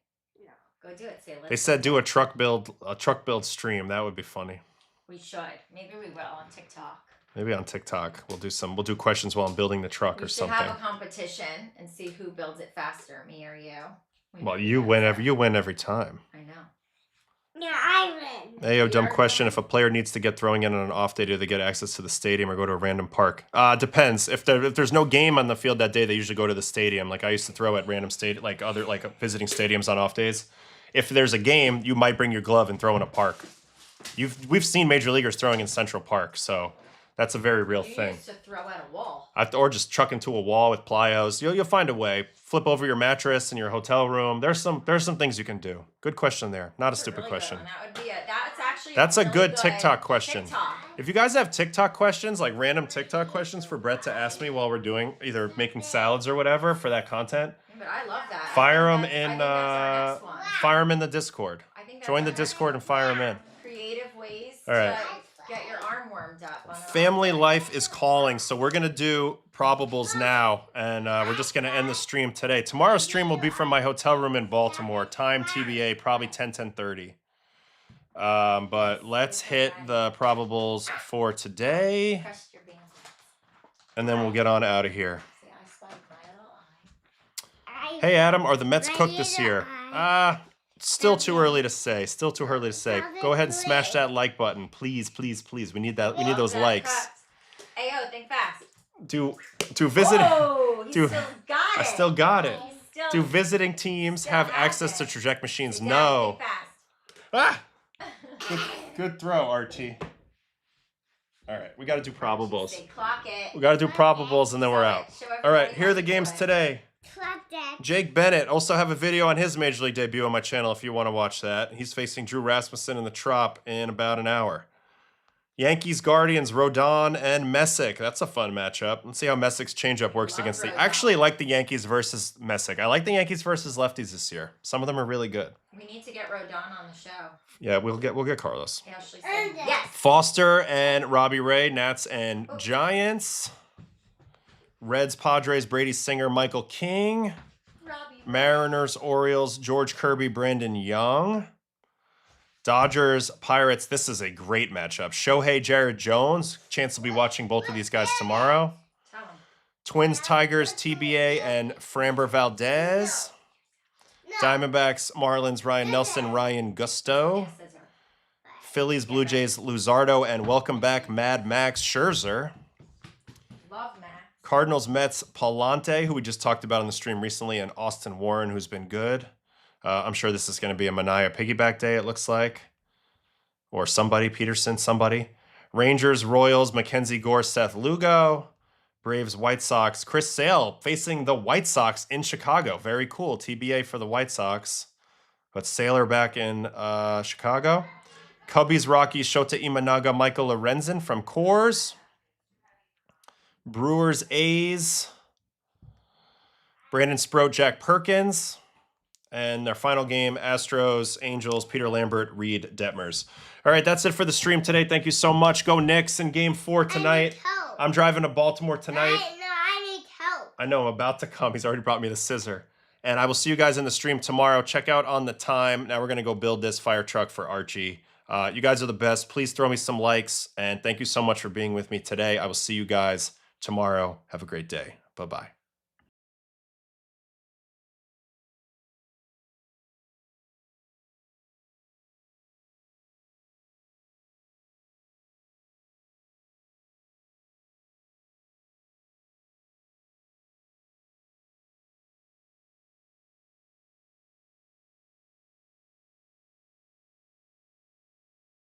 No. Go do it. Say let's. They said do a truck build stream. That would be funny. We should. Maybe we will on TikTok. Maybe on TikTok. We'll do questions while I'm building the truck We or should something. have a competition and see who builds it faster, me or you. Well, you win every time. I know. Yeah, I win. Hey, dumb question. If a player needs to get throwing in on an off day, do they get access to the stadium or go to a random park? Depends. If there's no game on the field that day, they usually go to the stadium. Like I used to throw at random like visiting stadiums on off days. If there's a game, you might bring your glove and throw in a park. We've seen major leaguers throwing in Central Park, so that's a very real thing. Used to throw at a wall. Or just chuck into a wall with plyos. You'll find a way. Flip over your mattress in your hotel room. There's some things you can do. Good question there. Not a stupid Really question. Good one. That would be that's actually That's a really good TikTok question. TikTok. If you guys have TikTok questions, like random TikTok questions for Brett to ask me while we're doing either making salads or whatever for that content, But I love that. fire them I think in that's our next one. fire them in the Discord. I think that's Join the our next Discord and fire them in. creative ways All right. to get your arm warmed up. On an Family off day. life is calling, so we're gonna do probables now, and we're just gonna end the stream today. Tomorrow's stream will be from my hotel room in Baltimore. Time TBA, probably 10:30. But let's hit the probables for today, Trust your band. and then we'll get on out of here. See, I spied my little eye. Hey Adam, are the Mets My cooked this year? little Still too early to say. Still too early to say. Go ahead and smash that like button, please, please, please. We need that. We need those That likes. cuts. Ayo, think fast. Do visit. Oh, he do- still got it. I still got it. He still- Do visiting teams still have has access to it. traject machines? Sit down, No. think fast. Ah! Good throw, Archie. All right, we got to do probables. Say clock it. We got to do probables, and then we're out. Show All right, everybody here are how the you games do it. today. Clap that. Jake Bennett also have a video on his Major League debut on my channel if you want to watch that. He's facing Drew Rasmussen in the Trop in about an hour. Yankees, Guardians, Rodon, and Messick. That's a fun matchup. Let's see how Messick's changeup works Love against the... Rodon. I actually like the Yankees versus Messick. I like the Yankees versus lefties this year. Some of them are really good. We need to get Rodon on the show. Yeah, we'll get Carlos. Ashley said yes. Foster and Robbie Ray, Nats and Giants. Reds, Padres, Brady Singer, Michael King. Robbie. Mariners, Orioles, George Kirby, Brandon Young. Dodgers, Pirates. This is a great matchup. Shohei, Jared Jones. Chance to be watching both of these guys tomorrow. Tell him. Twins, Tigers, TBA, and Framber Valdez. Diamondbacks, Marlins, Ryan Nelson, Ryan Gusto. Yes, scissor. Phillies, Blue Jays, Luzardo, and welcome back, Mad Max Scherzer. Love Matt. Cardinals, Mets, Palante, who we just talked about on the stream recently, and Austin Warren, who's been good. I'm sure this is going to be a Manaea piggyback day, it looks like. Or somebody, Peterson, somebody. Rangers, Royals, Mackenzie Gore, Seth Lugo. Braves, White Sox, Chris Sale facing the White Sox in Chicago. Very cool. TBA for the White Sox. But Sailor back in Chicago. Cubbies, Rockies, Shota Imanaga, Michael Lorenzen from Coors. Brewers, A's. Brandon Sproat, Jack Perkins. And their final game, Astros, Angels, Peter Lambert, Reed Detmers. All right, that's it for the stream today. Thank you so much. Go Knicks in Game 4 tonight. help. I'm driving to Baltimore tonight. I need help. I know I'm about to come. He's already brought me the scissor. And I will see you guys in the stream tomorrow. Check out on the time. Now we're going to go build this fire truck for Archie. You guys are the best. Please throw me some likes. And thank you so much for being with me today. I will see you guys tomorrow. Have a great day. Bye-bye.